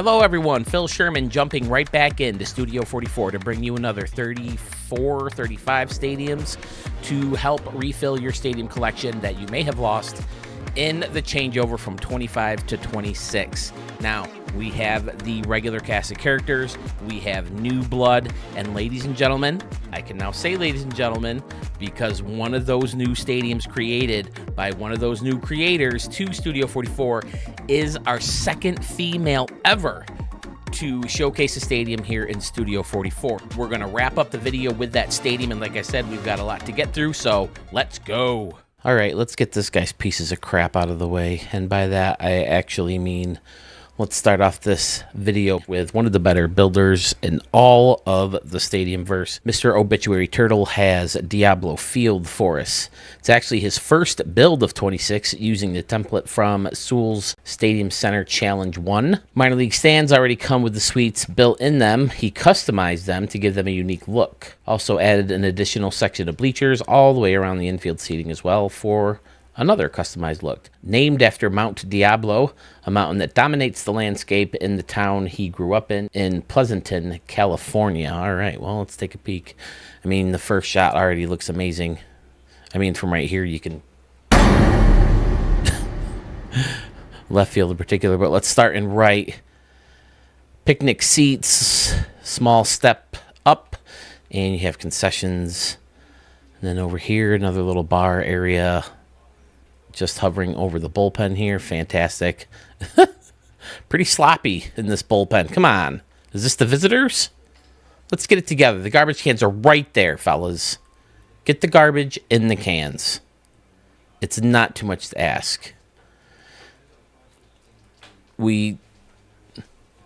Hello everyone, Phil Sherman jumping right back into Studio 44 to bring you another 35 stadiums to help refill your stadium collection that you may have lost in the changeover from 25 to 26. Now, we have the regular cast of characters, we have new blood, and ladies and gentlemen, I can now say ladies and gentlemen, because one of those new stadiums created by one of those new creators to Studio 44 is our second female ever to showcase a stadium here in Studio 44. We're going to wrap up the video with that stadium, and like I said, we've got a lot to get through, so let's go. All right, let's get this guy's pieces of crap out of the way, and by that I actually mean let's start off this video with one of the better builders in all of the Stadiumverse. Mr. Obituary Turtle has Diablo Field for us. It's actually his first build of 26 using the template from Sewell's Stadium Center Challenge 1. Minor League stands already come with the suites built in them. He customized them to give them a unique look. Also added an additional section of bleachers all the way around the infield seating as well for another customized look. Named after Mount Diablo, a mountain that dominates the landscape in the town he grew up in Pleasanton, California. All right, well, let's take a peek. I mean, the first shot already looks amazing. I mean, from right here, you can left field in particular, but let's start in right. Picnic seats, small step up, and you have concessions. And then over here, another little bar area. Just hovering over the bullpen here. Fantastic. Pretty sloppy in this bullpen. Come on. Is this the visitors? Let's get it together. The garbage cans are right there, fellas. Get the garbage in the cans. It's not too much to ask. We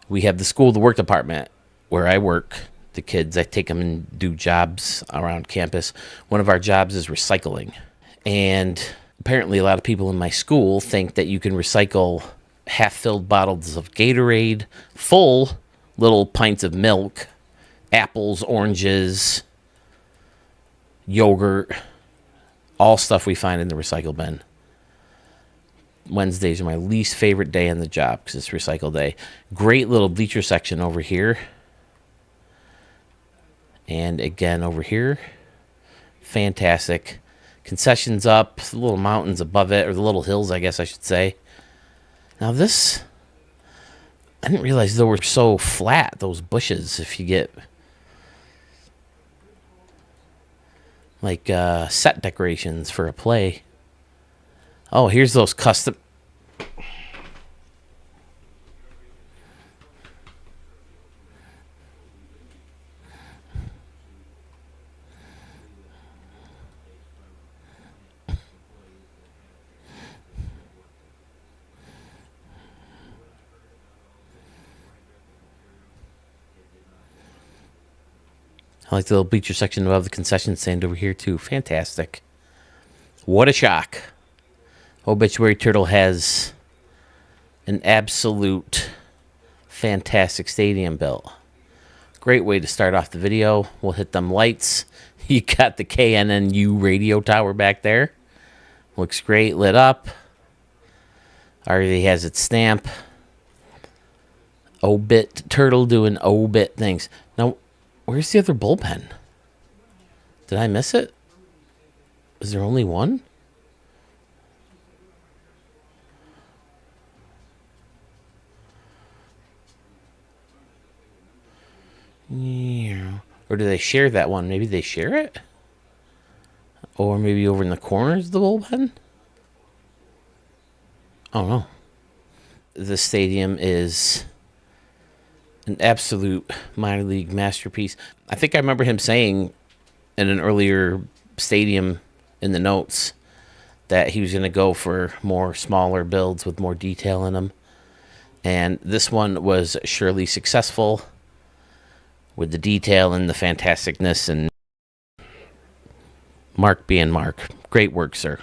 have the school, the work department, where I work. The kids, I take them and do jobs around campus. One of our jobs is recycling. And apparently a lot of people in my school think that you can recycle half-filled bottles of Gatorade, full little pints of milk, apples, oranges, yogurt, all stuff we find in the recycle bin. Wednesdays are my least favorite day on the job because it's recycle day. Great little bleacher section over here. And again over here. Fantastic. Concessions up, the little mountains above it, or the little hills, I guess I should say. Now this, I didn't realize they were so flat, those bushes, if you get like set decorations for a play. Oh, here's those custom. I like the little bleacher section above the concession stand over here, too. Fantastic. What a shock. Obituary Turtle has an absolute fantastic stadium built. Great way to start off the video. We'll hit them lights. You got the KNNU radio tower back there. Looks great, lit up. Already has its stamp. Obit Turtle doing obit things. Now, where's the other bullpen? Did I miss it? Is there only one? Yeah. Or do they share that one? Maybe they share it? Or maybe over in the corners of the bullpen? Oh, no. The stadium is an absolute minor league masterpiece. I think I remember him saying in an earlier stadium in the notes that he was going to go for more smaller builds with more detail in them. And this one was surely successful with the detail and the fantasticness, and Mark being Mark. Great work, sir.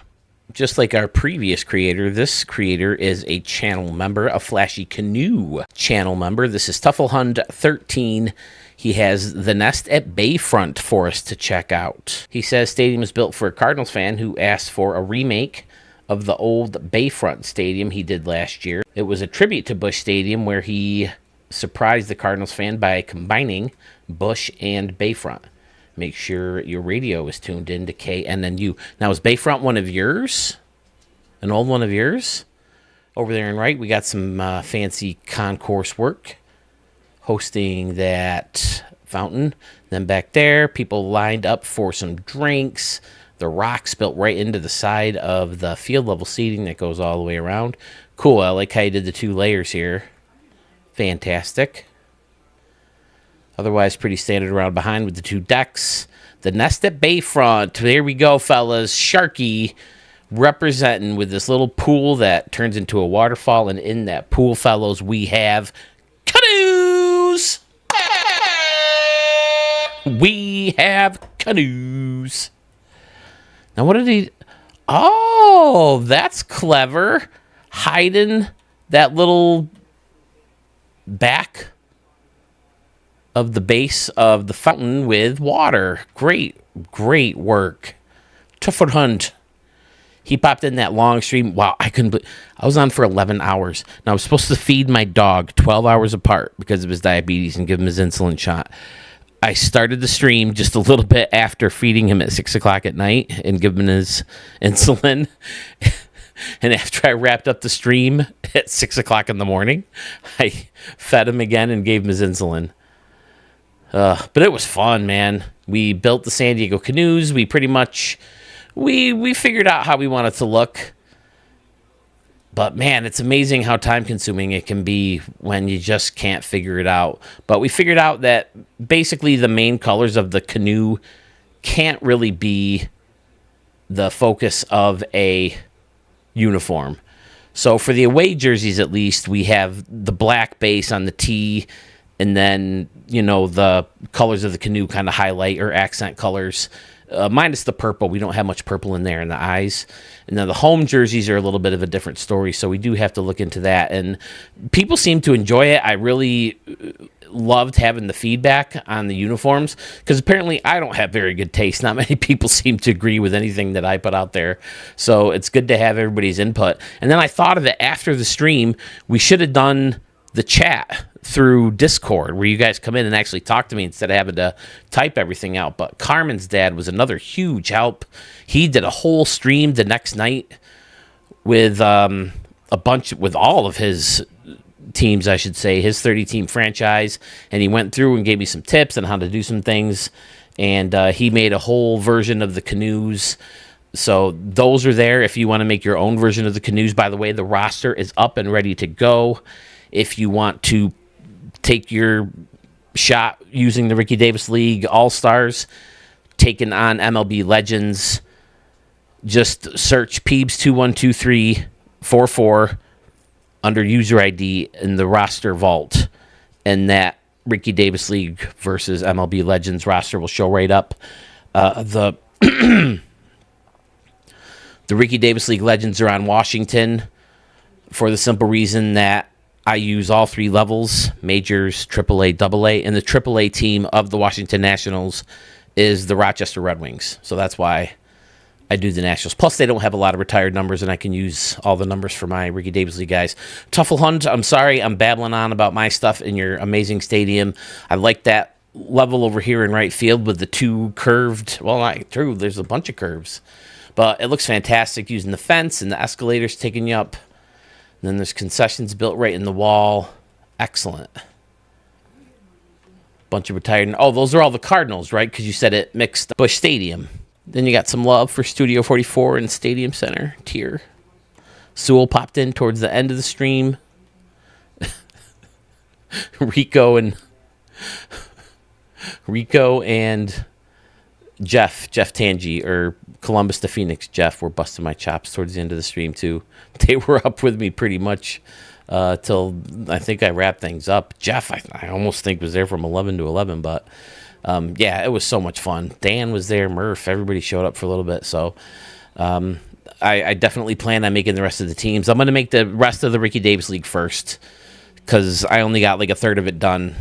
Just like our previous creator, this creator is a channel member, a Flashy Canoe channel member. This is Tufflehund 13. He has The Nest at Bayfront for us to check out. He says stadium is built for a Cardinals fan who asked for a remake of the old Bayfront Stadium he did last year. It was a tribute to Busch Stadium where he surprise the Cardinals fan by combining Busch and Bayfront. Make sure your radio is tuned in to KNNU. Now, is Bayfront one of yours? An old one of yours? Over there in Wright, we got some fancy concourse work hosting that fountain. Then back there, people lined up for some drinks. The rocks built right into the side of the field level seating that goes all the way around. Cool. I like how you did the 2 layers here. Fantastic. Otherwise, pretty standard around behind with the 2 decks. The nest at Bayfront. There we go, fellas. Sharky representing with this little pool that turns into a waterfall. And in that pool, fellows, we have canoes. We have canoes. Now, what did he... Oh, that's clever. Hiding that little back of the base of the fountain with water. Great work. Tough Hunt. He popped in that long stream. Wow, I was on for 11 hours. Now, I was supposed to feed my dog 12 hours apart because of his diabetes and give him his insulin shot. I started the stream just a little bit after feeding him at 6 o'clock at night and giving him his insulin. And after I wrapped up the stream at 6 o'clock in the morning, I fed him again and gave him his insulin. But it was fun, man. We built the San Diego canoes. We pretty much, we figured out how we want it to look. But, man, it's amazing how time-consuming it can be when you just can't figure it out. But we figured out that basically the main colors of the canoe can't really be the focus of a uniform. So for the away jerseys, at least, we have the black base on the tee, and then, the colors of the canoe kind of highlight or accent colors. Minus the purple. We don't have much purple in there in the eyes. And then the home jerseys are a little bit of a different story, so we do have to look into that. And people seem to enjoy it. I really loved having the feedback on the uniforms because apparently I don't have very good taste. Not many people seem to agree with anything that I put out there. So it's good to have everybody's input. And then I thought of it after the stream. We should have done the chat through Discord where you guys come in and actually talk to me instead of having to type everything out. But Carmen's dad was another huge help. He did a whole stream the next night with with all of his teams, I should say, his 30-team franchise, and he went through and gave me some tips on how to do some things, and he made a whole version of the canoes. So those are there if you want to make your own version of the canoes. By the way, the roster is up and ready to go. If you want to take your shot using the Ricky Davis League All-Stars, taking on MLB Legends, just search Peebs212344 under user ID in the roster vault, and that Ricky Davis League versus MLB Legends roster will show right up. The Ricky Davis League Legends are on Washington for the simple reason that I use all 3 levels, majors, AAA, AA, and the AAA team of the Washington Nationals is the Rochester Red Wings. So that's why I do the Nationals. Plus, they don't have a lot of retired numbers, and I can use all the numbers for my Ricky Davis League guys. Tuffle I'm sorry, I'm babbling on about my stuff in your amazing stadium. I like that level over here in right field with the 2 curved, well, not true, there's a bunch of curves. But it looks fantastic using the fence and the escalators taking you up. And then there's concessions built right in the wall. Excellent. Bunch of retired. Oh, those are all the Cardinals, right? Because you said it mixed Busch Stadium. Then you got some love for Studio 44 and Stadium Center tier. Sewell popped in towards the end of the stream. Rico and Jeff Tangi, or Columbus to Phoenix Jeff, were busting my chops towards the end of the stream too. They were up with me pretty much till I think I wrapped things up. Jeff, I almost think was there from 11 to 11, but yeah, it was so much fun. Dan was there, Murph, everybody showed up for a little bit. So I definitely plan on making the rest of the teams. I'm going to make the rest of the Ricky Davis League first because I only got like a third of it done,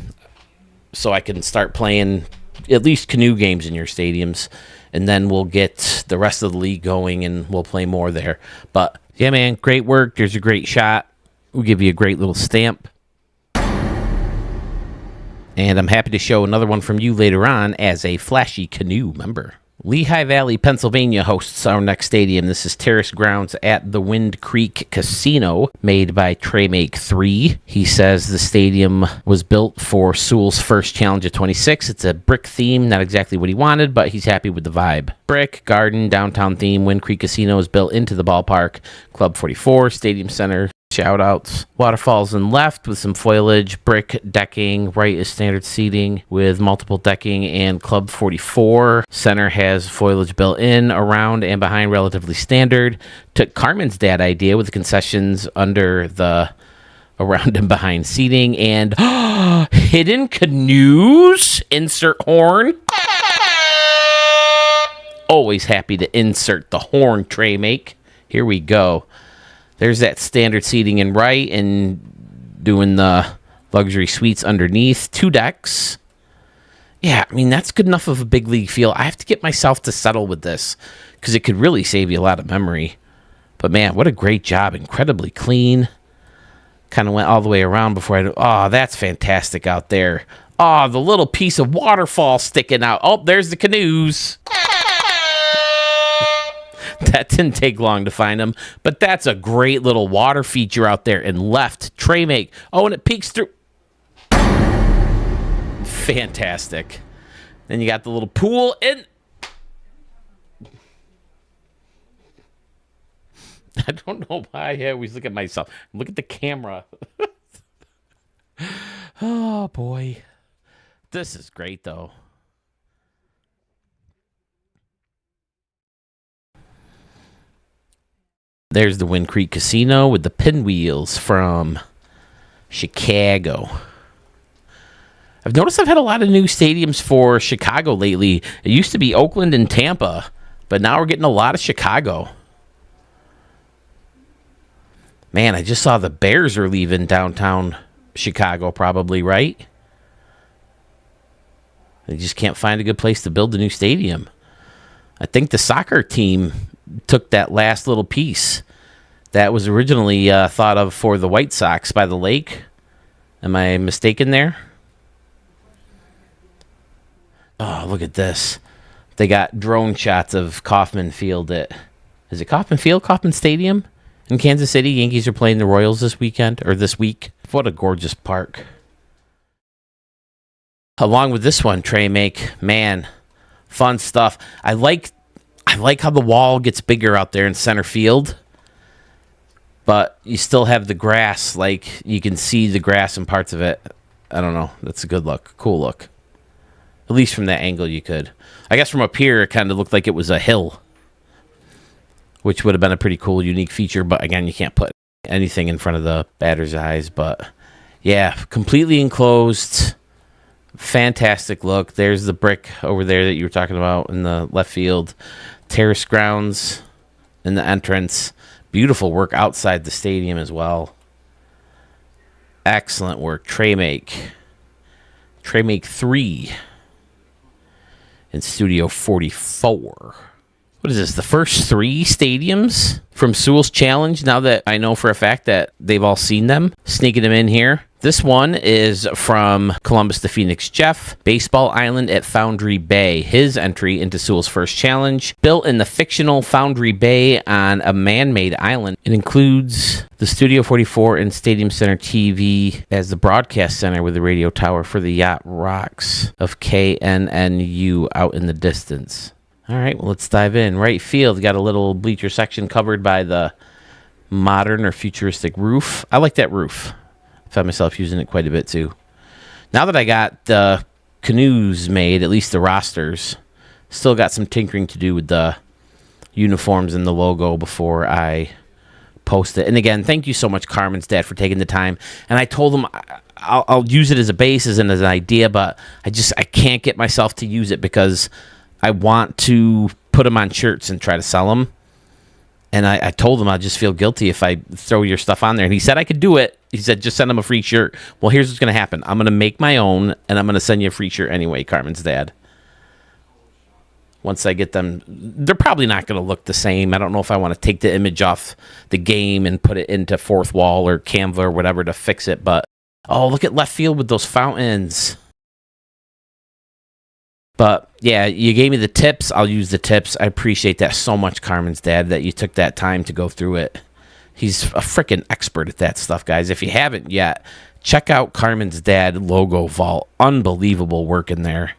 so I can start playing at least canoe games in your stadiums, and then we'll get the rest of the league going and we'll play more there. But yeah, man, great work. There's a great shot. We'll give you a great little stamp. And I'm happy to show another one from you later on as a Flashy Canoe member. Lehigh Valley, Pennsylvania hosts our next stadium. This is Terrace Grounds at the Wind Creek Casino, made by TreMake 3. He says the stadium was built for Sewell's first challenge at 26. It's a brick theme, not exactly what he wanted, but he's happy with the vibe. Brick, garden, downtown theme. Wind Creek Casino is built into the ballpark. Club 44, Stadium Center. Shout outs. Waterfalls in left with some foliage, brick decking. Right is standard seating with multiple decking and Club 44. Center has foliage built in, around and behind, relatively standard. Took Carmen's dad idea with the concessions under the around and behind seating and hidden canoes. Insert horn. Always happy to insert the horn, TreMake. Here we go. There's that standard seating in right and doing the luxury suites underneath. 2 decks. Yeah, I mean, that's good enough of a big league feel. I have to get myself to settle with this because it could really save you a lot of memory. But, man, what a great job. Incredibly clean. Kind of went all the way around before I... Oh, that's fantastic out there. Oh, the little piece of waterfall sticking out. Oh, there's the canoes. That didn't take long to find them, but that's a great little water feature out there in left. TreMake. Oh, and it peeks through. Fantastic. Then you got the little pool and I don't know why I always look at myself. Look at the camera. Oh, boy. This is great, though. There's the Wind Creek Casino with the pinwheels from Chicago. I've noticed I've had a lot of new stadiums for Chicago lately. It used to be Oakland and Tampa, but now we're getting a lot of Chicago. Man, I just saw the Bears are leaving downtown Chicago probably, right? They just can't find a good place to build a new stadium. I think the soccer team took that last little piece that was originally thought of for the White Sox by the lake. Am I mistaken there? Oh, look at this. They got drone shots of Kauffman Field at... Is it Kauffman Field? Kauffman Stadium? In Kansas City, Yankees are playing the Royals this weekend, or this week. What a gorgeous park. Along with this one, TreMake, man, fun stuff. I like how the wall gets bigger out there in center field, but you still have the grass. Like, you can see the grass in parts of it. I don't know. That's a good look. Cool look. At least from that angle you could. I guess from up here, it kind of looked like it was a hill, which would have been a pretty cool, unique feature. But again, you can't put anything in front of the batter's eyes. But yeah, completely enclosed. Fantastic look. There's the brick over there that you were talking about in the left field. Terrace grounds in the entrance. Beautiful work outside the stadium as well. Excellent work. TreMake 3 in Studio 44. What is this? The first 3 stadiums from Sewell's Challenge, now that I know for a fact that they've all seen them, sneaking them in here. This one is from Columbus to Phoenix Jeff, Baseball Island at Foundry Bay. His entry into Sewell's first challenge, built in the fictional Foundry Bay on a man-made island. It includes the Studio 44 and Stadium Center TV as the broadcast center with the radio tower for the yacht rocks of KNNU out in the distance. All right, well, let's dive in. Right field, got a little bleacher section covered by the modern or futuristic roof. I like that roof. Found myself using it quite a bit, too. Now that I got the canoes made, at least the rosters, still got some tinkering to do with the uniforms and the logo before I post it. And again, thank you so much, Carmen's dad, for taking the time. And I told him I'll use it as a basis and as an idea, but I can't get myself to use it because I want to put them on shirts and try to sell them. And I told him I'd just feel guilty if I throw your stuff on there. And he said I could do it. He said, just send him a free shirt. Well, here's what's going to happen. I'm going to make my own, and I'm going to send you a free shirt anyway, Carmen's dad. Once I get them, they're probably not going to look the same. I don't know if I want to take the image off the game and put it into Fourth Wall or Canva or whatever to fix it. But, oh, look at left field with those fountains. But yeah, you gave me the tips. I'll use the tips. I appreciate that so much, Carmen's dad, that you took that time to go through it. He's a freaking expert at that stuff, guys. If you haven't yet, check out Carmen's dad logo vault. Unbelievable work in there.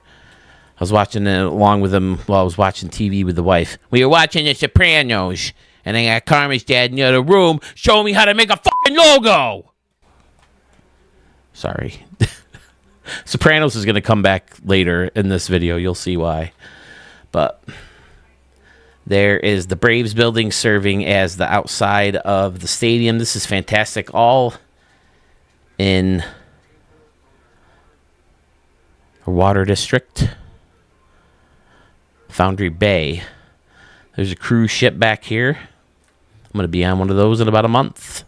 I was watching it along with him while I was watching TV with the wife. We were watching The Sopranos, and I got Carmen's dad in the other room showing me how to make a fucking logo. Sorry. Sopranos is going to come back later in this video. You'll see why. But there is the Braves building serving as the outside of the stadium. This is fantastic. All in a water district. Foundry Bay. There's a cruise ship back here. I'm going to be on one of those in about a month.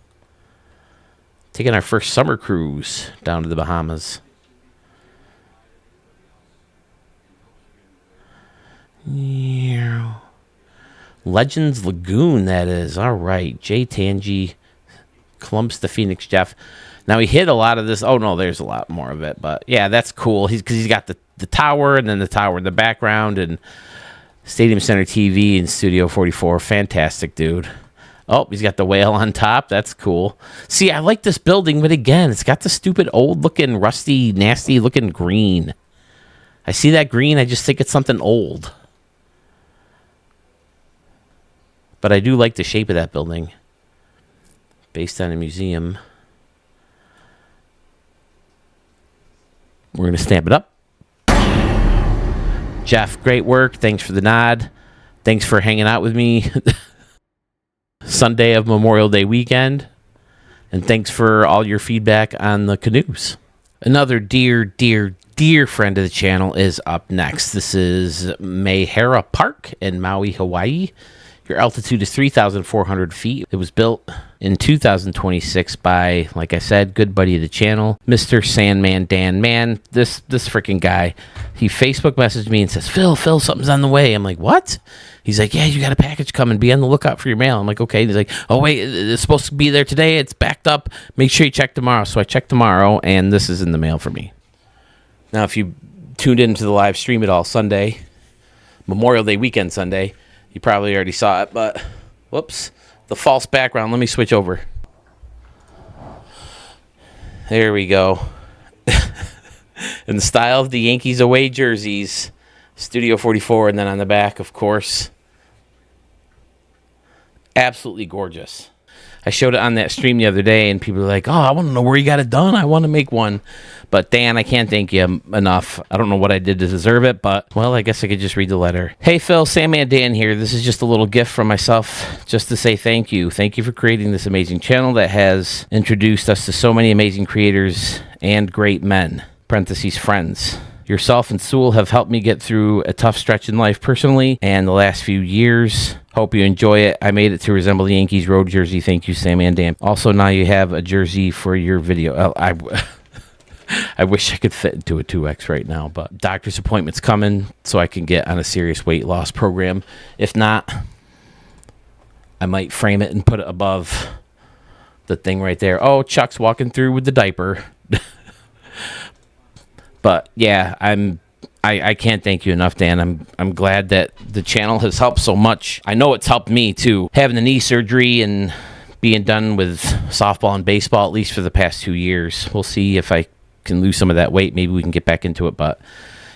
Taking our first summer cruise down to the Bahamas. Yeah. Legends Lagoon, that is. All right. Jay Tangi, Columbus to Phoenix Jeff. Now, he hit a lot of this. Oh, no, there's a lot more of it. But, yeah, that's cool. Because he's got the tower and then the tower in the background and Stadium Center TV and Studio 44. Fantastic, dude. Oh, he's got the whale on top. That's cool. See, I like this building, but again, it's got the stupid old-looking, rusty, nasty-looking green. I see that green. I just think it's something old. But I do like the shape of that building. Based on a museum. We're going to stamp it up. Jeff, great work. Thanks for the nod. Thanks for hanging out with me Sunday of Memorial Day weekend. And thanks for all your feedback on the canoes. Another dear friend of the channel is up next. This is Mayhara Park in Maui, Hawaii. Your altitude is 3,400 feet. It was built in 2026 by, like I said, good buddy of the channel, Mr. Sandman Dan. Man, this freaking guy, he Facebook messaged me and says, Phil, something's on the way. I'm like, what? He's like, yeah, you got a package coming. Be on the lookout for your mail. I'm like, okay. And he's like, oh, wait, it's supposed to be there today. It's backed up. Make sure you check tomorrow. So I checked tomorrow, and this is in the mail for me. Now, if you tuned into the live stream at all Sunday, Memorial Day weekend Sunday, you probably already saw it, but whoops, the false background. Let me switch over. There we go. In the style of the Yankees away jerseys, Studio 44, and then on the back, of course, absolutely gorgeous. I showed it on that stream the other day, and people were like, oh, I want to know where you got it done. I want to make one. But, Dan, I can't thank you enough. I don't know what I did to deserve it, but, well, I guess I could just read the letter. Hey, Phil, Sandman Dan here. This is just a little gift from myself just to say thank you. Thank you for creating this amazing channel that has introduced us to so many amazing creators and great men, parentheses, friends. Yourself and Sewell have helped me get through a tough stretch in life personally and the last few years. Hope you enjoy it. I made it to resemble the Yankees road jersey. Thank you, Sam and Dan. Also, now you have a jersey for your video. I wish I could fit into a 2X right now, but doctor's appointment's coming so I can get on a serious weight loss program. If not, I might frame it and put it above the thing right there. Oh, Chuck's walking through with the diaper. But yeah, I can't thank you enough, Dan. I'm glad that the channel has helped so much. I know it's helped me too. Having the knee surgery and being done with softball and baseball, at least for the past 2 years. We'll see if I can lose some of that weight. Maybe we can get back into it. But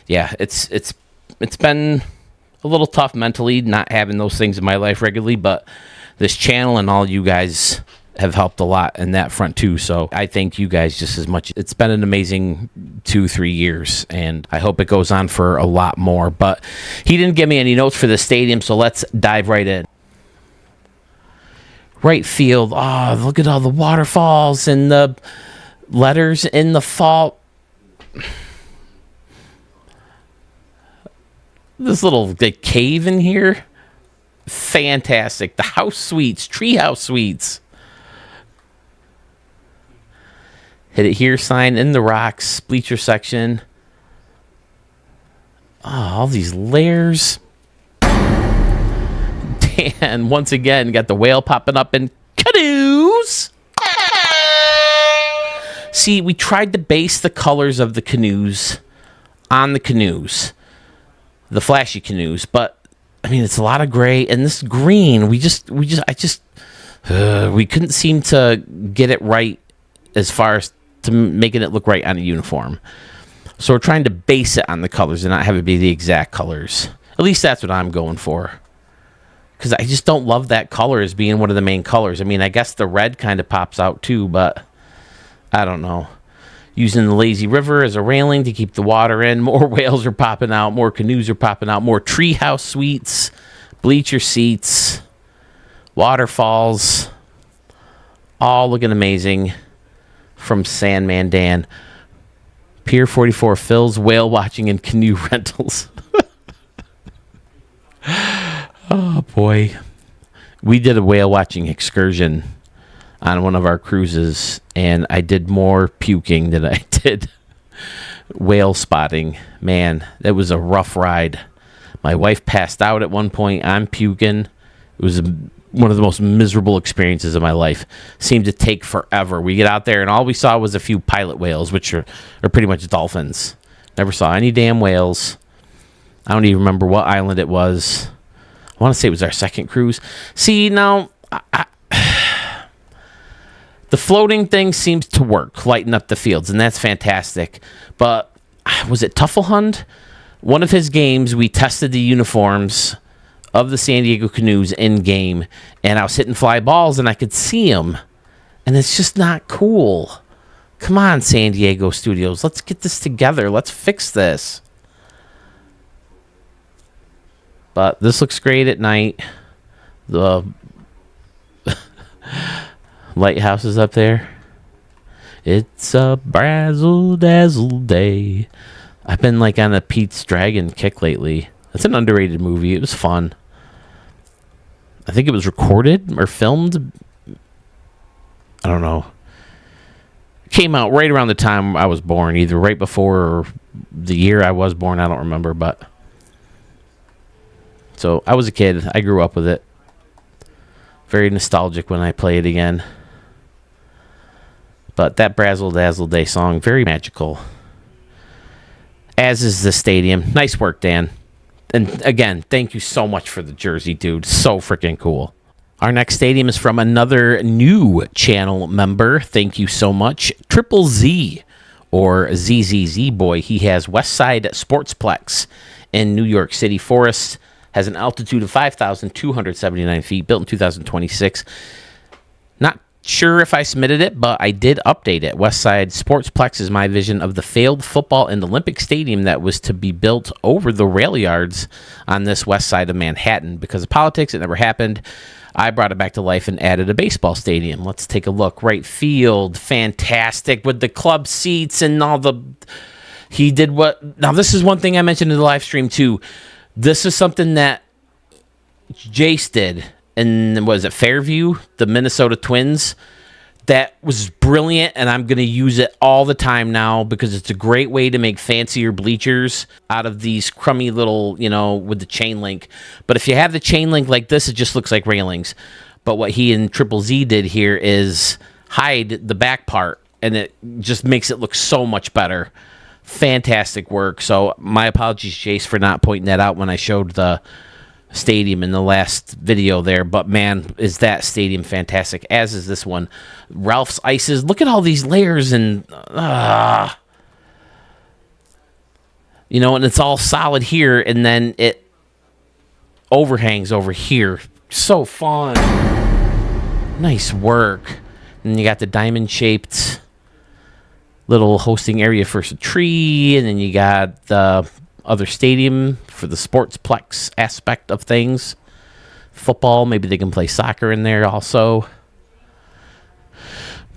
yeah, it's been a little tough mentally not having those things in my life regularly. But this channel and all you guys have helped a lot in that front too. So I thank you guys just as much. It's been an amazing 2-3 years, and I hope it goes on for a lot more. But he didn't give me any notes for the stadium, so let's dive right in. Right field. Oh, look at all the waterfalls and the letters in the fall. This little cave in here. Fantastic. The house suites, treehouse suites. Hit it here sign in the rocks, bleacher section. Oh, all these layers. Dan, once again, got the whale popping up in canoes. See, we tried to base the colors of the canoes on the canoes. the flashy canoes. But I mean, it's a lot of gray and this green. We couldn't seem to get it right as far as to making it look right on a uniform. So we're trying to base it on the colors and not have it be the exact colors. At least that's what I'm going for. Because I just don't love that color as being one of the main colors. I mean, I guess the red kind of pops out too, but I don't know. Using the lazy river as a railing to keep the water in. More whales are popping out. More canoes are popping out. More treehouse suites. Bleacher seats. Waterfalls. All looking amazing from Sandman Dan. Pier 44 fills whale watching and canoe rentals. Oh, boy. We did a whale watching excursion on one of our cruises, and I did more puking than I did whale spotting. Man, that was a rough ride. My wife passed out at one point. I'm puking. It was one of the most miserable experiences of my life. Seemed to take forever. We get out there, and all we saw was a few pilot whales, which are pretty much dolphins. Never saw any damn whales. I don't even remember what island it was. I want to say it was our second cruise. See, now, the floating thing seems to work, lighten up the fields, and that's fantastic. But was it Tuffelhund? One of his games, we tested the uniforms of the San Diego Canoes in game, and I was hitting fly balls, and I could see them, and it's just not cool. Come on, San Diego Studios, let's get this together. Let's fix this. But this looks great at night. The lighthouse is up there. It's a brazzle dazzle day. I've been like on a Pete's Dragon kick lately. It's an underrated movie. It was fun. I think it was recorded or filmed. I don't know. It came out right around the time I was born, either right before or the year I was born. I don't remember, but so I was a kid. I grew up with it. Very nostalgic when I play it again. But that Brazzle Dazzle Day song, very magical. As is the stadium. Nice work, Dan. And again, thank you so much for the jersey, dude. So freaking cool. Our next stadium is from another new channel member. Thank you so much. Triple Z, or ZZZ Boy. He has Westside Sportsplex in New York City. Forest has an altitude of 5,279 feet, built in 2026. Not sure if I submitted it, but I did update it. Westside Sportsplex is my vision of the failed football and Olympic stadium that was to be built over the rail yards on this west side of Manhattan. Because of politics, it never happened. I brought it back to life and added a baseball stadium. Let's take a look. Right field, fantastic, with the club seats and all the... He did what... Now, this is one thing I mentioned in the live stream, too. This is something that Jace did, and was it Fairview, the Minnesota Twins? That was brilliant, and I'm going to use it all the time now because it's a great way to make fancier bleachers out of these crummy little, with the chain link. But if you have the chain link like this, it just looks like railings. But what he and Triple Z did here is hide the back part, and it just makes it look so much better. Fantastic work. So my apologies, Jace, for not pointing that out when I showed the stadium in the last video there. But man, is that stadium fantastic, as is this one. Ralph's Ices. Look at all these layers, and and it's all solid here, and then it overhangs over here. So fun. Nice work. And you got the diamond-shaped little hosting area for a tree, and then you got the other stadium for the sportsplex aspect of things. Football, maybe they can play soccer in there also.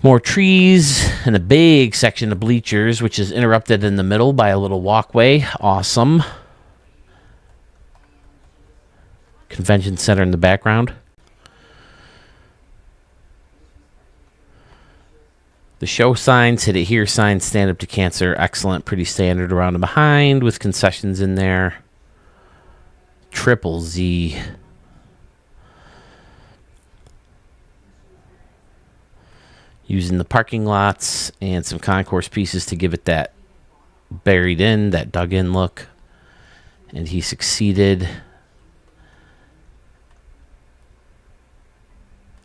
More trees and a big section of bleachers, which is interrupted in the middle by a little walkway. Awesome. Convention center in the background. The show signs, hit it here signs, stand up to cancer. Excellent, pretty standard around and behind with concessions in there. Triple Z. Using the parking lots and some concourse pieces to give it that buried in, that dug in look. And he succeeded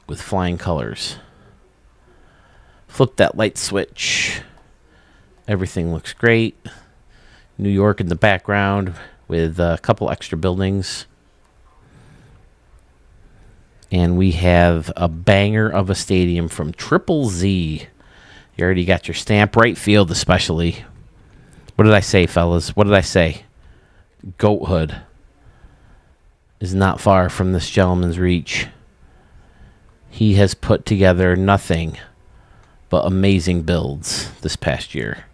with flying colors. Flip that light switch. Everything looks great. New York in the background with a couple extra buildings. And we have a banger of a stadium from Triple Z. You already got your stamp. Right field especially. What did I say, fellas? What did I say? Goathood is not far from this gentleman's reach. He has put together nothing but amazing builds this past year.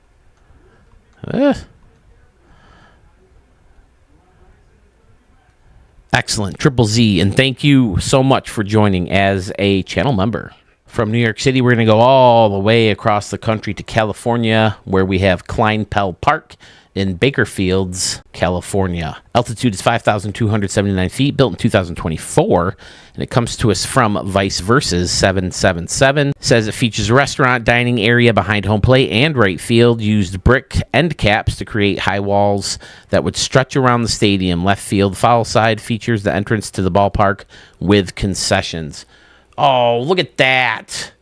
Excellent. Triple Z, and thank you so much for joining as a channel member. From New York City, we're going to go all the way across the country to California, where we have Klein-Pell Park in Bakerfields, California. Altitude is 5,279 feet, built in 2024, and it comes to us from Vice Versus 777. It says it features a restaurant, dining area behind home plate and right field, used brick end caps to create high walls that would stretch around the stadium. Left field foul side features the entrance to the ballpark with concessions. Oh, look at that.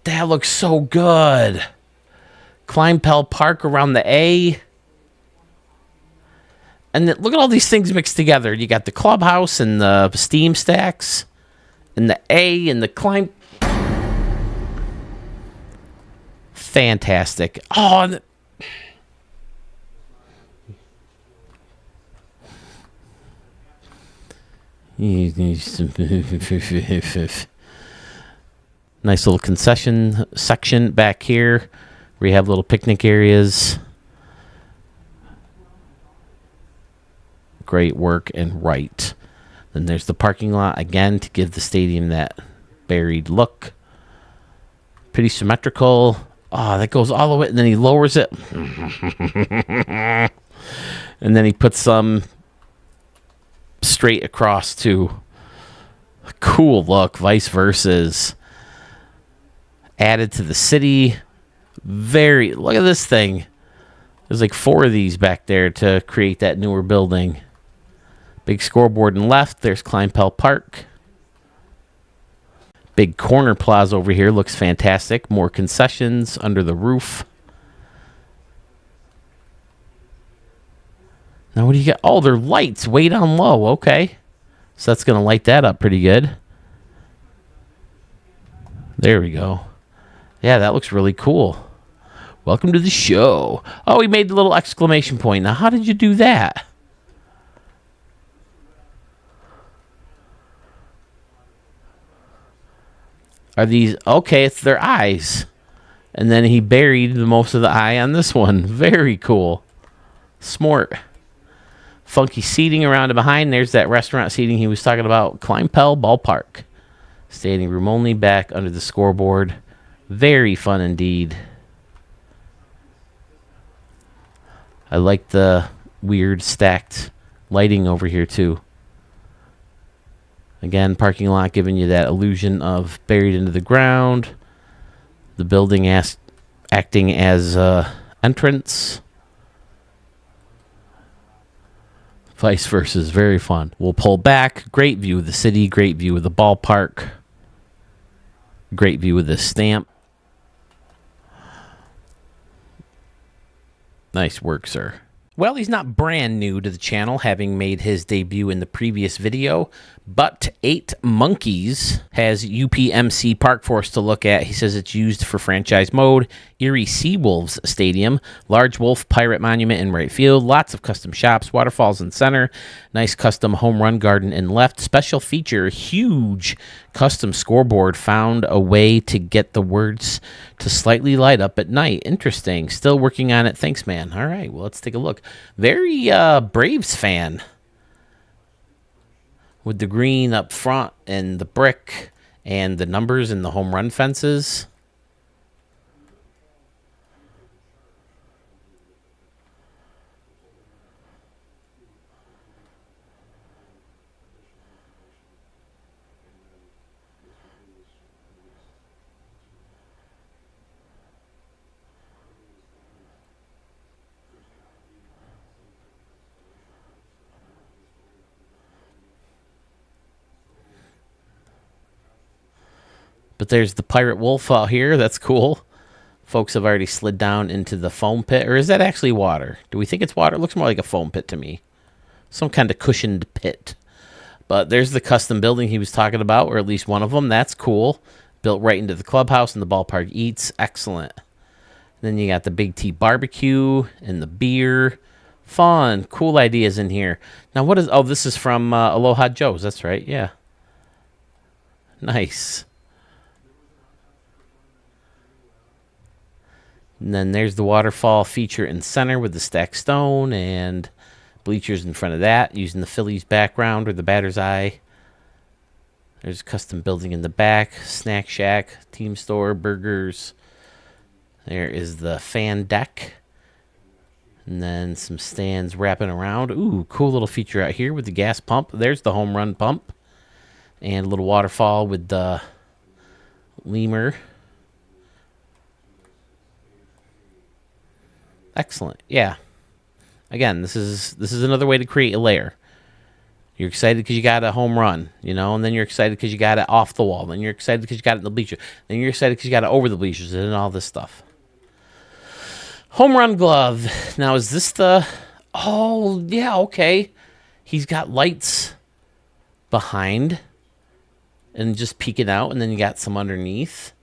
That looks so good. Klein-Pell Park around the A. And look at all these things mixed together. You got the clubhouse and the steam stacks and the A and the Klein. Fantastic. Oh, nice little concession section back here. We have little picnic areas. Great work and right. Then there's the parking lot again to give the stadium that buried look. Pretty symmetrical. Oh, that goes all the way, and then he lowers it. And then he puts some straight across too. Cool look. Vice Versus. Added to the city. Look at this thing. There's like 4 of these back there to create that newer building. Big scoreboard and left. There's Klein-Pell Park. Big corner plaza over here. Looks fantastic. More concessions under the roof. Now what do you got? Oh, they're lights way down low. Okay. So that's going to light that up pretty good. There we go. Yeah, that looks really cool. Welcome to the show. Oh, he made the little exclamation point. Now, how did you do that? Are these... Okay, it's their eyes. And then he buried most of the eye on this one. Very cool. Smart. Funky seating around and behind. There's that restaurant seating he was talking about. Klein-Pell Ballpark. Standing room only back under the scoreboard. Very fun indeed. I like the weird stacked lighting over here too. Again, parking lot giving you that illusion of buried into the ground. The building acting as entrance. Vice Versus, very fun. We'll pull back. Great view of the city. Great view of the ballpark. Great view of the stamp. Nice work, sir. Well, he's not brand new to the channel, having made his debut in the previous video, but 8 Monkeys has UPMC Park for us to look at. He says it's used for franchise mode. Erie Seawolves Stadium, large wolf pirate monument in right field, lots of custom shops, waterfalls in center, nice custom home run garden in left, special feature, huge custom scoreboard, found a way to get the words to slightly light up at night. Interesting. Still working on it. Thanks, man. All right, well, let's take a look. Very Braves fan with the green up front and the brick and the numbers and the home run fences. But there's the Pirate Wolf out here. That's cool. Folks have already slid down into the foam pit. Or is that actually water? Do we think it's water? It looks more like a foam pit to me. Some kind of cushioned pit. But there's the custom building he was talking about, or at least one of them. That's cool. Built right into the clubhouse and the ballpark eats. Excellent. Then you got the Big T barbecue and the beer. Fun. Cool ideas in here. Now, what is... Oh, this is from Aloha Joe's. That's right. Yeah. Nice. And then there's the waterfall feature in center with the stacked stone and bleachers in front of that, using the Phillies background or the batter's eye. There's a custom building in the back, snack shack, team store, burgers. There is the fan deck. And then some stands wrapping around. Ooh, cool little feature out here with the gas pump. There's the home run pump. And a little waterfall with the lemur. Excellent. Yeah. Again, this is another way to create a layer. You're excited because you got a home run, you know, and then you're excited because you got it off the wall. Then you're excited because you got it in the bleachers. Then you're excited because you got it over the bleachers and all this stuff. Home run glove. Now, is this the... Oh, yeah, okay. He's got lights behind and just peeking out, and then you got some underneath.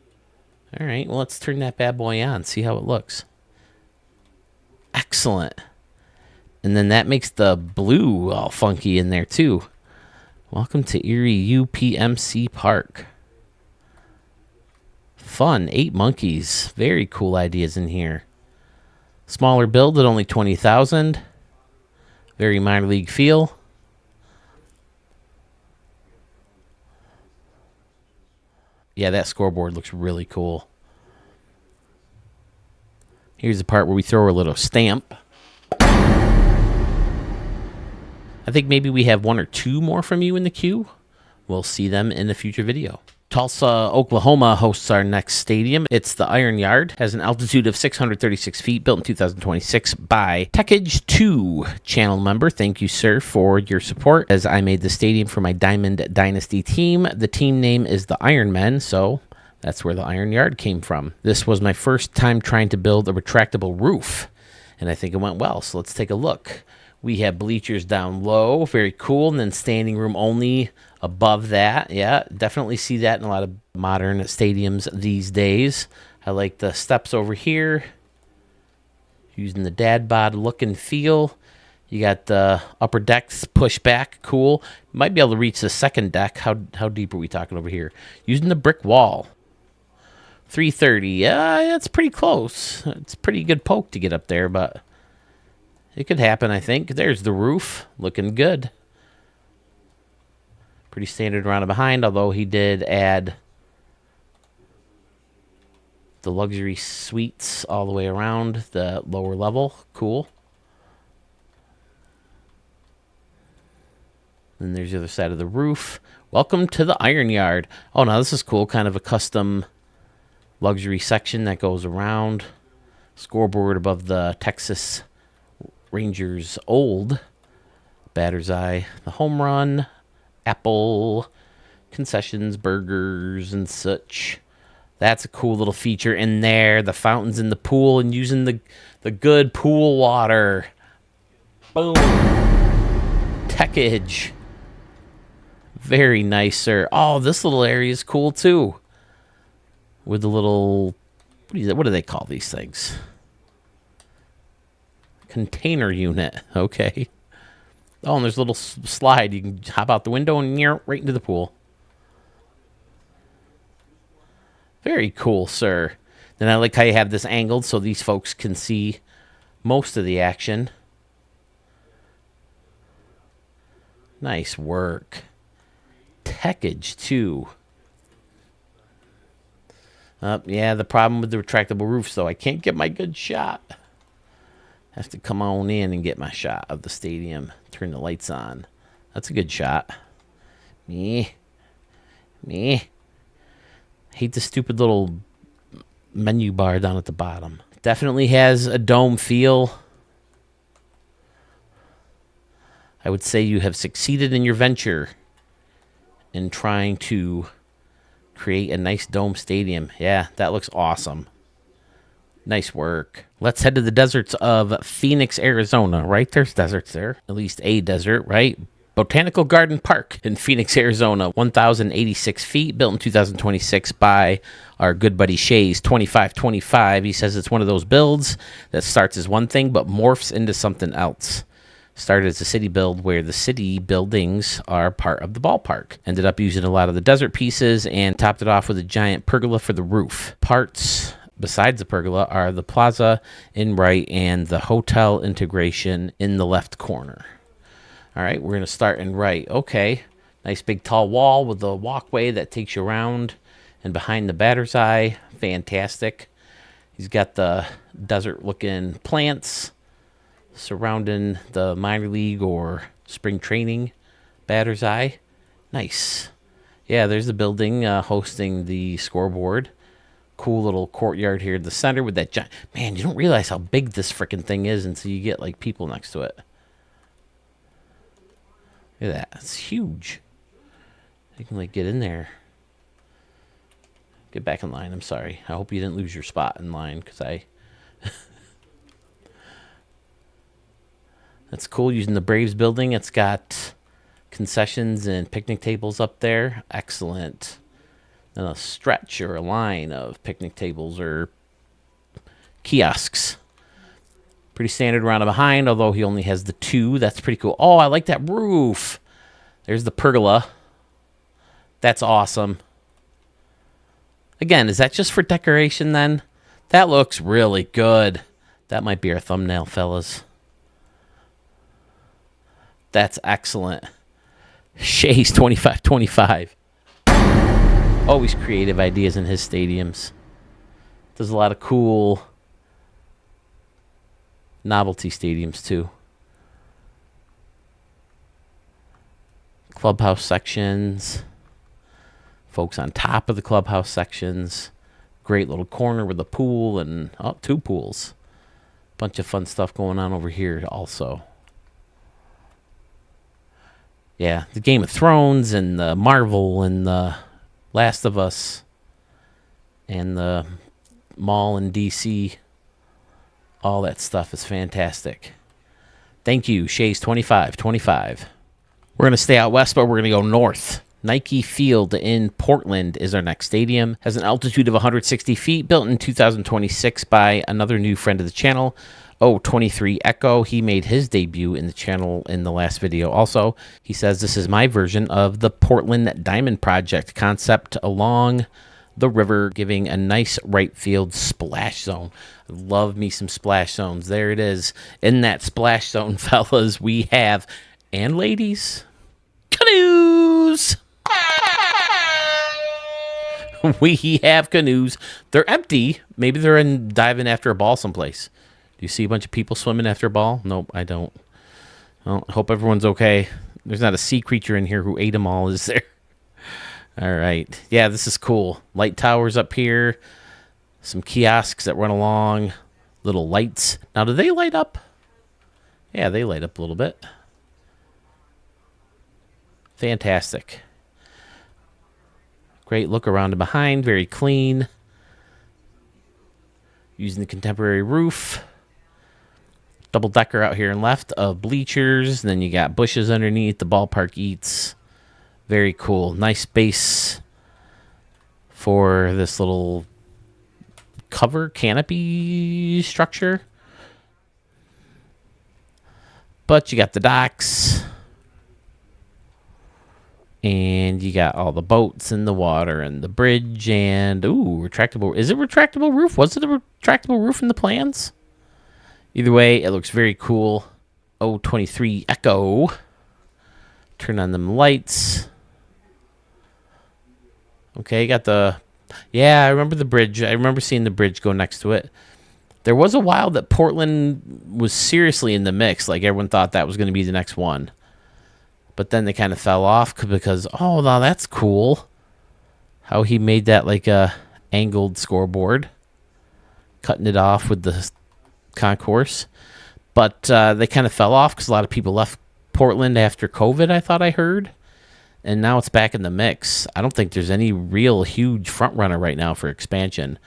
All right, well, let's turn that bad boy on, see how it looks. Excellent. And then that makes the blue all funky in there, too. Welcome to Erie UPMC Park. Fun. 8 monkeys. Very cool ideas in here. Smaller build at only $20,000. Very minor league feel. Yeah, that scoreboard looks really cool. Here's the part where we throw a little stamp. I think maybe we have 1 or 2 more from you in the queue. We'll see them in a future video. Tulsa, Oklahoma hosts our next stadium. It's the Iron Yard. Has an altitude of 636 feet, built in 2026 by Techage2 channel member. Thank you, sir, for your support as I made the stadium for my Diamond Dynasty team. The team name is the Iron Men, so that's where the Iron Yard came from. This was my first time trying to build a retractable roof, and I think it went well, so let's take a look. We have bleachers down low, very cool, and then standing room only above that. Yeah, definitely see that in a lot of modern stadiums these days. I like the steps over here, using the dad bod look and feel. You got the upper decks pushed back, cool. Might be able to reach the second deck. How deep are we talking over here? Using the brick wall. 330, yeah, that's pretty close. It's a pretty good poke to get up there, but it could happen, I think. There's the roof, looking good. Pretty standard around and behind, although he did add the luxury suites all the way around the lower level. Cool. Then there's the other side of the roof. Welcome to the Iron Yard. Oh, now this is cool. Kind of a custom luxury section that goes around. Scoreboard above the Texas Rangers old batter's eye, the home run, apple, concessions, burgers, and such. That's a cool little feature in there. The fountains in the pool and using the good pool water. Boom. Techage. Very nice, sir. Oh, this little area is cool too. With the little, what do they call these things? Container unit. Okay. Oh, and there's a little slide. You can hop out the window and right into the pool. Very cool, sir. Then I like how you have this angled so these folks can see most of the action. Nice work. Techage2. Yeah, the problem with the retractable roofs, though, I can't get my good shot. Have to come on in and get my shot of the stadium. Turn the lights on. That's a good shot. Me. Hate the stupid little menu bar down at the bottom. Definitely has a dome feel. I would say you have succeeded in your venture in trying to create a nice dome stadium. Yeah, that looks awesome. Nice work. Let's head to the deserts of Phoenix, Arizona, right? There's deserts there. At least a desert, right? Botanical Garden Park in Phoenix, Arizona. 1,086 feet, built in 2026 by our good buddy Shays 2525. He says it's one of those builds that starts as one thing but morphs into something else. Started as a city build where the city buildings are part of the ballpark. Ended up using a lot of the desert pieces and topped it off with a giant pergola for the roof. Parts besides the pergola are the plaza in right and the hotel integration in the left corner. All right, we're going to start in right. Okay, nice big tall wall with a walkway that takes you around and behind the batter's eye. Fantastic. He's got the desert-looking plants surrounding the minor league or spring training batter's eye. Nice. Yeah, there's the building hosting the scoreboard. Cool little courtyard here in the center with that giant... Man, you don't realize how big this freaking thing is until you get, like, people next to it. Look at that. It's huge. You can, like, get in there. Get back in line. I'm sorry. I hope you didn't lose your spot in line, because I... That's cool. Using the Braves building. It's got concessions and picnic tables up there. Excellent. And a stretch or a line of picnic tables or kiosks. Pretty standard around and behind, although he only has the two. That's pretty cool. Oh, I like that roof. There's the pergola. That's awesome. Again, is that just for decoration then? That looks really good. That might be our thumbnail, fellas. That's excellent. Shays 2525. Always creative ideas in his stadiums. Does a lot of cool novelty stadiums too. Clubhouse sections. Folks on top of the clubhouse sections. Great little corner with a pool and two pools. Bunch of fun stuff going on over here also. Yeah, the Game of Thrones and the Marvel and the Last of Us and the mall in DC. All that stuff is fantastic. Thank you, Shays 2525. We're going to stay out west, but we're going to go north. Nike Field in Portland is our next stadium. Has an altitude of 160 feet, built in 2026 by another new friend of the channel, 23 Echo. He made his debut in the channel in the last video also. He says this is my version of the Portland Diamond Project concept along the river, giving a nice right field splash zone. Love me some splash zones. There it is. In that splash zone, fellas, we have, and ladies, canoes. We have canoes. They're empty. Maybe they're diving after a ball someplace. Do you see a bunch of people swimming after a ball? Nope, I don't. Well, I hope everyone's okay. There's not a sea creature in here who ate them all, is there? All right. Yeah, this is cool. Light towers up here. Some kiosks that run along. Little lights. Now, do they light up? Yeah, they light up a little bit. Fantastic. Great look around and behind. Very clean. Using the contemporary roof. Double decker out here and left of bleachers. Then you got bushes underneath. The ballpark eats. Very cool. Nice space for this little cover canopy structure. But you got the docks. And you got all the boats in the water and the bridge and, retractable. Is it retractable roof? Was it a retractable roof in the plans? Either way, it looks very cool. 23 Echo. Turn on them lights. Okay, you got the... Yeah, I remember the bridge. I remember seeing the bridge go next to it. There was a while that Portland was seriously in the mix. Like, everyone thought that was going to be the next one. But then they kind of fell off because, now that's cool. How he made that like a angled scoreboard. Cutting it off with the concourse. But they kind of fell off because a lot of people left Portland after COVID, I thought I heard. and now it's back in the mix. I don't think there's any real huge front runner right now for expansion.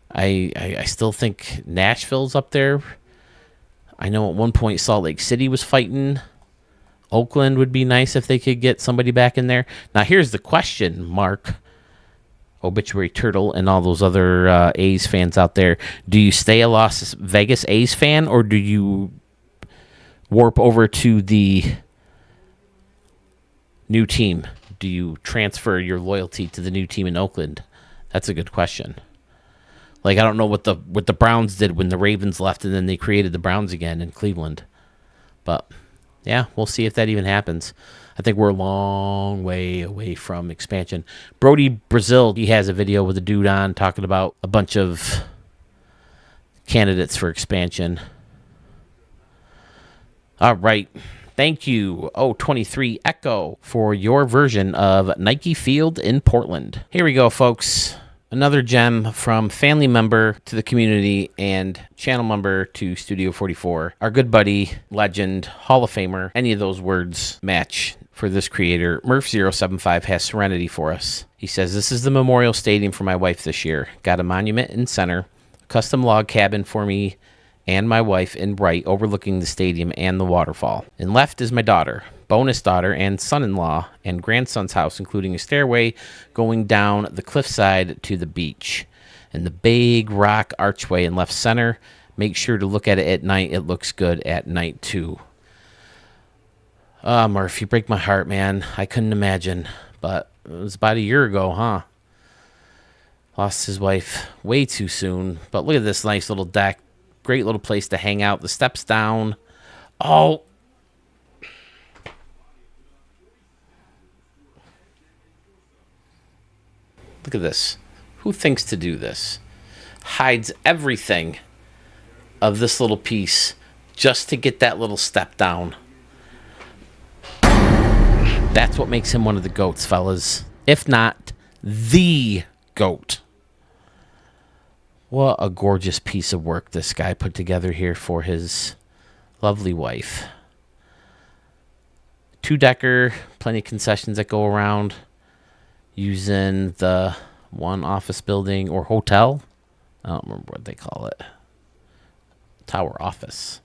I still think Nashville's up there. I know at one point Salt Lake City was fighting. Oakland would be nice if they could get somebody back in there. Now here's the question, Mark, Obituary Turtle, and all those other A's fans out there. Do you stay a Las Vegas A's fan, or do you warp over to the new team? Do you transfer your loyalty to the new team in Oakland? That's a good question. Like, I don't know what the Browns did when the Ravens left and then they created the Browns again in Cleveland. But, yeah, we'll see if that even happens. I think we're a long way away from expansion. Brody Brazil, he has a video with a dude on talking about a bunch of candidates for expansion. All right. Thank you, 23 Echo, for your version of Nike Field in Portland. Here we go, folks. Another gem from family member to the community and channel member to Studio 44. Our good buddy, legend, Hall of Famer, any of those words match for this creator. Murph075 has Serenity for us. He says, this is the memorial stadium for my wife this year. Got a monument in center, a custom log cabin for me and my wife in right, overlooking the stadium and the waterfall. And left is my daughter, bonus daughter, and son-in-law and grandson's house, including a stairway going down the cliffside to the beach. And the big rock archway in left center. Make sure to look at it at night. It looks good at night, too. Murph, you break my heart, man. I couldn't imagine. But it was about a year ago, huh? Lost his wife way too soon. But look at this nice little deck. Great little place to hang out. The steps down. Oh. Look at this. Who thinks to do this? Hides everything of this little piece just to get that little step down. That's what makes him one of the GOATs, fellas. If not, the GOAT. What a gorgeous piece of work this guy put together here for his lovely wife. Two-decker, plenty of concessions that go around. Using the one office building or hotel. I don't remember what they call it. Tower office.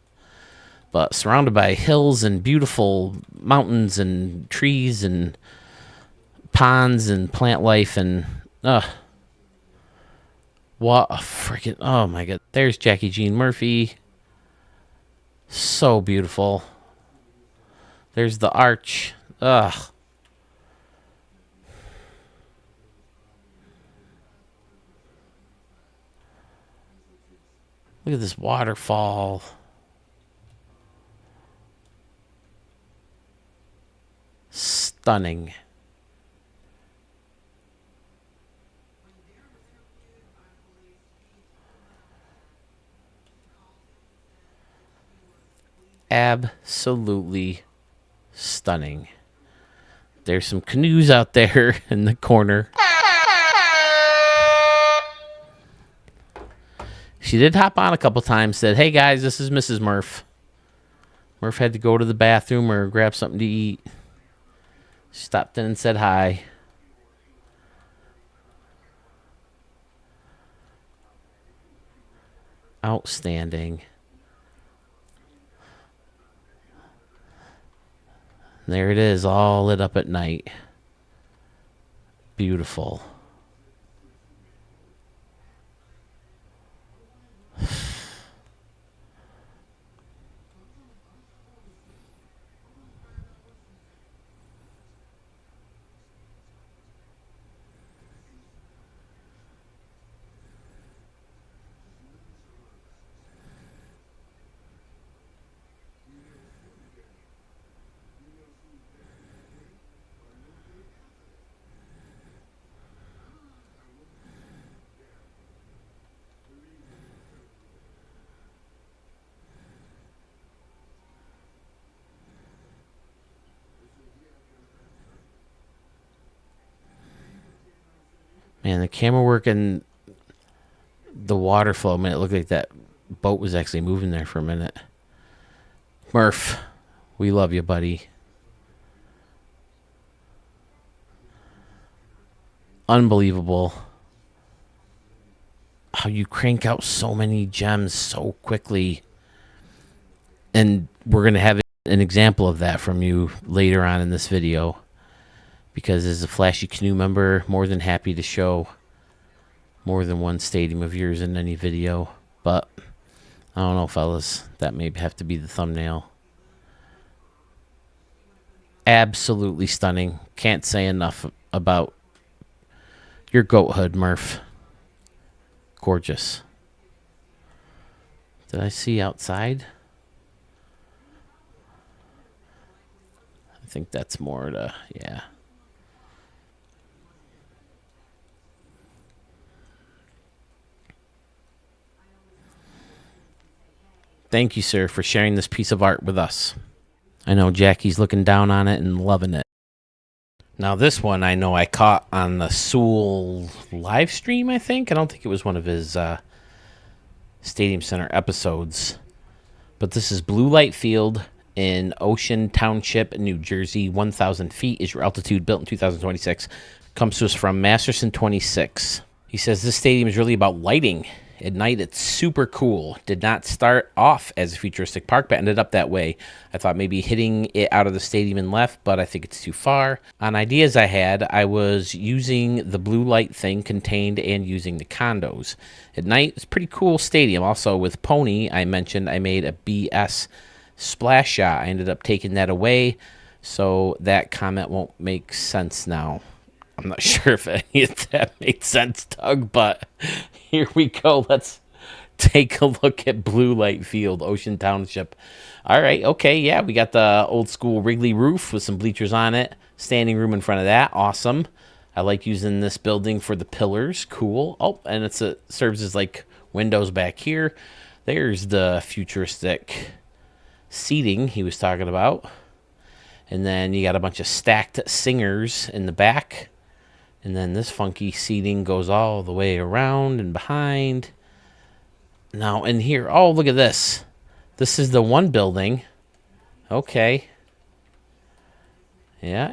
But surrounded by hills and beautiful mountains and trees and ponds and plant life and what a freaking, oh my God. There's Jackie Jean Murphy. So beautiful. There's the arch. Ugh. Look at this waterfall. Stunning. Absolutely stunning. There's some canoes out there in the corner. She did hop on a couple times, said, hey guys, this is Mrs. Murph. Murph had to go to the bathroom or grab something to eat. She stopped in and said hi. Outstanding. There it is, all lit up at night. Beautiful. Man, the camera work and the water flow, man, it looked like that boat was actually moving there for a minute. Murph, we love you, buddy. unbelievable how you crank out so many gems so quickly. And we're going to have an example of that from you later on in this video, because as a Flashy Canoe member, more than happy to show more than one stadium of yours in any video. But I don't know, fellas, that may have to be the thumbnail. Absolutely stunning. Can't say enough about your goat hood, Murph. Gorgeous. Did I see outside? I think that's more to, yeah. Thank you, sir, for sharing this piece of art with us. I know Jackie's looking down on it and loving it. Now, this one I know I caught on the Sewell live stream, I think. I don't think it was one of his Stadium Center episodes. But this is Blue Light Field in Ocean Township, New Jersey. 1,000 feet is your altitude, built in 2026. Comes to us from Masterson26. He says this stadium is really about lighting. At night, it's super cool. Did not start off as a futuristic park, but ended up that way. I thought maybe hitting it out of the stadium and left, but I think it's too far. On ideas I had, I was using the blue light thing contained and using the condos. At night, it's a pretty cool stadium. Also, with Pony, I mentioned I made a BS splash shot. I ended up taking that away, so that comment won't make sense now. I'm not sure if any of that made sense, Doug, but here we go. Let's take a look at Blue Light Field, Ocean Township. All right, okay, yeah, we got the old school Wrigley roof with some bleachers on it, standing room in front of that. Awesome. I like using this building for the pillars. Cool. Oh, and it serves as like windows back here. There's the futuristic seating he was talking about. And then you got a bunch of stacked singers in the back. And then this funky seating goes all the way around and behind. Now, in here, oh, look at this. This is the one building. Okay. Yeah.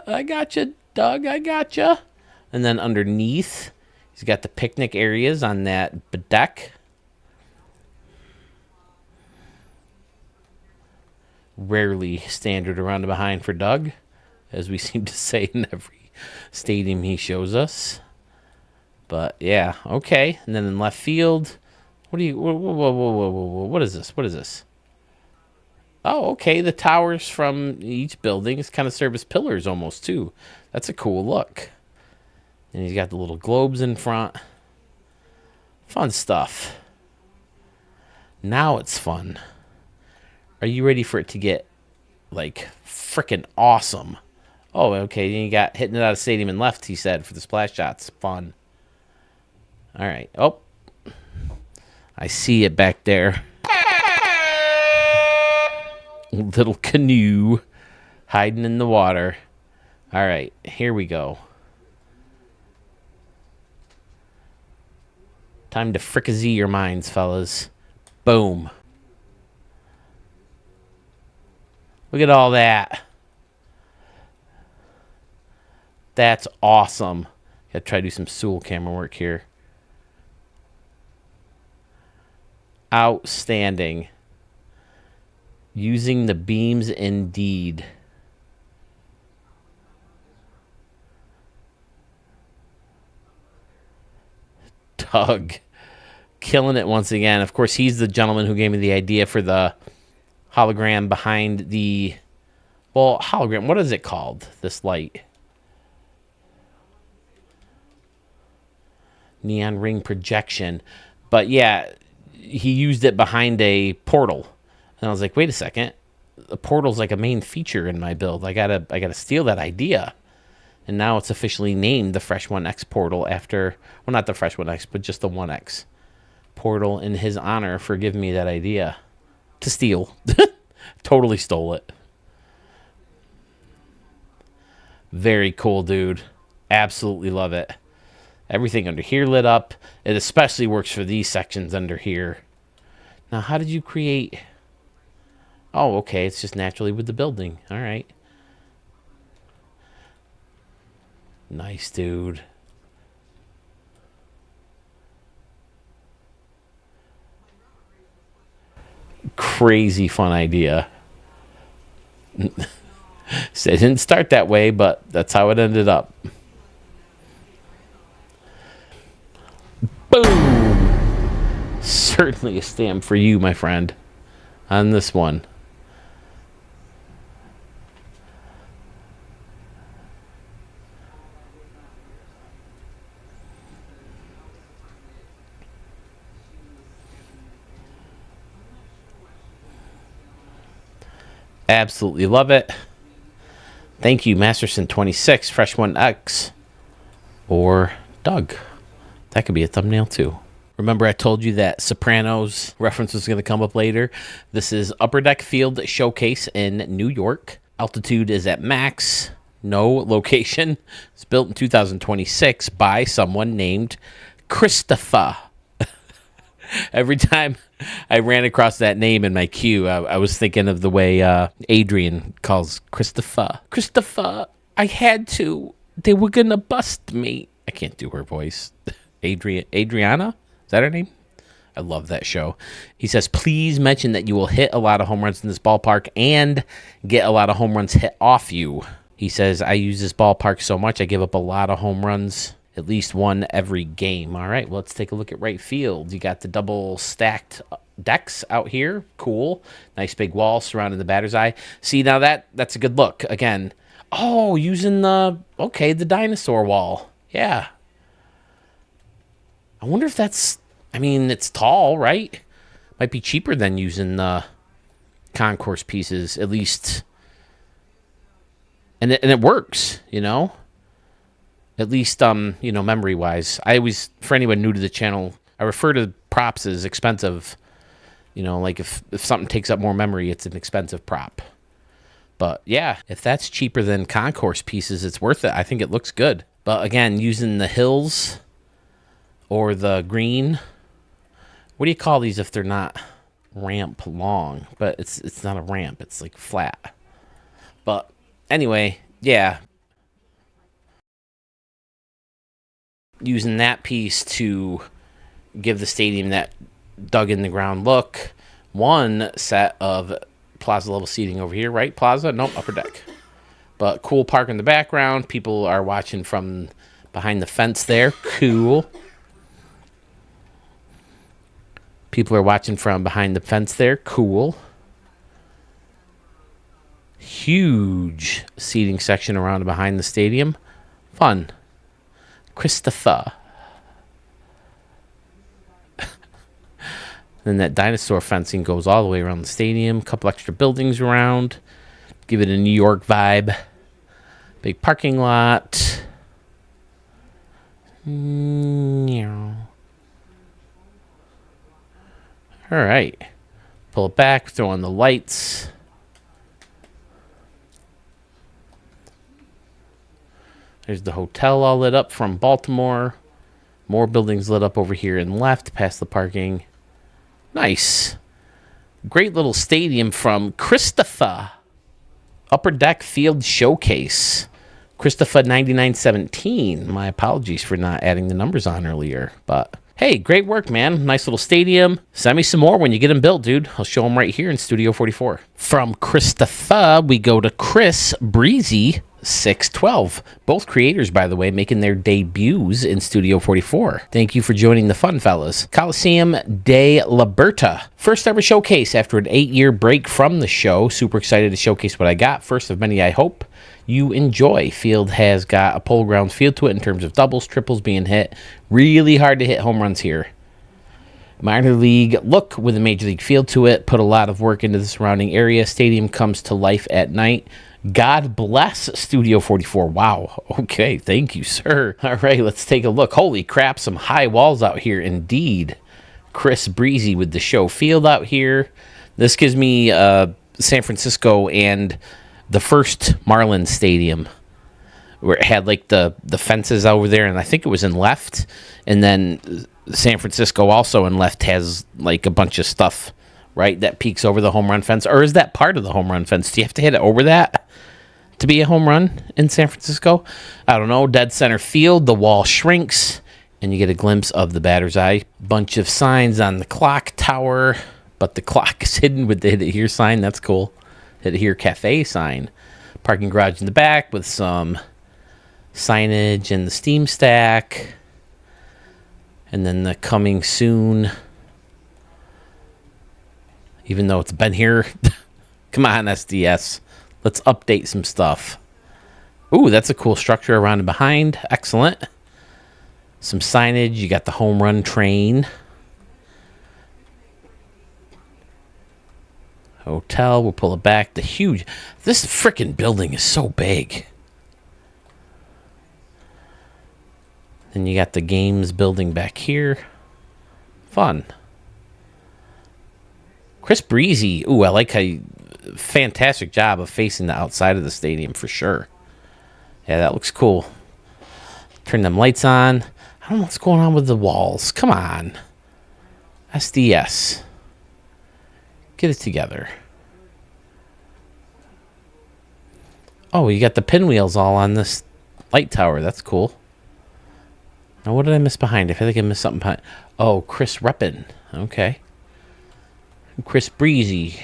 I got you, Doug. I got you. And then underneath, he's got the picnic areas on that deck. Rarely standard around and behind for Doug, as we seem to say in every stadium he shows us. But yeah, okay. And then in left field, what is this? What is this? Oh, okay. The towers from each building kind of serve as pillars almost too. That's a cool look. And he's got the little globes in front. Fun stuff. Now it's fun. Are you ready for it to get like freaking awesome? Oh, okay. Then you got hitting it out of stadium and left, he said, for the splash shots. Fun. All right. Oh, I see it back there. Little canoe hiding in the water. All right. Here we go. Time to fricassee your minds, fellas. Boom. Look at all that. That's awesome. Gotta try to do some Sewell camera work here. Outstanding. Using the beams indeed. Doug. Killing it once again. Of course, he's the gentleman who gave me the idea for the hologram behind the... Well, hologram. What is it called? This light. Neon ring projection. But yeah, he used it behind a portal. And I was like, wait a second. The portal's like a main feature in my build. I gotta steal that idea. And now it's officially named the Fresh 1X portal after, well, not the Fresh 1X, but just the 1X portal in his honor for giving me that idea to steal. Totally stole it. Very cool, dude. Absolutely love it. Everything under here lit up. It especially works for these sections under here. Now, how did you create... Oh, okay. It's just naturally with the building. All right. Nice, dude. Crazy fun idea. So it didn't start that way, but that's how it ended up. Boom! Certainly a stamp for you, my friend, on this one. Absolutely love it. Thank you, Masterson26, Fresh One X, or Doug. That could be a thumbnail too. Remember I told you that Sopranos reference was going to come up later? This is Upper Deck Field Showcase in New York. Altitude is at max. No location. It's built in 2026 by someone named Christopher. Every time I ran across that name in my queue, I was thinking of the way Adrian calls Christopher. Christopher, I had to. They were going to bust me. I can't do her voice. Adriana? Is that her name? I love that show. He says, please mention that you will hit a lot of home runs in this ballpark and get a lot of home runs hit off you. He says, I use this ballpark so much, I give up a lot of home runs. At least one every game. All right, well, let's take a look at right field. You got the double stacked decks out here. Cool. Nice big wall surrounding the batter's eye. See, now that's a good look. Again, oh, using the dinosaur wall. Yeah. I wonder if that's, I mean, it's tall, right? Might be cheaper than using the concourse pieces, at least. And it works, you know? At least, memory-wise. I always, for anyone new to the channel, I refer to props as expensive. You know, like if something takes up more memory, it's an expensive prop. But, yeah, if that's cheaper than concourse pieces, it's worth it. I think it looks good. But, again, using the hills or the green. What do you call these if they're not ramp long? But it's not a ramp. It's, like, flat. But, anyway, yeah. Using that piece to give the stadium that dug in the ground look. One set of plaza level seating over here, right? Plaza? Nope, upper deck. But cool park in the background. People are watching from behind the fence there. Cool. People are watching from behind the fence there. Cool. Huge seating section around and behind the stadium. Fun. Christopher. Then that dinosaur fencing goes all the way around the stadium. Couple extra buildings around. Give it a New York vibe. Big parking lot. All right. Pull it back. Throw on the lights. There's the hotel all lit up from Baltimore. More buildings lit up over here and left past the parking. Nice. Great little stadium from Christopher. Upper Deck Field Showcase. Christopher 9917. My apologies for not adding the numbers on earlier. But hey, great work, man. Nice little stadium. Send me some more when you get them built, dude. I'll show them right here in Studio 44. From Christopher, we go to Chris Breezy 612. Both creators, by the way, making their debuts in Studio 44. Thank you for joining the fun, fellas. Coliseum de Liberta. First ever showcase after an 8-year break from the show. Super excited to showcase what I got. First of many, I hope you enjoy. Field has got a pole ground feel to it in terms of doubles, triples being hit. Really hard to hit home runs here. Minor league look with a major league feel to it. Put a lot of work into the surrounding area. Stadium comes to life at night. God bless Studio 44. Wow. Okay. Thank you, sir. All right. Let's take a look. Holy crap. Some high walls out here. Indeed. Chris Breezy with the show field out here. This gives me San Francisco and the first Marlins Stadium, where it had like the fences over there, and I think it was in left. And then San Francisco also in left has like a bunch of stuff, right, that peeks over the home run fence. Or is that part of the home run fence? Do you have to hit it over that to be a home run in San Francisco. I don't know. Dead center field, the wall shrinks, and you get a glimpse of the batter's eye. Bunch of signs on the clock tower, but the clock is hidden with the Hit It Here sign. That's cool. Hit It Here Cafe sign. Parking garage in the back with some signage and the steam stack. And then the coming soon. Even though it's been here. Come on, SDS. Let's update some stuff. Ooh, that's a cool structure around and behind. Excellent. Some signage. You got the home run train. Hotel. We'll pull it back. This freaking building is so big. Then you got the games building back here. Fun. Chris Breezy. Ooh, I like how fantastic job of facing the outside of the stadium for sure. Yeah, that looks cool. Turn them lights on. I don't know what's going on with the walls. Come on. SDS. Get it together. Oh, you got the pinwheels all on this light tower. That's cool. Now, what did I miss behind? I feel like I missed something behind. Oh, Chris Reppin. Okay. Chris Breezy.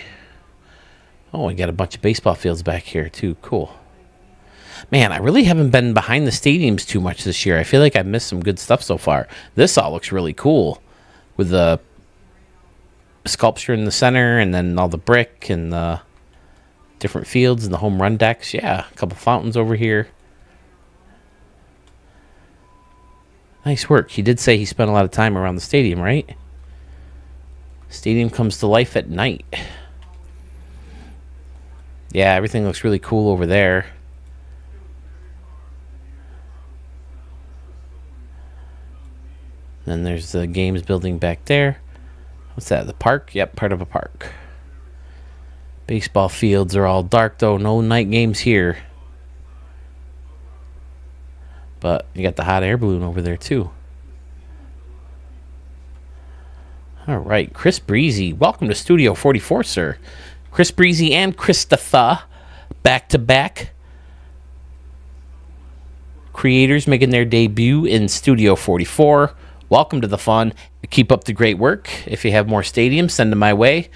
Oh, we got a bunch of baseball fields back here, too. Cool. Man, I really haven't been behind the stadiums too much this year. I feel like I've missed some good stuff so far. This all looks really cool with the sculpture in the center and then all the brick and the different fields and the home run decks. Yeah, a couple fountains over here. Nice work. He did say he spent a lot of time around the stadium, right? Stadium comes to life at night. Yeah, everything looks really cool over there. Then there's the games building back there. What's that? The park? Yep, part of a park. Baseball fields are all dark, though. No night games here. But you got the hot air balloon over there, too. All right, Chris Breezy. Welcome to Studio 44, sir. Chris Breezy and Christopher, back-to-back creators making their debut in Studio 44. Welcome to the fun. Keep up the great work. If you have more stadiums, send them my way,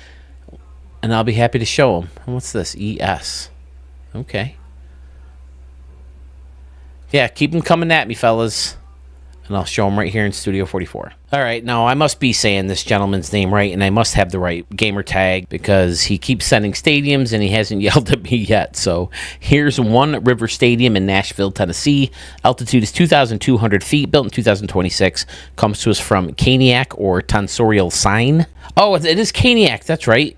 and I'll be happy to show them. And what's this? ES. Okay. Yeah, keep them coming at me, fellas. And I'll show them right here in Studio 44. All right, now I must be saying this gentleman's name right, and I must have the right gamer tag because he keeps sending stadiums and he hasn't yelled at me yet. So here's One River Stadium in Nashville, Tennessee. Altitude is 2,200 feet, built in 2026. Comes to us from Caniac or Tonsorial Sign. Oh, it is Caniac, that's right.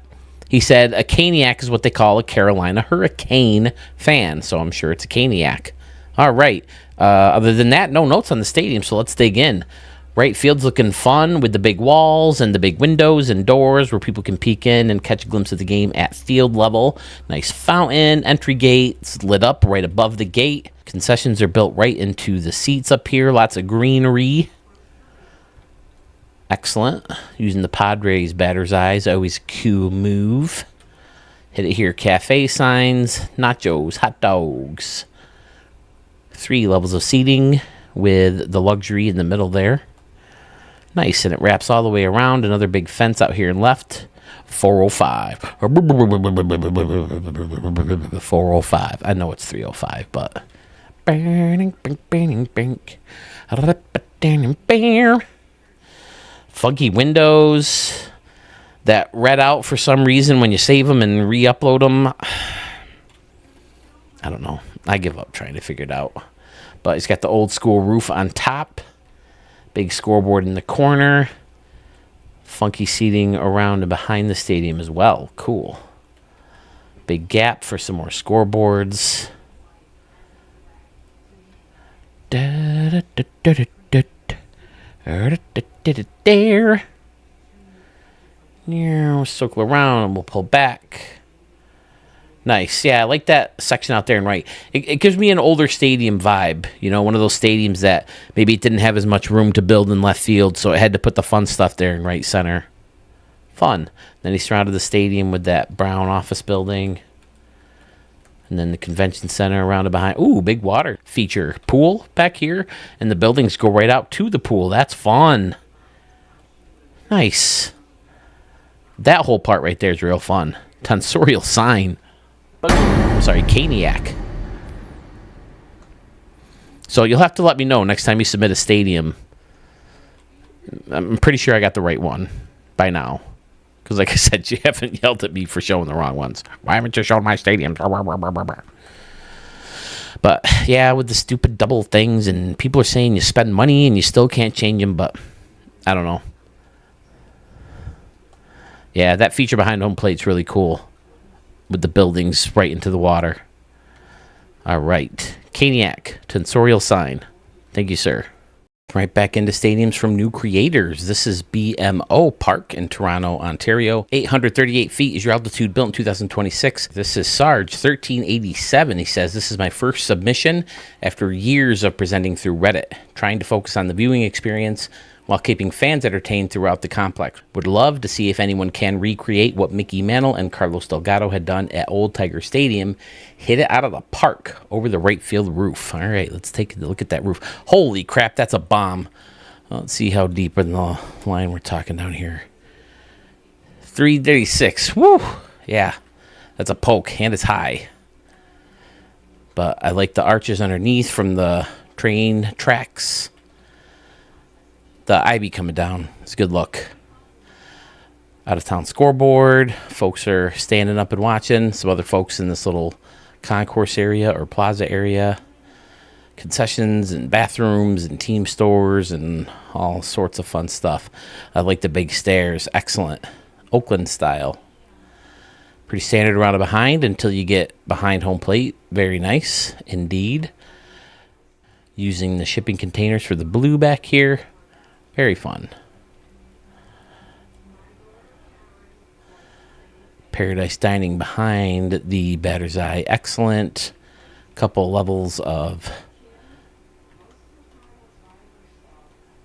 He said a Caniac is what they call a Carolina Hurricane fan, so I'm sure it's a Caniac. All right. Other than that, no notes on the stadium, so let's dig in. Right field's looking fun with the big walls and the big windows and doors where people can peek in and catch a glimpse of the game at field level. Nice fountain, entry gates lit up right above the gate. Concessions are built right into the seats up here. Lots of greenery. Excellent. Using the Padres batter's eyes, always a cool move. Hit It Here Cafe signs, nachos, hot dogs. 3 levels of seating with the luxury in the middle there. Nice, and it wraps all the way around. Another big fence out here and left. 405. 405. I know it's 305, but... Funky windows that red out for some reason when you save them and re-upload them. I don't know. I give up trying to figure it out. But it's got the old school roof on top. Big scoreboard in the corner. Funky seating around and behind the stadium as well. Cool. Big gap for some more scoreboards. There. We'll circle around and we'll pull back. Nice. Yeah, I like that section out there and right. It gives me an older stadium vibe. You know, one of those stadiums that maybe it didn't have as much room to build in left field, so it had to put the fun stuff there in right center. Fun. Then he surrounded the stadium with that brown office building. And then the convention center around and behind. Ooh, big water feature. Pool back here. And the buildings go right out to the pool. That's fun. Nice. That whole part right there is real fun. Tonsorial sign. Sorry, Caniac. So you'll have to let me know next time you submit a stadium. I'm pretty sure I got the right one by now. Because like I said, you haven't yelled at me for showing the wrong ones. Why haven't you shown my stadiums? But yeah, with the stupid double things, and people are saying you spend money and you still can't change them, but I don't know. Yeah, that feature behind home plate's really cool. With the buildings right into the water. All right. Caniac, tonsorial sign. Thank you, sir. Right back into stadiums from new creators. This is BMO Park in Toronto, Ontario. 838 feet is your altitude, built in 2026. This is Sarge 1387. He says, this is my first submission after years of presenting through Reddit, trying to focus on the viewing experience while keeping fans entertained throughout the complex. Would love to see if anyone can recreate what Mickey Mantle and Carlos Delgado had done at Old Tiger Stadium. Hit it out of the park over the right field roof. All right, let's take a look at that roof. Holy crap, that's a bomb. Let's see how deep in the line we're talking down here. 336. Woo! Yeah, that's a poke, and it's high. But I like the arches underneath from the train tracks. The ivy coming down. It's a good look. Out of town scoreboard. Folks are standing up and watching. Some other folks in this little concourse area or plaza area. Concessions and bathrooms and team stores and all sorts of fun stuff. I like the big stairs. Excellent. Oakland style. Pretty standard around and behind until you get behind home plate. Very nice indeed. Using the shipping containers for the blue back here. Very fun. Paradise Dining behind the Batter's Eye. Excellent. Couple levels of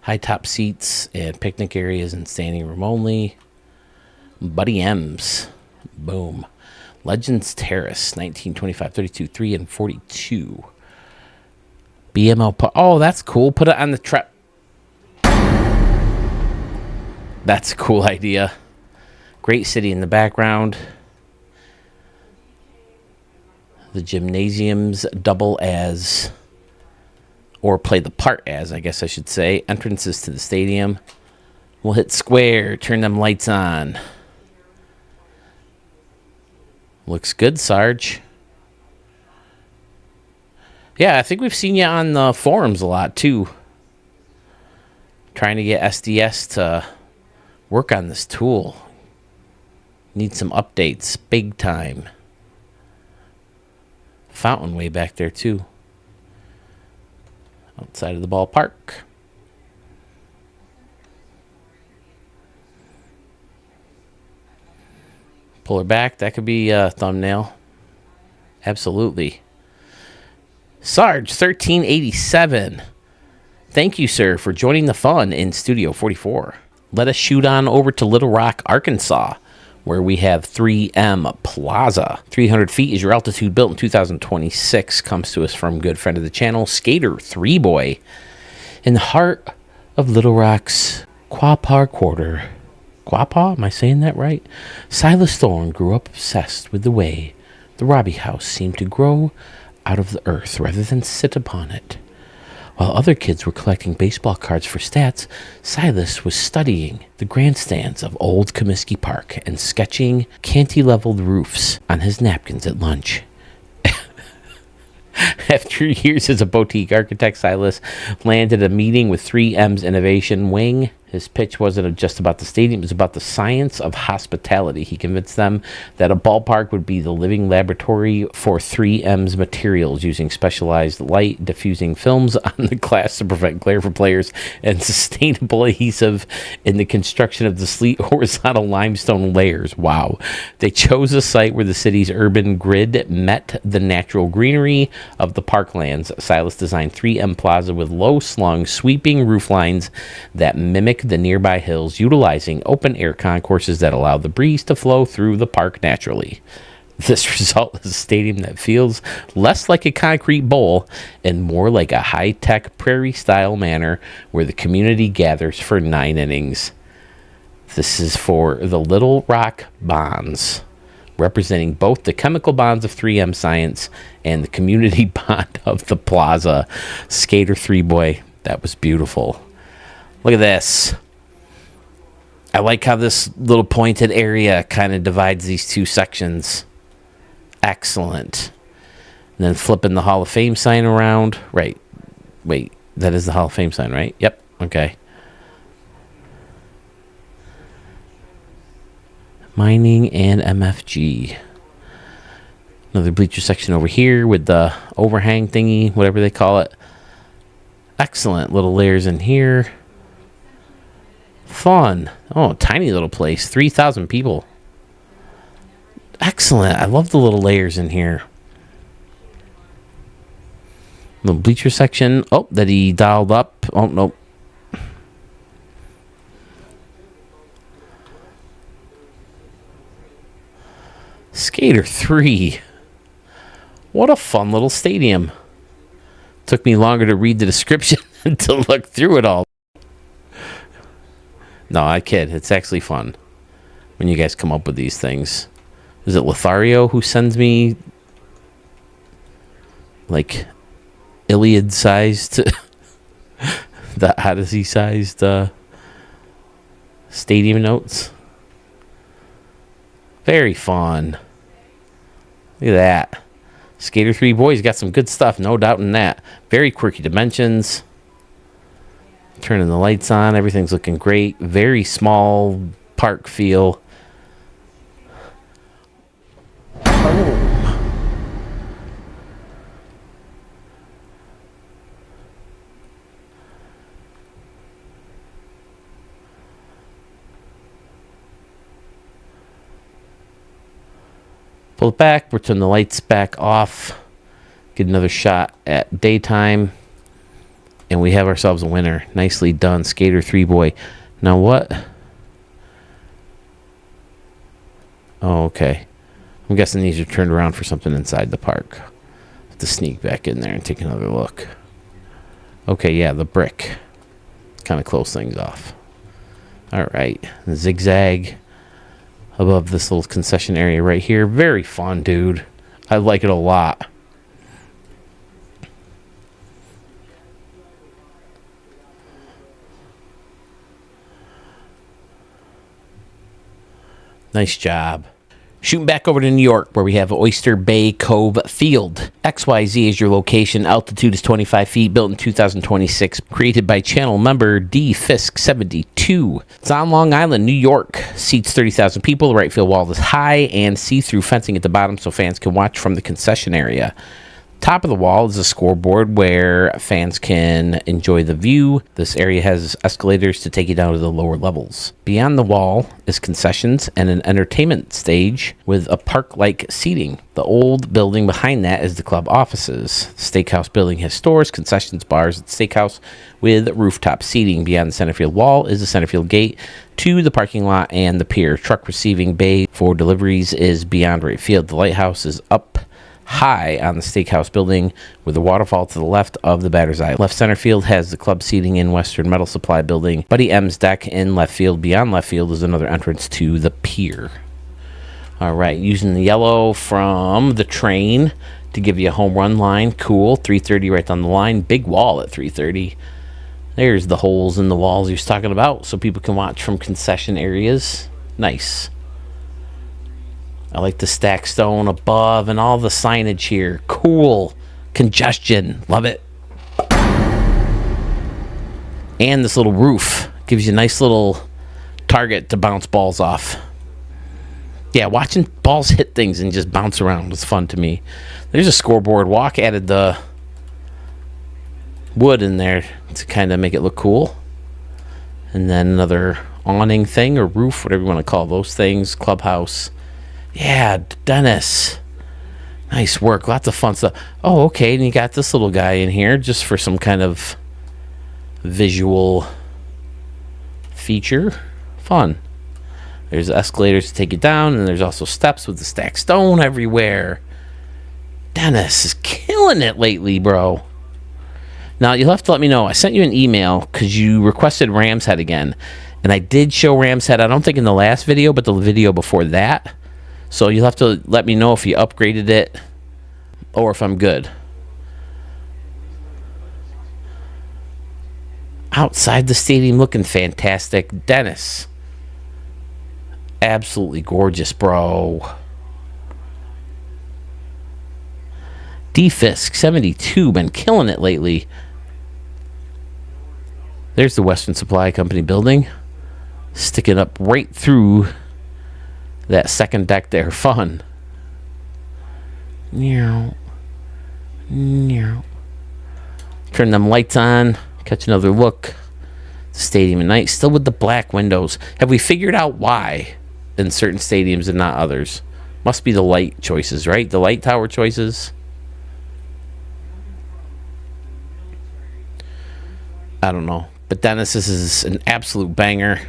high top seats and picnic areas and standing room only. Buddy M's. Boom. Legends Terrace. 1925, 32, 3 and 42. BMO. Oh, that's cool. Put it on the trap. That's a cool idea. Great city in the background. The gymnasiums double as, or play the part as, I guess I should say, entrances to the stadium. We'll hit square, turn them lights on. Looks good, Sarge. Yeah, I think we've seen you on the forums a lot, too. Trying to get SDS to work on this tool. Need some updates, big time. Fountain way back there too. Outside of the ballpark. Pull her back, that could be a thumbnail. Absolutely. Sarge 1387. Thank you, sir, for joining the fun in Studio 44. Let us shoot on over to Little Rock, Arkansas, where we have 3M Plaza. 300 feet is your altitude, built in 2026. Comes to us from good friend of the channel, Skater 3 Boy. In the heart of Little Rock's Quapaw Quarter. Quapaw? Am I saying that right? Silas Thorne grew up obsessed with the way the Robbie House seemed to grow out of the earth rather than sit upon it. While other kids were collecting baseball cards for stats, Silas was studying the grandstands of Old Comiskey Park and sketching cantilevered roofs on his napkins at lunch. After years as a boutique architect, Silas landed a meeting with 3M's Innovation Wing. His pitch wasn't just about the stadium, it was about the science of hospitality. He convinced them that a ballpark would be the living laboratory for 3M's materials, using specialized light diffusing films on the glass to prevent glare for players and sustainable adhesive in the construction of the sleek horizontal limestone layers. Wow. They chose a site where the city's urban grid met the natural greenery of the parklands. Silas designed 3M Plaza with low-slung, sweeping roof lines that mimic the nearby hills, utilizing open-air concourses that allow the breeze to flow through the park naturally. This result is a stadium that feels less like a concrete bowl and more like a high-tech prairie-style manor where the community gathers for 9 innings. This is for the Little Rock Bonds, representing both the chemical bonds of 3M Science and the community bond of the Plaza. Skater 3 boy, that was beautiful. Look at this. I like how this little pointed area kind of divides these two sections. Excellent. And then flipping the Hall of Fame sign around. Right. Wait, that is the Hall of Fame sign, right? Yep. Okay. Mining and MFG. Another bleacher section over here with the overhang thingy, whatever they call it. Excellent little layers in here. Fun. Oh, tiny little place. 3,000 people. Excellent. I love the little layers in here. Little bleacher section. Oh, that he dialed up. Oh, nope. Skater 3. What a fun little stadium. Took me longer to read the description than to look through it all. No, I kid. It's actually fun when you guys come up with these things. Is it Lothario who sends me like Iliad-sized, the Odyssey-sized stadium notes? Very fun. Look at that. Skater 3 boys got some good stuff, no doubt in that. Very quirky dimensions. Turning the lights on, everything's looking great. Very small park feel. Pull it back, we'll turn the lights back off, get another shot at daytime, and we have ourselves a winner. Nicely done, Skater 3 boy. Now what? Oh, okay. I'm guessing these are turned around for something inside the park. Have to sneak back in there and take another look. Okay, yeah, the brick. Kind of close things off. All right, zigzag above this little concession area right here. Very fun, dude. I like it a lot. Nice job. Shooting back over to New York, where we have Oyster Bay Cove Field. XYZ is your location. Altitude is 25 feet, built in 2026. Created by channel member D. Fisk 72. It's on Long Island, New York. Seats 30,000 people. The right field wall is high and see-through fencing at the bottom so fans can watch from the concession area. Top of the wall is a scoreboard where fans can enjoy the view. This area has escalators to take you down to the lower levels. Beyond the wall is concessions and an entertainment stage with a park-like seating. The old building behind that is the club offices. The steakhouse building has stores, concessions, bars, and steakhouse with rooftop seating. Beyond the center field wall is the center field gate to the parking lot and the pier. Truck receiving bay for deliveries is beyond right field. The lighthouse is up high on the steakhouse building with the waterfall to the left of the batter's eye. Left center field has the club seating in Western Metal Supply building. Buddy M's deck in left field. Beyond left field is another entrance to the pier. All right, using the yellow from the train to give you a home run line. Cool. 330 right down the line. Big wall at 330. There's the holes in the walls he was talking about so people can watch from concession areas. Nice. I like the stack stone above and all the signage here. Cool. Congestion. Love it. And this little roof gives you a nice little target to bounce balls off. Yeah, watching balls hit things and just bounce around was fun to me. There's a scoreboard walk. Added the wood in there to kind of make it look cool. And then another awning thing or roof, whatever you want to call those things. Clubhouse. Yeah, Dennis. Nice work. Lots of fun stuff. Oh, okay. And you got this little guy in here just for some kind of visual feature. Fun. There's escalators to take you down, and there's also steps with the stacked stone everywhere. Dennis is killing it lately, bro. Now, you'll have to let me know. I sent you an email because you requested Ram's Head again. And I did show Ram's Head, I don't think in the last video, but the video before that. So you'll have to let me know if you upgraded it or if I'm good. Outside the stadium looking fantastic. Dennis. Absolutely gorgeous, bro. D-Fisk 72, been killing it lately. There's the Western Supply Company building. Sticking up right through that second deck there. Fun. Turn them lights on. Catch another look. The stadium at night. Still with the black windows. Have we figured out why in certain stadiums and not others? Must be the light choices, right? The light tower choices. I don't know. But Dennis, this is an absolute banger.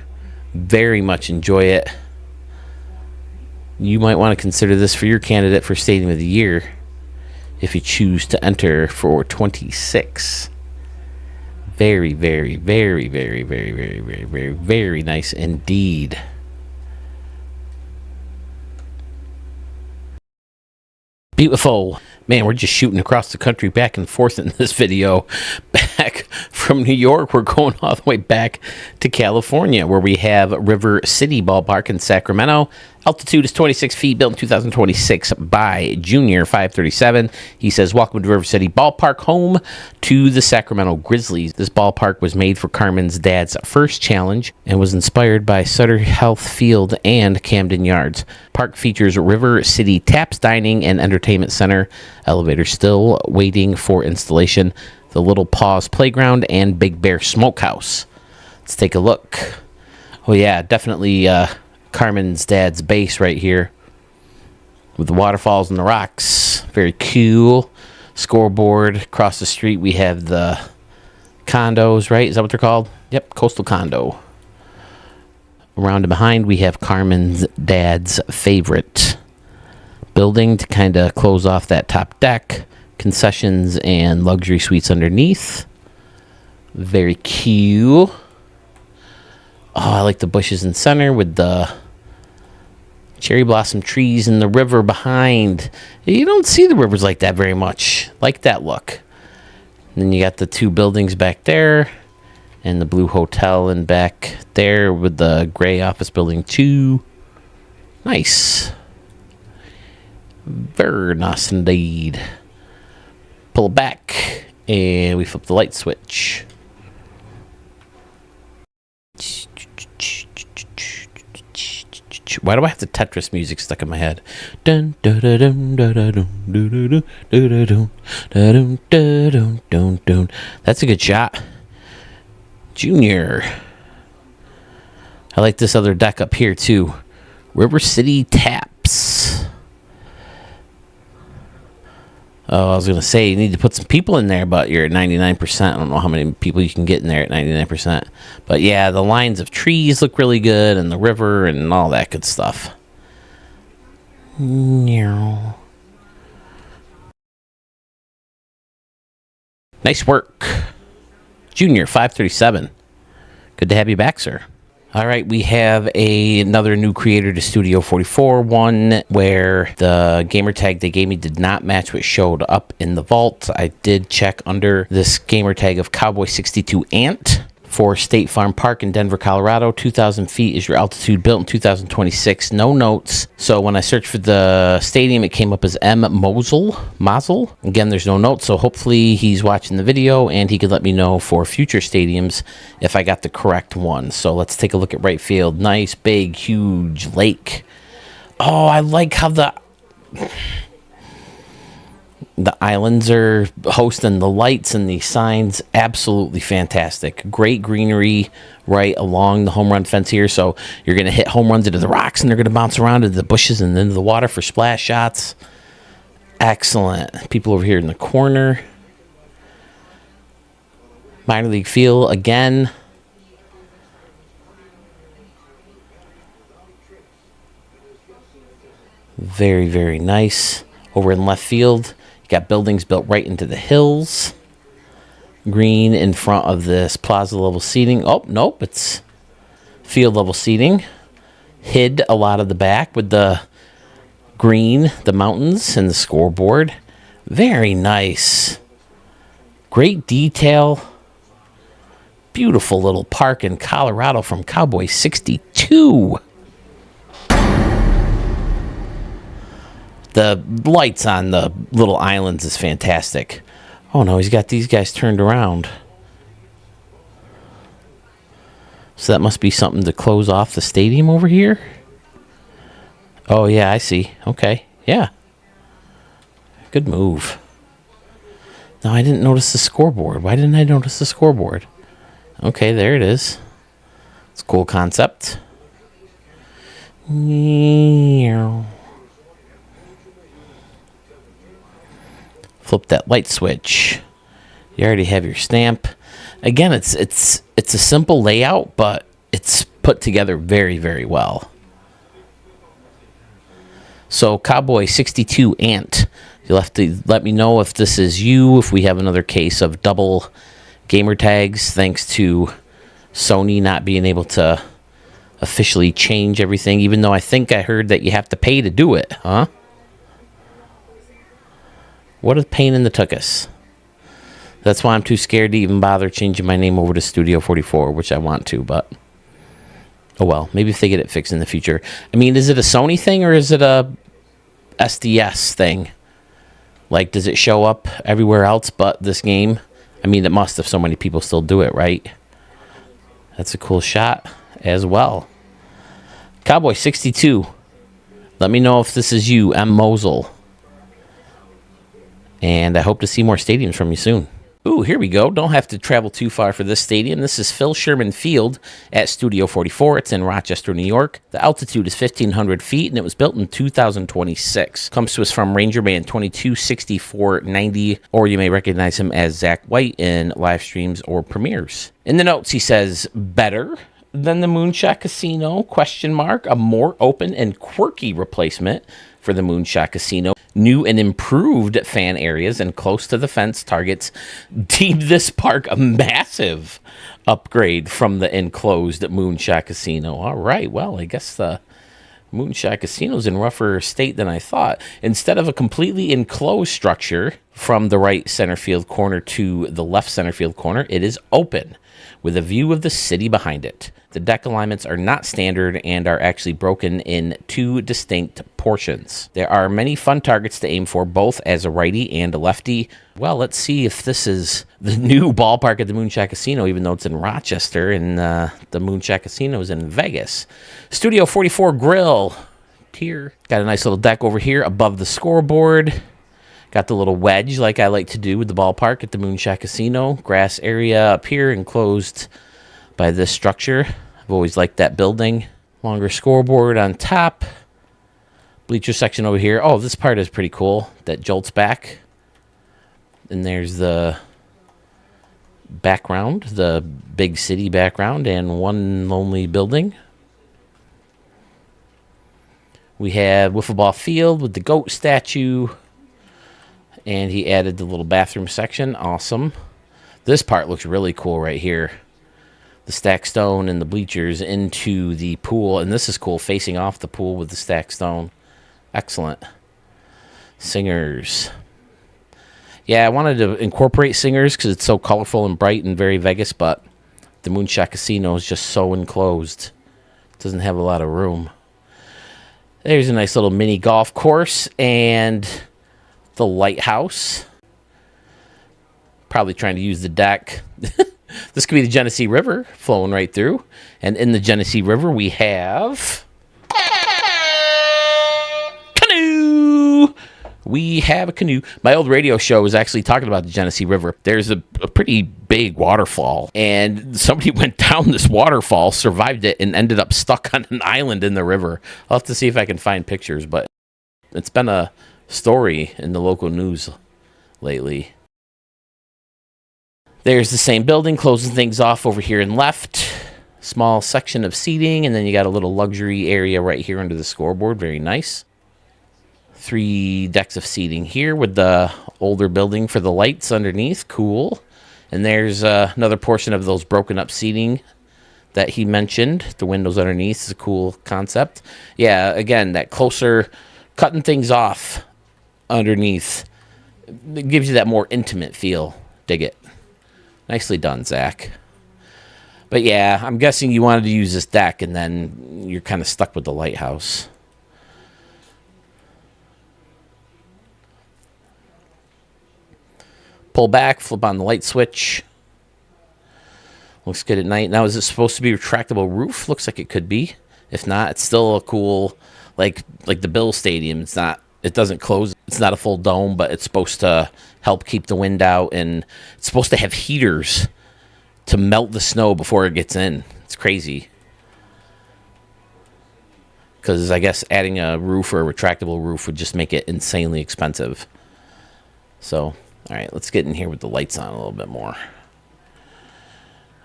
Very much enjoy it. You might want to consider this for your candidate for Stadium of the Year if you choose to enter for 26. Very, very, very, very, very, very, very, very, very nice indeed. Beautiful. Man, we're just shooting across the country back and forth in this video. Back from New York, we're going all the way back to California, where we have River City Ballpark in Sacramento. Altitude is 26 feet, built in 2026 by Junior 537. He says, welcome to River City Ballpark, home to the Sacramento Grizzlies. This ballpark was made for Carmen's dad's first challenge and was inspired by Sutter Health Field and Camden Yards. Park features River City Taps Dining and Entertainment Center, elevator still waiting for installation, the Little Paws Playground, and Big Bear Smokehouse. Let's take a look. Oh yeah, definitely Carmen's dad's base right here with the waterfalls and the rocks. Very cool. Scoreboard. Across the street we have the condos, right? Is that what they're called? Yep, Coastal Condo. Around and behind we have Carmen's dad's favorite building to kind of close off that top deck. Concessions and luxury suites underneath. Very cute. Oh, I like the bushes in center with the cherry blossom trees and the river behind. You don't see the rivers like that very much. Like that look. And then you got the two buildings back there and the blue hotel in back there with the gray office building too. Nice. Very nice indeed. Pull it back and we flip the light switch. Why do I have the Tetris music stuck in my head? Dun dun dun dun dun dun dun dun dun dun dun dun. That's a good shot. Junior. I like this other deck up here too. River City Taps. Oh, I was going to say you need to put some people in there, but you're at 99%. I don't know how many people you can get in there at 99%. But yeah, the lines of trees look really good and the river and all that good stuff. Nice work. Junior 537. Good to have you back, sir. All right, we have another new creator to Studio 44, one where the gamer tag they gave me did not match what showed up in the vault. I did check under this gamer tag of Cowboy 62 Ant for State Farm Park in Denver, Colorado. 2,000 feet is your altitude, built in 2026. No notes. So when I searched for the stadium, it came up as M. Mazel. Again, there's no notes, so hopefully he's watching the video and he could let me know for future stadiums if I got the correct one. So let's take a look at right field. Nice, big, huge lake. Oh, I like how the islands are hosting the lights and the signs. Absolutely fantastic. Great greenery right along the home run fence here. So you're going to hit home runs into the rocks and they're going to bounce around into the bushes and into the water for splash shots. Excellent. People over here in the corner. Minor league feel again. Very, very nice. Over in left field, you got buildings built right into the hills. Green in front of this plaza level seating. Oh, nope, it's field level seating. Hid a lot of the back with the green, the mountains, and the scoreboard. Very nice. Great detail. Beautiful little park in Colorado from Cowboy 62. The lights on the little islands is fantastic. Oh no, he's got these guys turned around. So that must be something to close off the stadium over here. Oh yeah, I see. Okay, yeah. Good move. No, I didn't notice the scoreboard. Why didn't I notice the scoreboard? Okay, there it is. It's a cool concept. Flip that light switch. You already have your stamp. Again, it's a simple layout, but it's put together very, very well. So Cowboy 62 Ant, you'll have to let me know if this is you, if we have another case of double gamer tags thanks to Sony not being able to officially change everything, even though I think I heard that you have to pay to do it, huh? What a pain in the tuchus. That's why I'm too scared to even bother changing my name over to Studio 44, which I want to, but oh well, maybe if they get it fixed in the future. I mean, is it a Sony thing or is it a SDS thing? Like, does it show up everywhere else but this game? I mean, it must if so many people still do it, right? That's a cool shot as well. Cowboy 62. Let me know if this is you, M. Mosel. And I hope to see more stadiums from you soon. Ooh, here we go. Don't have to travel too far for this stadium. This is Phil Sherman Field at Studio 44. It's in Rochester, New York. The altitude is 1,500 feet, and it was built in 2026. Comes to us from Ranger Man 226490, or you may recognize him as Zach White in live streams or premieres. In the notes, he says, better than the Moonshot Casino, ? A more open and quirky replacement for the Moonshot Casino. New and improved fan areas and close to the fence targets deemed this park a massive upgrade from the enclosed Moonshot Casino. All right, well, I guess the Moonshot Casino's in rougher state than I thought. Instead of a completely enclosed structure from the right center field corner to the left center field corner, it is open with a view of the city behind it. The deck alignments are not standard and are actually broken in two distinct portions. There are many fun targets to aim for, both as a righty and a lefty. Well, let's see if this is the new ballpark at the Moonshot Casino, even though it's in Rochester, and the Moonshot Casino is in Vegas. Studio 44 Grill. Here. Got a nice little deck over here above the scoreboard. Got the little wedge like I like to do with the ballpark at the Moonshot Casino. Grass area up here enclosed by this structure. I've always liked that building. Longer scoreboard on top. Bleacher section over here. Oh, this part is pretty cool. That jolts back. And there's the background, the big city background, and one lonely building. We have wiffle ball field with the goat statue. And he added the little bathroom section. Awesome. This part looks really cool right here. The stacked stone and the bleachers into the pool. And this is cool, facing off the pool with the stacked stone. Excellent. Singers. Yeah, I wanted to incorporate Singers because it's so colorful and bright and very Vegas, but the Moonshot Casino is just so enclosed. It doesn't have a lot of room. There's a nice little mini golf course and the lighthouse. Probably trying to use the deck. This could be the Genesee River flowing right through. And in the Genesee River, we have canoe. We have a canoe. My old radio show was actually talking about the Genesee River. There's a pretty big waterfall, and somebody went down this waterfall, survived it, and ended up stuck on an island in the river. I'll have to see if I can find pictures, but it's been a story in the local news lately. There's the same building, closing things off over here in left. Small section of seating, and then you got a little luxury area right here under the scoreboard. Very nice. 3 decks of seating here with the older building for the lights underneath. Cool. And there's another portion of those broken up seating that he mentioned. The windows underneath is a cool concept. Yeah, again, that closer, cutting things off underneath, it gives you that more intimate feel. Dig it. Nicely done, Zach. But yeah, I'm guessing you wanted to use this deck, and then you're kind of stuck with the lighthouse. Pull back, flip on the light switch. Looks good at night. Now, is it supposed to be a retractable roof? Looks like it could be. If not, it's still a cool, like the Bills Stadium. It's not. It doesn't close. It's not a full dome, but it's supposed to help keep the wind out, and it's supposed to have heaters to melt the snow before it gets in. It's crazy. Because I guess adding a roof or a retractable roof would just make it insanely expensive. So, all right, let's get in here with the lights on a little bit more.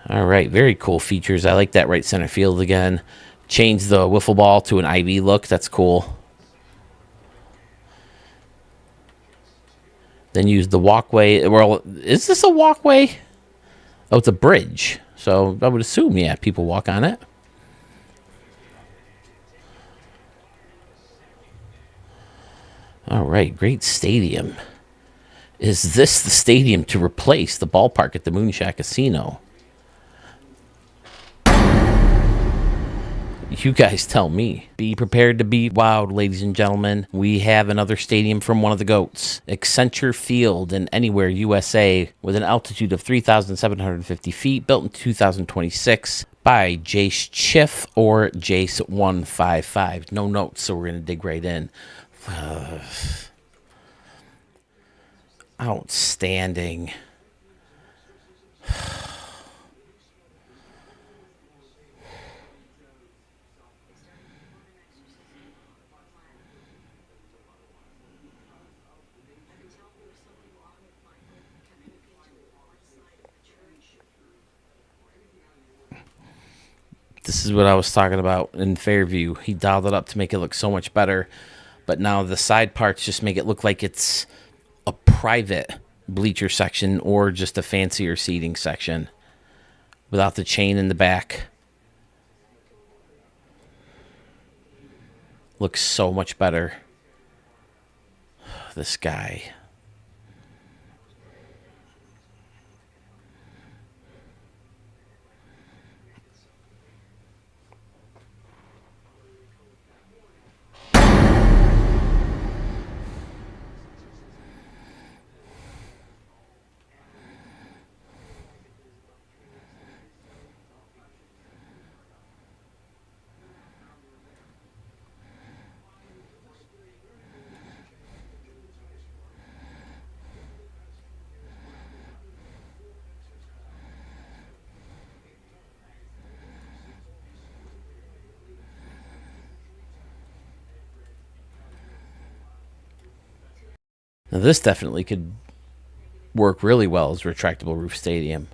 All right, very cool features. I like that right center field again. Change the wiffle ball to an IV look. That's cool. Then use the walkway. Well, is this a walkway? Oh, it's a bridge. So I would assume, yeah, people walk on it. All right, great stadium. Is this the stadium to replace the ballpark at the Moonshack Casino? You guys tell me. Be prepared to be wowed, ladies and gentlemen. We have another stadium from one of the GOATs. Accenture Field in Anywhere, USA, with an altitude of 3,750 feet, built in 2026 by Jace Chiff or Jace155. No notes, so we're going to dig right in. Outstanding. This is what I was talking about in Fairview. He dialed it up to make it look so much better. But now the side parts just make it look like it's a private bleacher section or just a fancier seating section without the chain in the back. Looks so much better. This guy. Now this definitely could work really well as a retractable roof stadium.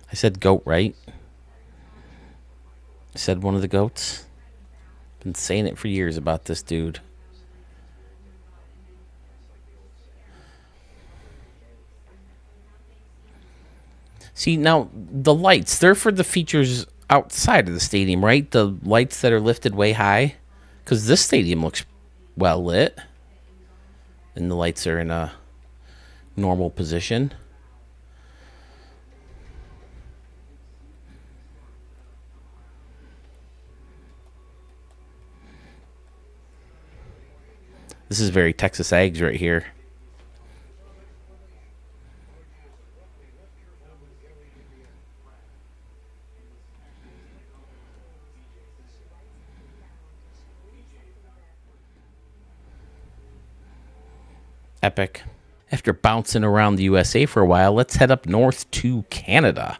I said GOAT, right? I said one of the GOATs. Been saying it for years about this dude. See, now, the lights, they're for the features outside of the stadium, right? The lights that are lifted way high. Because this stadium looks well lit. And the lights are in a normal position. This is very Texas Ags right here. Epic. After bouncing around the USA for a while, let's head up north to Canada.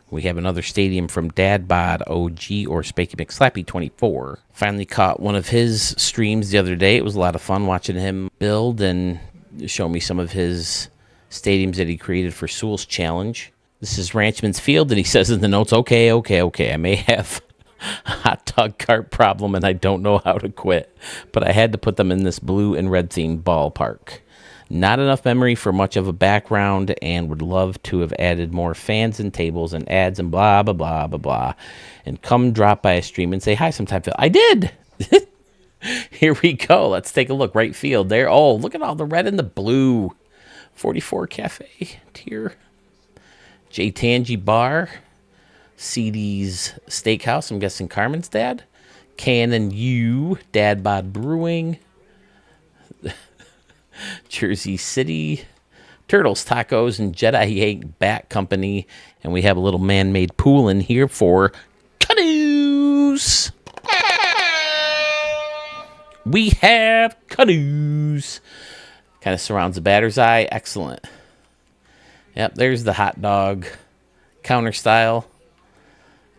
We have another stadium from Dad Bod OG or Spanky McSlappy 24. Finally caught one of his streams the other day. It was a lot of fun watching him build and show me some of his stadiums that he created for Sewell's Challenge. This is Ranchman's Field, and he says in the notes, okay, I may have a hot dog cart problem, and I don't know how to quit, but I had to put them in this blue and red themed ballpark. Not enough memory for much of a background, and would love to have added more fans and tables and ads and blah, blah, blah, blah, blah. And come drop by a stream and say hi sometime, Phil. I did! Here we go. Let's take a look. Right field there. Oh, look at all the red and the blue. 44 Cafe tier. J. Tangy Bar. CD's Steakhouse. I'm guessing Carmen's dad. Cannon U. Dad Bod Brewing. Jersey City. Turtles Tacos and Jedi Yank Bat Company. And we have a little man-made pool in here for canoes. We have canoes. Kind of surrounds the batter's eye. Excellent. Yep, there's the hot dog counter style.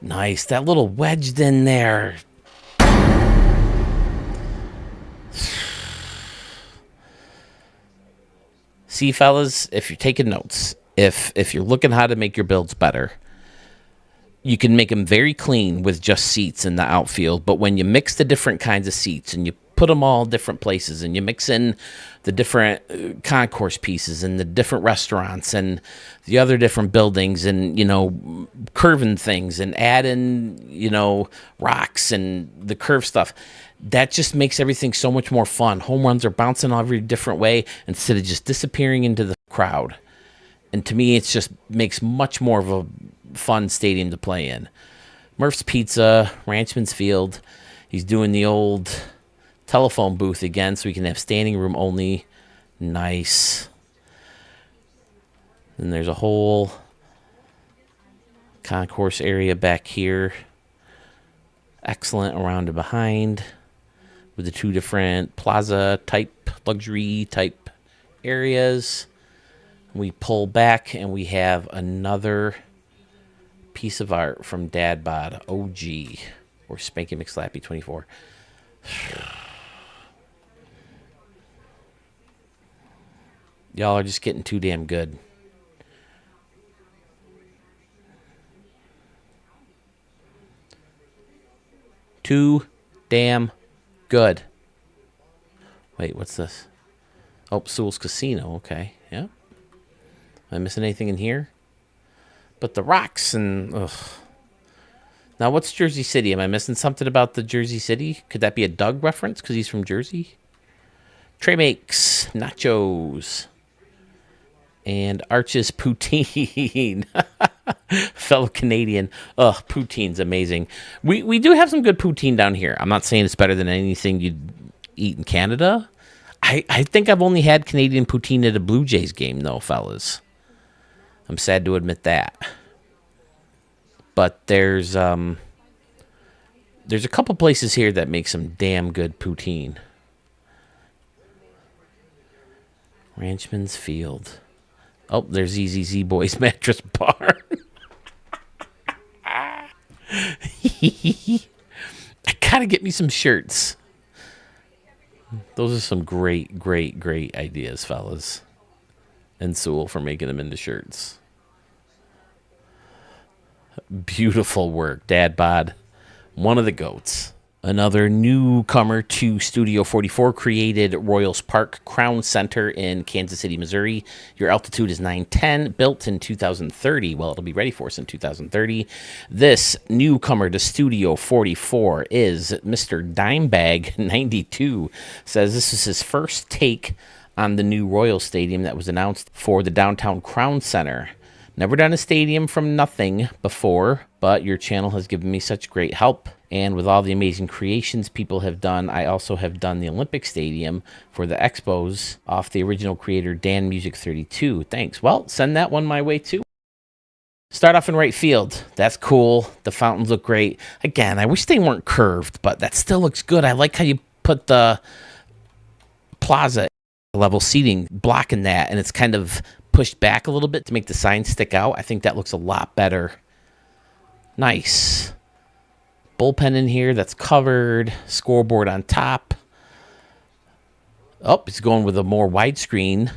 Nice. That little wedged in there. See, fellas, if you're taking notes, if you're looking how to make your builds better, you can make them very clean with just seats in the outfield. But when you mix the different kinds of seats and you put them all different places and you mix in the different concourse pieces and the different restaurants and the other different buildings and, curving things and add in, rocks and the curve stuff, that just makes everything so much more fun. Home runs are bouncing every different way instead of just disappearing into the crowd. And to me, it just makes much more of a fun stadium to play in. Murph's Pizza, Ranchman's Field. He's doing the old telephone booth again so we can have standing room only. Nice. And there's a whole concourse area back here. Excellent around and behind with the two different plaza type, luxury type areas. We pull back and we have another piece of art from Dad Bod OG or Spanky McSlappy 24. Y'all are just getting too damn good. Too damn good. Wait, what's this? Oh, Sewell's Casino. Okay, yeah. Am I missing anything in here? But the rocks and... Ugh. Now, what's Jersey City? Am I missing something about the Jersey City? Could that be a Doug reference because he's from Jersey? Trey Makes Nachos. And Arches Poutine. Fellow Canadian. Ugh, poutine's amazing. We do have some good poutine down here. I'm not saying it's better than anything you'd eat in Canada. I think I've only had Canadian poutine at a Blue Jays game, though, fellas. I'm sad to admit that. But there's a couple places here that make some damn good poutine. Ranchman's Field. Oh, there's EZZ Boys Mattress Bar. I gotta get me some shirts. Those are some great, great, great ideas, fellas. And Sewell for making them into shirts. Beautiful work, Dad Bod. One of the GOATs. Another newcomer to Studio 44 created Royals Park Crown Center in Kansas City, Missouri. Your altitude is 910, built in 2030. Well, it'll be ready for us in 2030. This newcomer to Studio 44 is Mr. Dimebag92. Says this is his first take on the new Royal Stadium that was announced for the downtown Crown Center. Never done a stadium from nothing before, but your channel has given me such great help. And with all the amazing creations people have done, I also have done the Olympic Stadium for the Expos off the original creator, Dan Music 32. Thanks. Well, send that one my way too. Start off in right field. That's cool. The fountains look great. Again, I wish they weren't curved, but that still looks good. I like how you put the plaza level seating blocking that, and it's kind of pushed back a little bit to make the sign stick out. I think that looks a lot better. Nice. Bullpen in here that's covered. Scoreboard on top. Oh, he's going with a more widescreen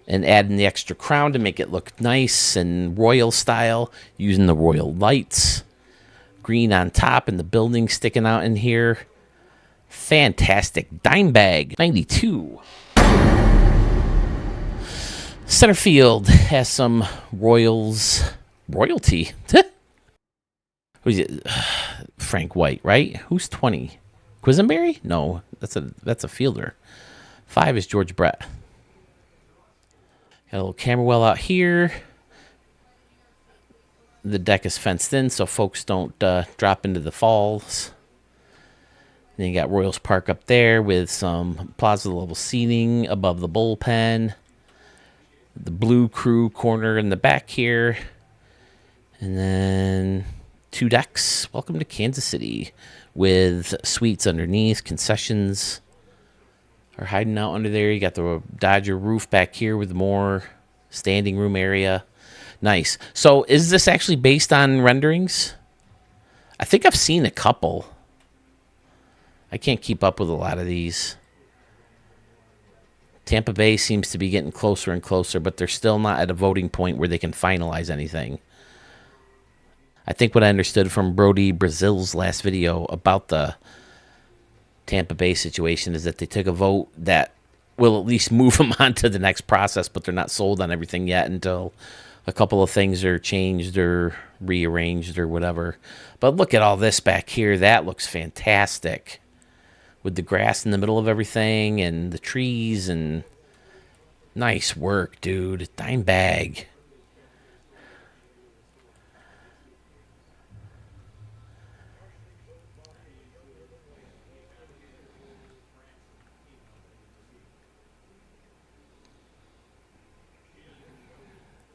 and adding the extra crown to make it look nice and royal style, using the royal lights. Green on top and the building sticking out in here. Fantastic. Dime bag, 92. Center field has some royalty. Who's it? Frank White, right? Who's 20? Quisenberry? No, that's a fielder. 5 is George Brett. Got a little camera well out here. The deck is fenced in so folks don't drop into the falls. Then you got Royals Park up there with some plaza level seating above the bullpen. The Blue Crew corner in the back here. And then 2 decks. Welcome to Kansas City with suites underneath. Concessions are hiding out under there. You got the Dodger roof back here with more standing room area. Nice. So is this actually based on renderings? I think I've seen a couple. I can't keep up with a lot of these. Tampa Bay seems to be getting closer and closer, but they're still not at a voting point where they can finalize anything. I think what I understood from Brody Brazil's last video about the Tampa Bay situation is that they took a vote that will at least move them on to the next process, but they're not sold on everything yet until a couple of things are changed or rearranged or whatever. But look at all this back here. That looks fantastic. With the grass in the middle of everything and the trees and nice work, dude. Dime bag.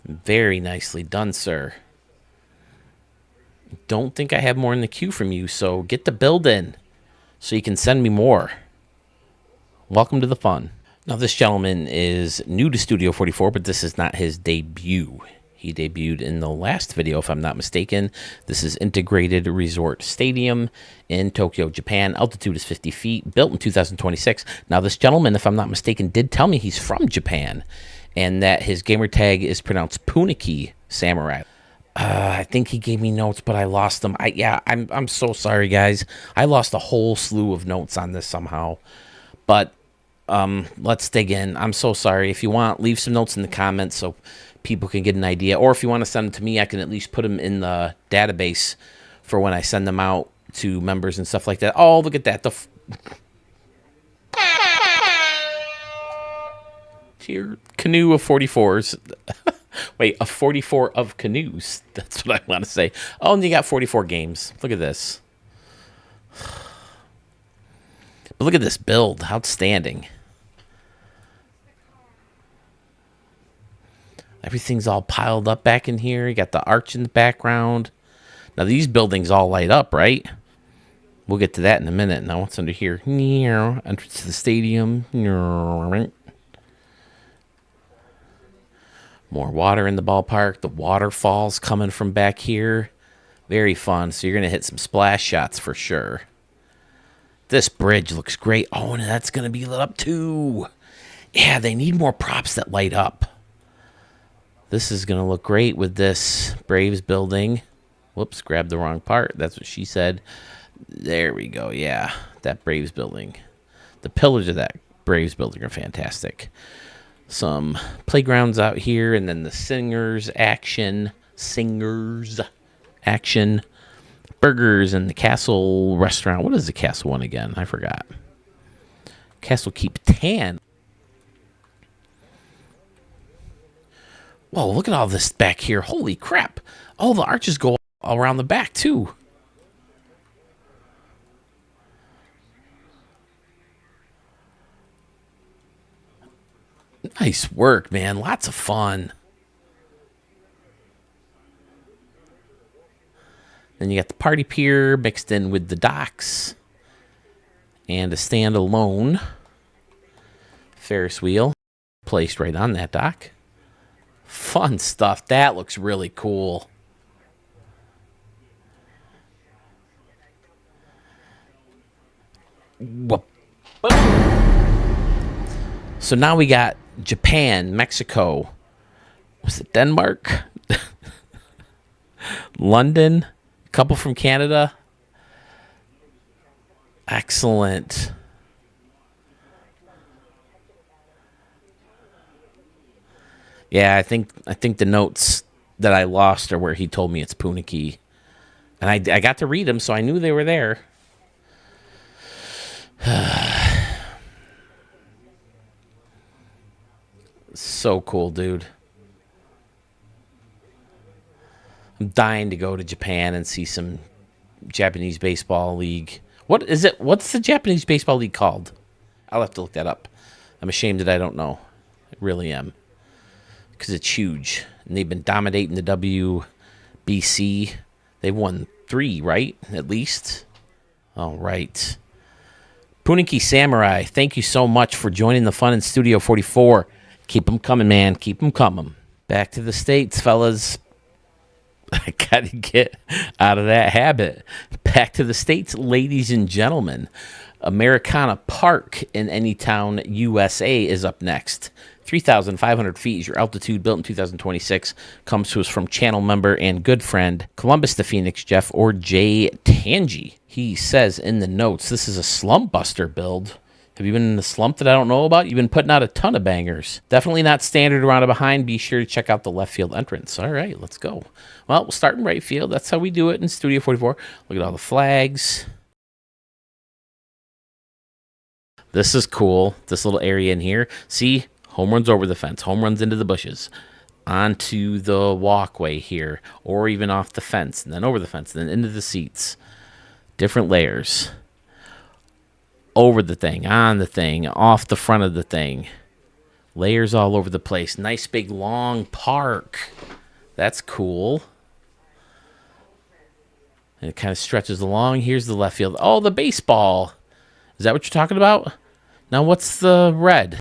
Very nicely done, sir. Don't think I have more in the queue from you, so get the build in so you can send me more. Welcome to the fun. Now, this gentleman is new to Studio 44, but this is not his debut. He debuted in the last video, if I'm not mistaken. This is Integrated Resort Stadium in Tokyo, Japan. Altitude is 50 feet, built in 2026. Now, this gentleman, if I'm not mistaken, did tell me he's from Japan and that his gamer tag is pronounced Puniki Samurai. I think he gave me notes, but I lost them. I'm so sorry, guys. I lost a whole slew of notes on this somehow. But let's dig in. I'm so sorry. If you want, leave some notes in the comments so people can get an idea. Or if you want to send them to me, I can at least put them in the database for when I send them out to members and stuff like that. Oh, look at that. Here, canoe of 44s. Wait, a 44 of canoes. That's what I want to say. Oh, and you got 44 games. Look at this. But look at this build. Outstanding. Everything's all piled up back in here. You got the arch in the background. Now, these buildings all light up, right? We'll get to that in a minute. Now, what's under here? Entrance to the stadium. More water in the ballpark. The waterfalls coming from back here. Very fun. So you're going to hit some splash shots for sure. This bridge looks great. Oh, and that's going to be lit up too. Yeah, they need more props that light up. This is going to look great with this Braves building. Whoops, grabbed the wrong part. That's what she said. There we go. Yeah, that Braves building. The pillars of that Braves building are fantastic. Some playgrounds out here, and then the singers action, burgers, and the Castle restaurant. What is the Castle one again? I forgot. Castle Keep Tan. Whoa, look at all this back here. Holy crap. All the arches go all around the back, too. Nice work, man. Lots of fun. Then you got the party pier mixed in with the docks. And a standalone Ferris wheel placed right on that dock. Fun stuff. That looks really cool. So now we got Japan, Mexico. Was it Denmark? London, a couple from Canada. Excellent. Yeah, I think the notes that I lost are where he told me it's Puniki. And I got to read them, so I knew they were there. So cool, dude. I'm dying to go to Japan and see some Japanese baseball league. What is it? What's the Japanese baseball league called? I'll have to look that up. I'm ashamed that I don't know. I really am. Because it's huge. And they've been dominating the WBC. They've won 3, right? At least. All right. Puniki Samurai, thank you so much for joining the fun in Studio 44. Keep them coming, man. Keep them coming. Back to the States, fellas. I got to get out of that habit. Back to the States, ladies and gentlemen. Americana Park in Anytown, USA is up next. 3,500 feet is your altitude, built in 2026. Comes to us from channel member and good friend, Columbus to Phoenix Jeff, or Jay Tangi. He says in the notes, this is a slump buster build. Have you been in the slump that I don't know about? You've been putting out a ton of bangers. Definitely not standard around or behind. Be sure to check out the left field entrance. All right, let's go. Well, we'll start in right field. That's how we do it in Studio 44. Look at all the flags. This is cool. This little area in here. See, home runs over the fence. Home runs into the bushes. Onto the walkway here. Or even off the fence. And then over the fence. And then into the seats. Different layers. Over the thing. On the thing. Off the front of the thing. Layers all over the place. Nice big long park. That's cool. And it kind of stretches along. Here's the left field. Oh, the baseball. Is that what you're talking about? Now, what's the red?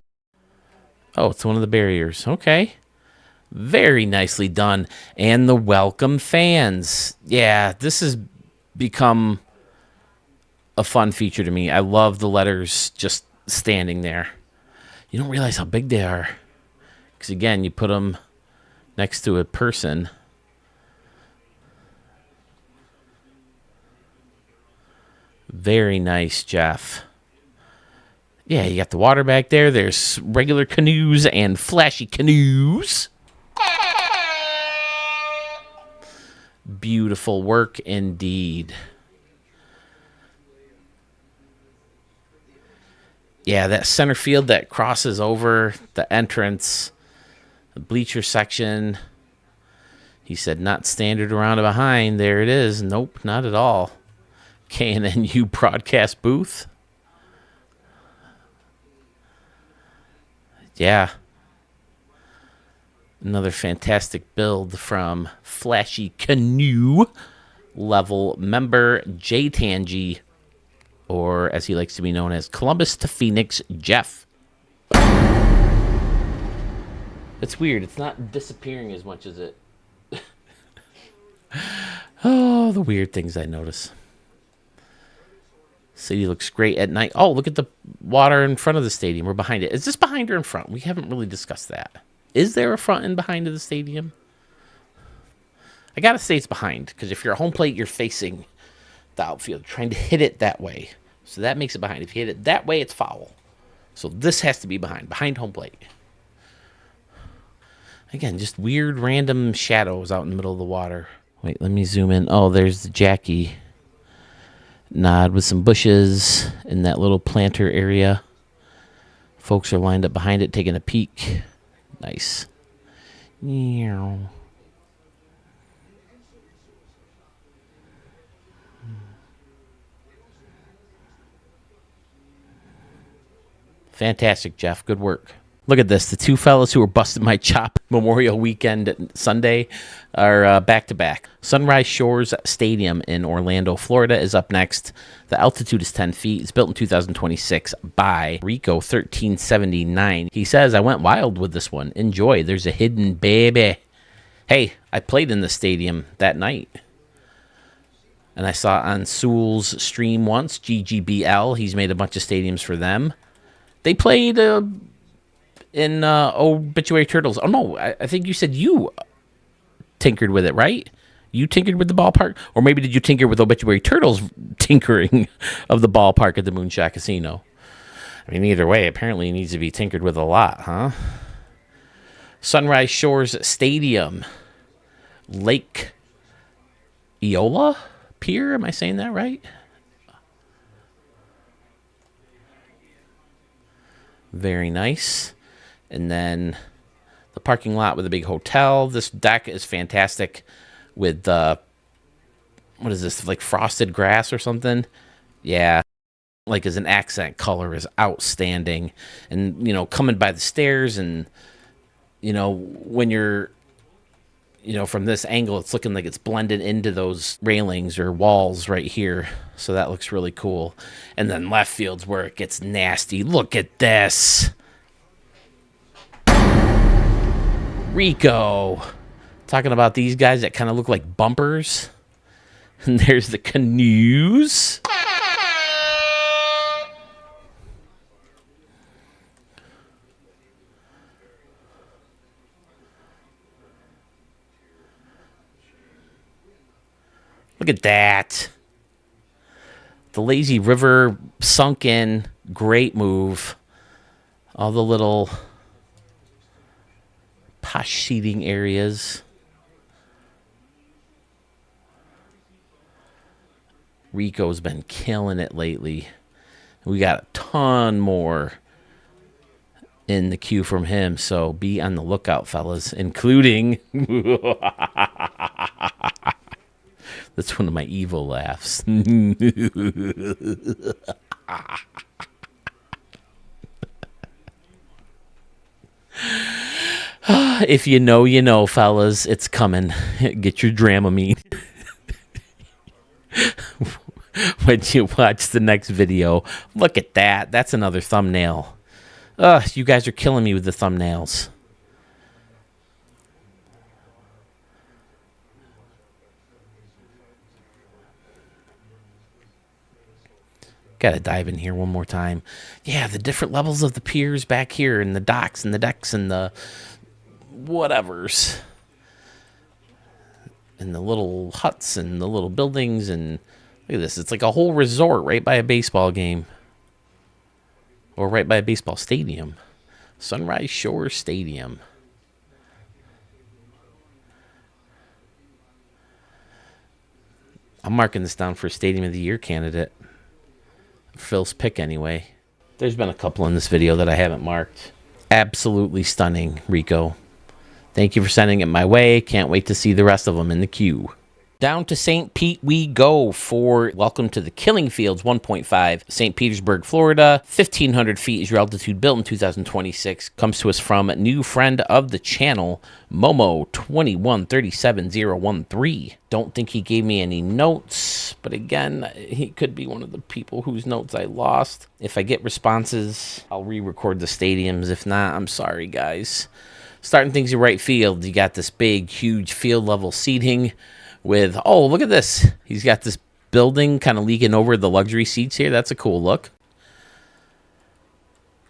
Oh, it's one of the barriers. Okay. Very nicely done. And the welcome fans. Yeah, this has become a fun feature to me. I love the letters just standing there. You don't realize how big they are. Because, again, you put them next to a person. Very nice, Jeff. Yeah, you got the water back there. There's regular canoes and flashy canoes. Beautiful work indeed. Yeah, that center field that crosses over the entrance, the bleacher section. He said not standard around and behind. There it is. Nope, not at all. KNNU broadcast booth. Yeah. Another fantastic build from Flashy Canoe level member Jay Tangi, or as he likes to be known as, Columbus to Phoenix Jeff. It's weird. It's not disappearing as much as it... Oh, the weird things I notice. City looks great at night. Oh, look at the water in front of the stadium. We're behind it. Is this behind or in front? We haven't really discussed that. Is there a front and behind of the stadium? I gotta say it's behind, because if you're a home plate, you're facing the outfield, trying to hit it that way. So that makes it behind. If you hit it that way, it's foul. So this has to be behind home plate. Again, just weird random shadows out in the middle of the water. Wait, let me zoom in. Oh, there's the Jackie nod with some bushes in that little planter area. Folks are lined up behind it, taking a peek. Nice. Meow. Fantastic, Jeff. Good work. Look at this. The two fellas who were busting my chop Memorial Weekend Sunday are back-to-back. Sunrise Shores Stadium in Orlando, Florida is up next. The altitude is 10 feet. It's built in 2026 by Rico 1379. He says, I went wild with this one. Enjoy. There's a hidden baby. Hey, I played in the stadium that night. And I saw on Sewell's stream once, GGBL. He's made a bunch of stadiums for them. They played in in Obituary Turtles. Oh no, I think you said you tinkered with it, right? You tinkered with the ballpark, or maybe did you tinker with Obituary Turtles tinkering of the ballpark at the Moonshot Casino? I mean, either way, apparently it needs to be tinkered with a lot, huh? Sunrise Shores Stadium, Lake Eola Pier. Am I saying that right? Very nice. And then the parking lot with a big hotel. This deck is fantastic with what is this, like frosted grass or something? Yeah, like as an accent color is outstanding. And, you know, coming by the stairs and, you know, when you're, you know, from this angle, it's looking like it's blended into those railings or walls right here. So that looks really cool. And then left field's where it gets nasty. Look at this. Rico. Talking about these guys that kind of look like bumpers. And there's the canoes. Look at that. The lazy river sunk in. Great move. All the little posh seating areas. Rico's been killing it lately. We got a ton more in the queue from him, so be on the lookout, fellas, including... That's one of my evil laughs. If you know, you know, fellas. It's coming. Get your Dramamine. When you watch the next video, look at that. That's another thumbnail. You guys are killing me with the thumbnails. Gotta dive in here one more time. Yeah, the different levels of the piers back here, and the docks, and the decks, and the whatevers. And the little huts, and the little buildings, and look at this. It's like a whole resort right by a baseball game. Or right by a baseball stadium. Sunrise Shore Stadium. I'm marking this down for Stadium of the Year candidate. Phil's pick anyway. There's been a couple in this video that I haven't marked. Absolutely stunning, Rico. Thank you for sending it my way. Can't wait to see the rest of them in the queue. Down to St. Pete we go for Welcome to the Killing Fields 1.5, St. Petersburg, Florida. 1,500 feet is your altitude, built in 2026. Comes to us from new friend of the channel, Momo2137013. Don't think he gave me any notes, but again, he could be one of the people whose notes I lost. If I get responses, I'll re-record the stadiums. If not, I'm sorry, guys. Starting things in right field, you got this big, huge field level seating with, oh, look at this. He's got this building kind of leaking over the luxury seats here. That's a cool look.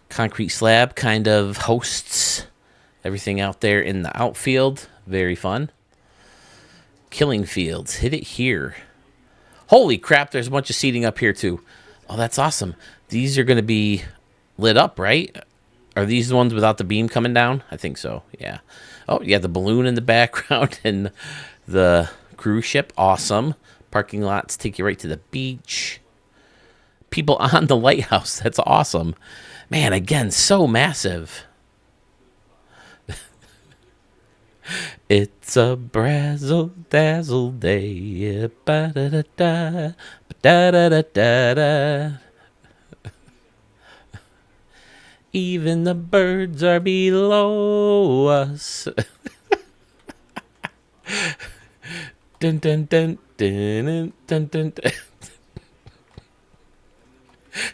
Concrete slab kind of hosts everything out there in the outfield. Very fun. Killing Fields. Hit it here. Holy crap, there's a bunch of seating up here too. Oh, that's awesome. These are going to be lit up, right? Are these the ones without the beam coming down? I think so, yeah. Oh, you got the balloon in the background and the cruise ship. Awesome. Parking lots take you right to the beach. People on the lighthouse. That's awesome. Man, again, so massive. It's a brazzle dazzle day. Ba-da-da-da, ba-da-da-da-da. Even the birds are below us. Dun, dun, dun, dun, dun, dun, dun.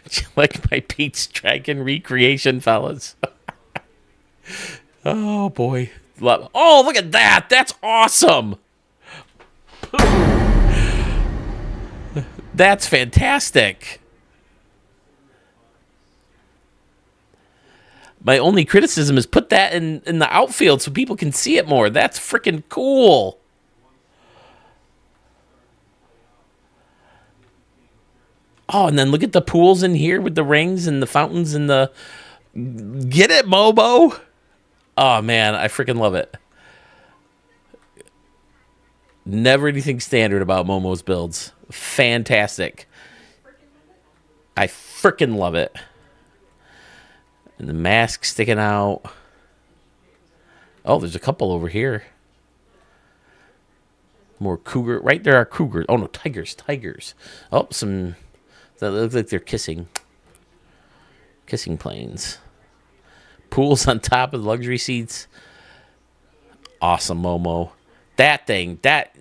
Do you like my Pete's Dragon recreation, fellas? Oh, boy. Oh, look at that. That's awesome. That's fantastic. My only criticism is put that in the outfield so people can see it more. That's freaking cool. Oh, and then look at the pools in here with the rings and the fountains and the... Get it, Momo? Oh, man, I freaking love it. Never anything standard about Momo's builds. Fantastic. I freaking love it. And the mask sticking out. Oh, there's a couple over here. More cougar. Right there are cougars. Oh, no, tigers. Tigers. Oh, some... That looks like they're kissing. Kissing planes. Pools on top of the luxury seats. Awesome, Momo. That thing. That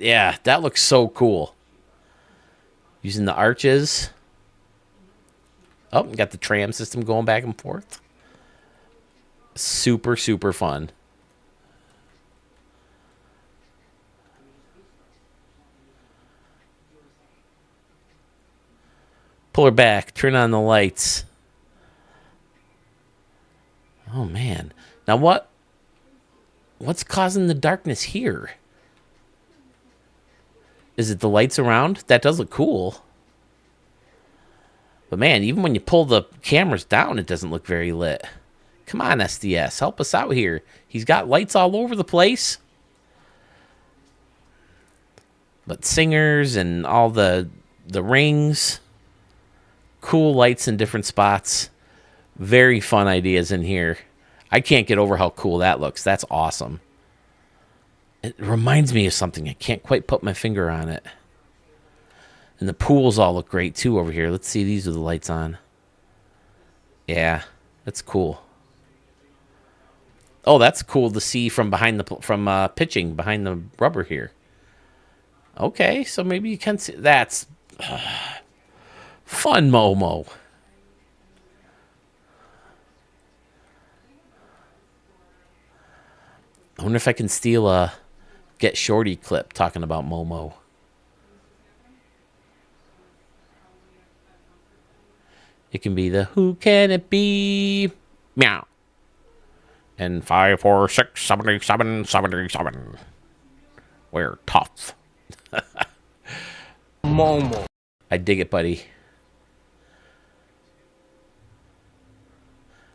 looks so cool. Using the arches. Oh, got the tram system going back and forth. Super, super fun. Pull her back. Turn on the lights. Oh, man. Now what's causing the darkness here? Is it the lights around? That does look cool. But, man, even when you pull the cameras down, it doesn't look very lit. Come on, SDS. Help us out here. He's got lights all over the place. But singers and all the rings... Cool lights in different spots. Very fun ideas in here. I can't get over how cool that looks. That's awesome. It reminds me of something. I can't quite put my finger on it. And the pools all look great too over here. Let's see. These are the lights on. Yeah, that's cool. Oh, that's cool to see from behind pitching behind the rubber here. Okay, so maybe you can see. That's... Fun, Momo. I wonder if I can steal a Get Shorty clip talking about Momo. It can be the who can it be? Meow. And 5, 4, 6, 77, 77. We're tough. Momo. I dig it, buddy.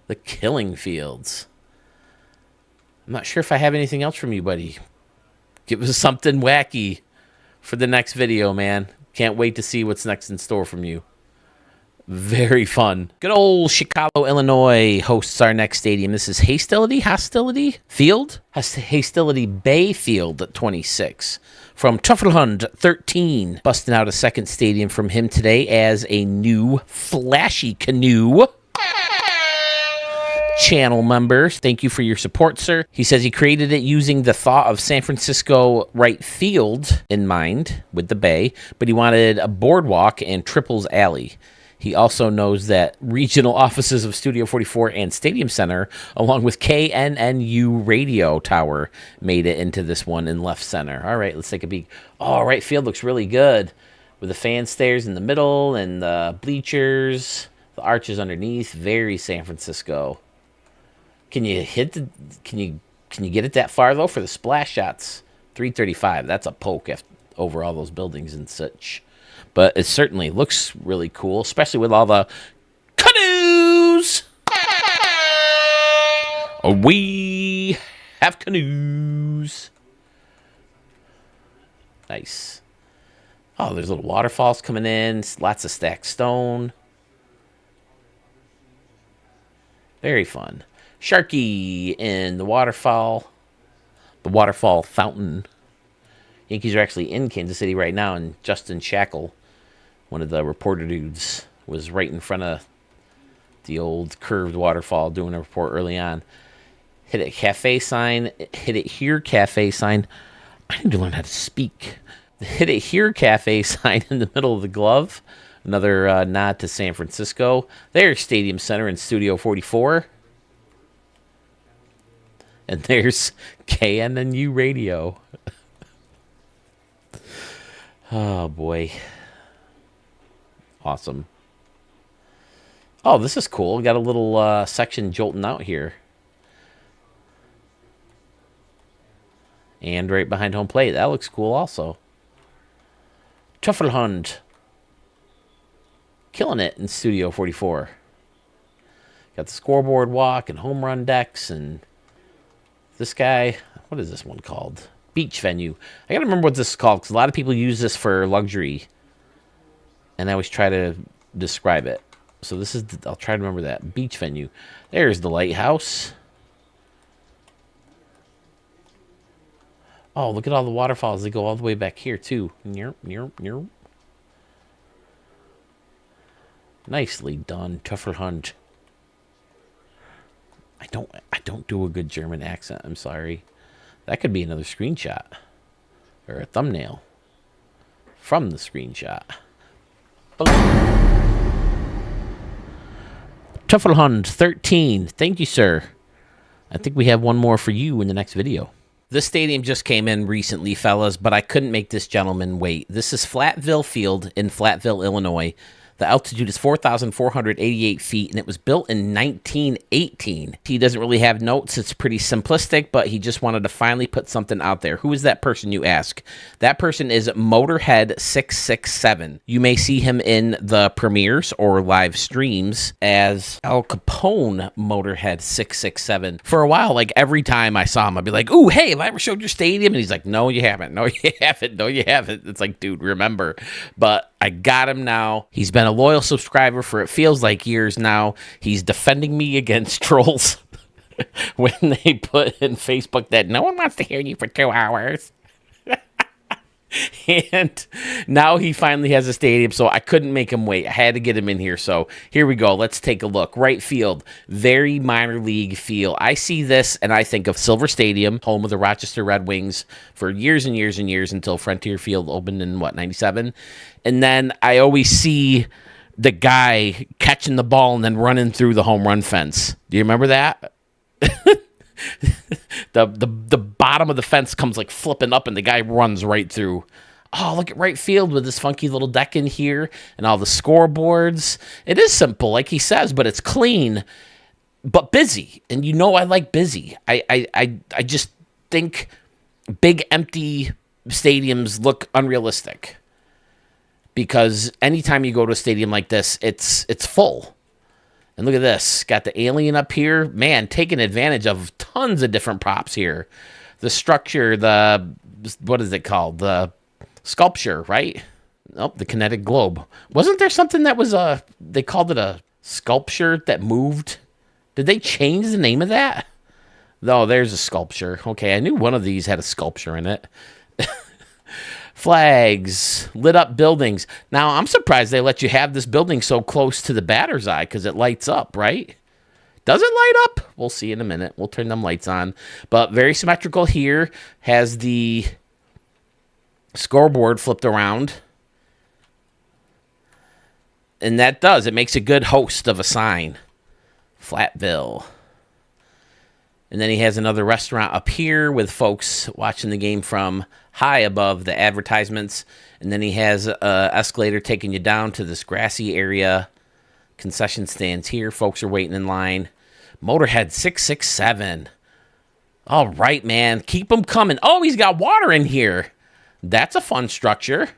The Killing Fields. I'm not sure if I have anything else from you, buddy. Give us something wacky for the next video, man. Can't wait to see what's next in store from you. Very fun. Good old Chicago, Illinois hosts our next stadium. This is Hostility Field? Hostility Bay Field at 26. From Tuffelhund 13. Busting out a second stadium from him today as a new flashy canoe. Channel members, thank you for your support, sir. He says he created it using the thought of San Francisco right field in mind with the bay, but he wanted a boardwalk and Triples Alley. He also knows that regional offices of Studio 44 and Stadium Center, along with KNNU Radio Tower, made it into this one in left center. All right, let's take a peek. Oh, right field looks really good with the fan stairs in the middle and the bleachers, the arches underneath. Very San Francisco. Can you can you get it that far though for the splash shots? 335. That's a poke over all those buildings and such. But it certainly looks really cool, especially with all the canoes. We have canoes. Nice. Oh, there's little waterfalls coming in. Lots of stacked stone. Very fun. Sharky in the waterfall fountain. Yankees are actually in Kansas City right now, and Justin Shackle, one of the reporter dudes, was right in front of the old curved waterfall doing a report early on. Hit it cafe sign. Hit it here cafe sign. I need to learn how to speak. The Hit It Here cafe sign in the middle of the glove. Another nod to San Francisco. There's Stadium Center and Studio 44. And there's KNNU Radio. Oh, boy. Awesome. Oh, this is cool. We got a little section jolting out here. And right behind home plate. That looks cool also. Teufelhund. Killing it in Studio 44. Got the scoreboard walk and home run decks and this guy. What is this one called? Beach venue. I gotta remember what this is called because a lot of people use this for luxury. And I always try to describe it. So this is, I'll try to remember that. Beach venue. There's the lighthouse. Oh, look at all the waterfalls. They go all the way back here, too. Near. Nicely done, Teufelhund. I don't do a good German accent. I'm sorry. That could be another screenshot. Or a thumbnail. From the screenshot. Teufelhund 13. Thank you, sir. I think we have one more for you in the next video. This stadium just came in recently, fellas, but I couldn't make this gentleman wait. This is Flatville Field in Flatville, Illinois. The altitude is 4,488 feet, and it was built in 1918. He doesn't really have notes. It's pretty simplistic, but he just wanted to finally put something out there. Who is that person, you ask? That person is Motorhead667. You may see him in the premieres or live streams as Al Capone Motorhead667. For a while, like every time I saw him, I'd be like, ooh, hey, have I ever showed your stadium? And he's like, no, you haven't. No, you haven't. No, you haven't. It's like, dude, remember. But I got him now. He's been a loyal subscriber for it feels like years now. He's defending me against trolls when they put in Facebook that no one wants to hear you for 2 hours. And now he finally has a stadium, so I couldn't make him wait. I had to get him in here, so here we go. Let's take a look. Right field, very minor league feel. I see this, and I think of Silver Stadium, home of the Rochester Red Wings for years and years and years until Frontier Field opened in, 97? And then I always see the guy catching the ball and then running through the home run fence. Do you remember that? The bottom of the fence comes like flipping up and the guy runs right through. Oh, look at right field with this funky little deck in here and all the scoreboards. It is simple, like he says, but it's clean, but busy. And you know I like busy. I just think big empty stadiums look unrealistic because anytime you go to a stadium like this, it's full. And look at this. Got the alien up here. Man, taking advantage of tons of different props here. The structure, what is it called? The sculpture, right? Nope, the kinetic globe. Wasn't there something that was they called it a sculpture that moved? Did they change the name of that? No, there's a sculpture. Okay, I knew one of these had a sculpture in it. Flags, lit up buildings. Now, I'm surprised they let you have this building so close to the batter's eye because it lights up, right? Does it light up? We'll see in a minute. We'll turn them lights on. But very symmetrical here. Has the scoreboard flipped around. And that does. It makes a good host of a sign. Flatville. And then he has another restaurant up here with folks watching the game from high above the advertisements. And then he has an escalator taking you down to this grassy area. Concession stands here. Folks are waiting in line. Motorhead 667. All right, man. Keep them coming. Oh, he's got water in here. That's a fun structure.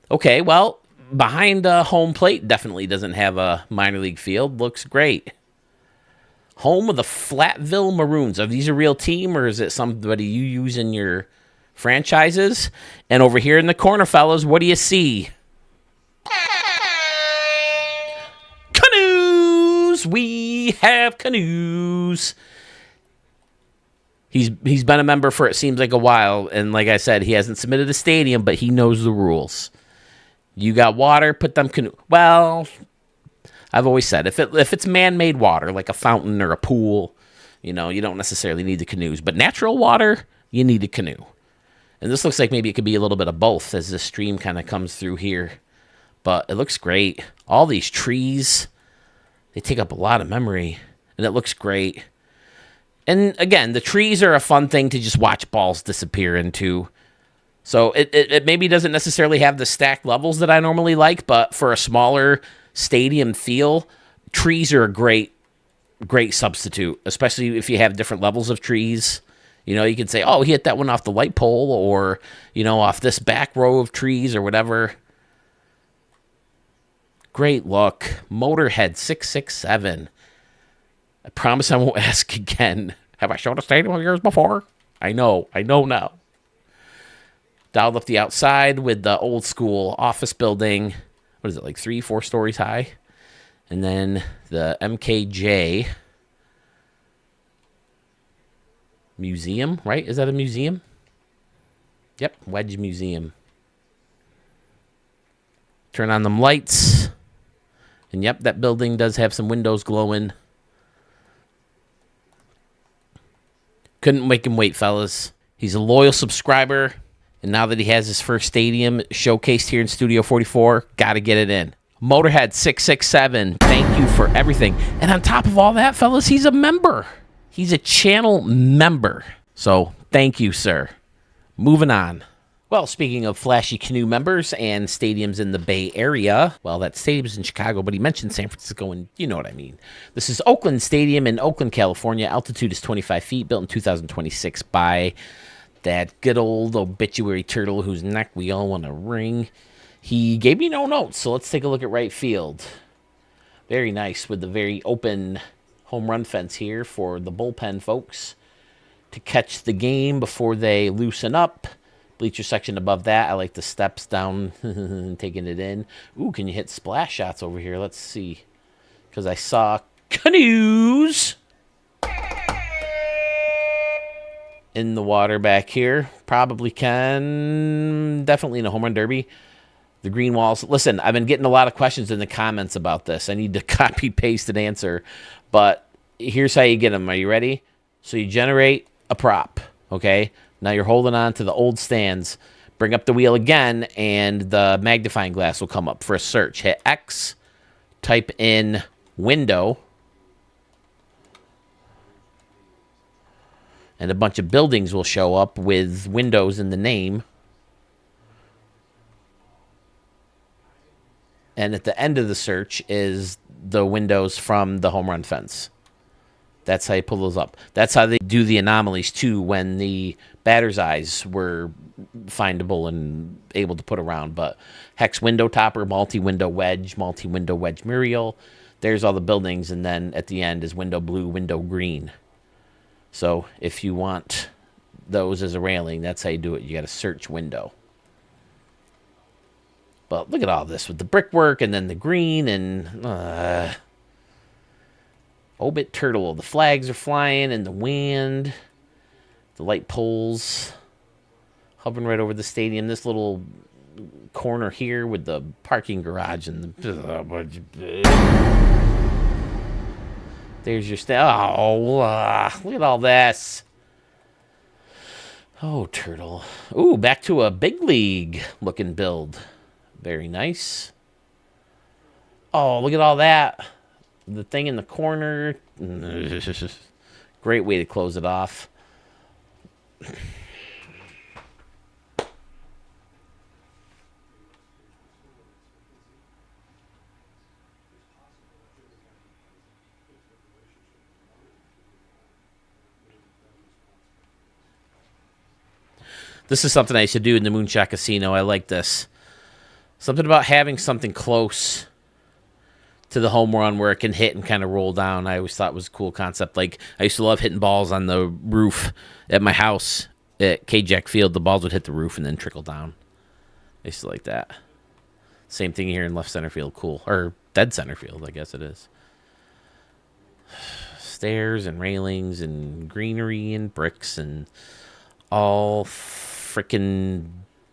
Okay, well, behind home plate definitely doesn't have a minor league field. Looks great. Home of the Flatville Maroons. Are these a real team or is it somebody you use in your franchises? And over here in the corner, fellas, what do you see? Canoes! We have canoes. He's been a member for it seems like a while, and like I said, he hasn't submitted a stadium, but he knows the rules. You got water, put them canoe. Well, I've always said if it's man-made water, like a fountain or a pool, you don't necessarily need the canoes. But natural water, you need a canoe. And this looks like maybe it could be a little bit of both as the stream kind of comes through here. But it looks great. All these trees, they take up a lot of memory, and it looks great. And again, the trees are a fun thing to just watch balls disappear into. So it maybe doesn't necessarily have the stacked levels that I normally like, but for a smaller stadium feel, trees are a great substitute, especially if you have different levels of trees. You know, you can say, oh, he hit that one off the light pole, or, you know, off this back row of trees or whatever. Great look. Motorhead 667. I promise I won't ask again. Have I shown a stadium of yours before? I know now. Dialed up the outside with the old school office building. What is it, like 3-4 stories high? And then the MKJ Museum, right? Is that a museum? Yep, Wedge Museum. Turn on them lights. And yep, that building does have some windows glowing. Couldn't make him wait, fellas. He's a loyal subscriber. And now that he has his first stadium showcased here in Studio 44, got to get it in. Motorhead 667, thank you for everything. And on top of all that, fellas, he's a member. He's a channel member. So thank you, sir. Moving on. Well, speaking of flashy canoe members and stadiums in the Bay Area, well, that stadium's in Chicago, but he mentioned San Francisco, and you know what I mean. This is Oakland Stadium in Oakland, California. Altitude is 25 feet, built in 2026 by that good old obituary turtle whose neck we all want to wring. He gave me no notes, so let's take a look at right field. Very nice with the very open home run fence here for the bullpen folks to catch the game before they loosen up. Bleacher section above that. I like the steps down and taking it in. Ooh, can you hit splash shots over here? Let's see. Because I saw canoes in the water back here. Probably can. Definitely in a home run derby. The green walls. Listen, I've been getting a lot of questions in the comments about this. I need to copy, paste, and answer. But here's how you get them. Are you ready? So you generate a prop, okay? Now you're holding on to the old stands. Bring up the wheel again, and the magnifying glass will come up for a search. Hit X, type in window, and a bunch of buildings will show up with windows in the name. And at the end of the search is the windows from the home run fence. That's how you pull those up. That's how they do the anomalies, too, when the batter's eyes were findable and able to put around. But hex window topper, multi-window wedge Muriel. There's all the buildings, and then at the end is window blue, window green. So if you want those as a railing, that's how you do it. You got to search window. But look at all this with the brickwork and then the green and... Obit turtle. The flags are flying in the wind. The light poles hovering right over the stadium. This little corner here with the parking garage and the... There's your look at all this. Oh, turtle. Ooh, back to a big league looking build. Very nice. Oh, look at all that. The thing in the corner. Great way to close it off. This is something I used to do in the Moonshot Casino. I like this. Something about having something close to the home run where it can hit and kind of roll down. I always thought was a cool concept. Like, I used to love hitting balls on the roof at my house at K-Jack Field. The balls would hit the roof and then trickle down. I used to like that. Same thing here in left center field. Cool. Or dead center field, I guess it is. Stairs and railings and greenery and bricks and all freaking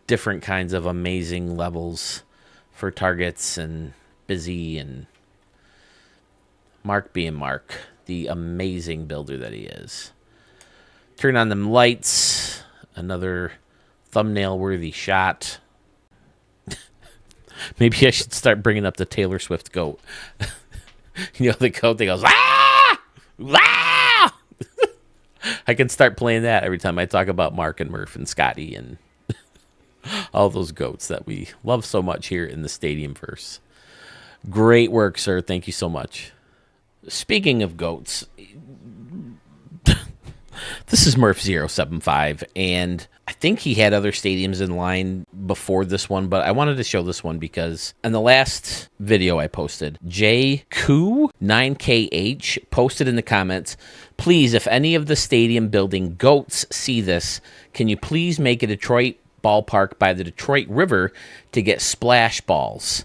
different kinds of amazing levels for targets and busy and Mark being Mark, the amazing builder that he is. Turn on them lights. Another thumbnail-worthy shot. Maybe I should start bringing up the Taylor Swift goat. You know, the goat that goes, ah! Ah! I can start playing that every time I talk about Mark and Murph and Scotty and all those goats that we love so much here in the Stadium verse. Great work, sir. Thank you so much. Speaking of goats, this is Murph075, and I think he had other stadiums in line before this one, but I wanted to show this one because in the last video I posted, JQ9KH posted in the comments, please, if any of the stadium building goats see this, can you please make a Detroit ballpark by the Detroit River to get splash balls?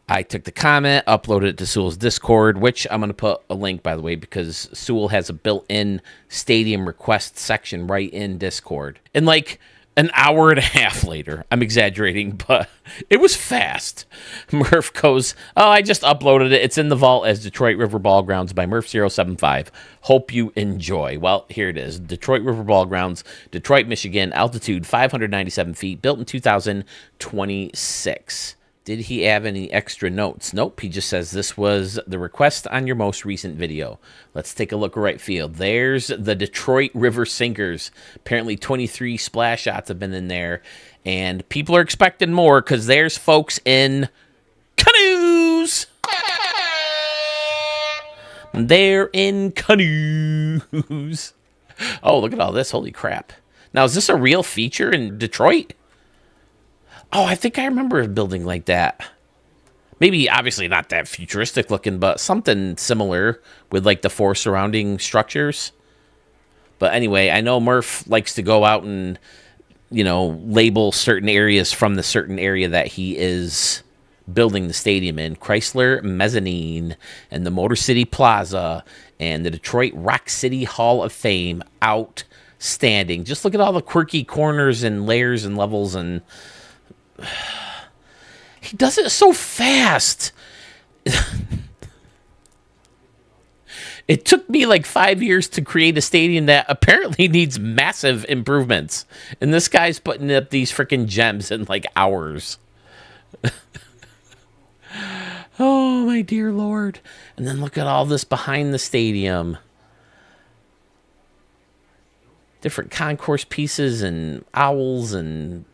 I took the comment, uploaded it to Sewell's Discord, which I'm going to put a link, by the way, because Sewell has a built-in stadium request section right in Discord. And like an hour and a half later, I'm exaggerating, but it was fast. Murph goes, oh, I just uploaded it. It's in the vault as Detroit River Ball Grounds by Murph075. Hope you enjoy. Well, here it is. Detroit River Ball Grounds, Detroit, Michigan, altitude 597 feet, built in 2026. Did he have any extra notes? Nope. He just says this was the request on your most recent video. Let's take a look at right field. There's the Detroit River Sinkers. Apparently 23 splash shots have been in there. And people are expecting more because there's folks in canoes. They're in canoes. Oh, look at all this. Holy crap. Now, is this a real feature in Detroit? Oh, I think I remember a building like that. Maybe, obviously not that futuristic looking, but something similar with like the four surrounding structures. But anyway, I know Murph likes to go out and, you know, label certain areas from the certain area that he is building the stadium in. Chrysler Mezzanine and the Motor City Plaza and the Detroit Rock City Hall of Fame. Outstanding. Just look at all the quirky corners and layers and levels, and he does it so fast. It took me like 5 years to create a stadium that apparently needs massive improvements. And this guy's putting up these freaking gems in like hours. Oh, my dear Lord. And then look at all this behind the stadium. Different concourse pieces and owls and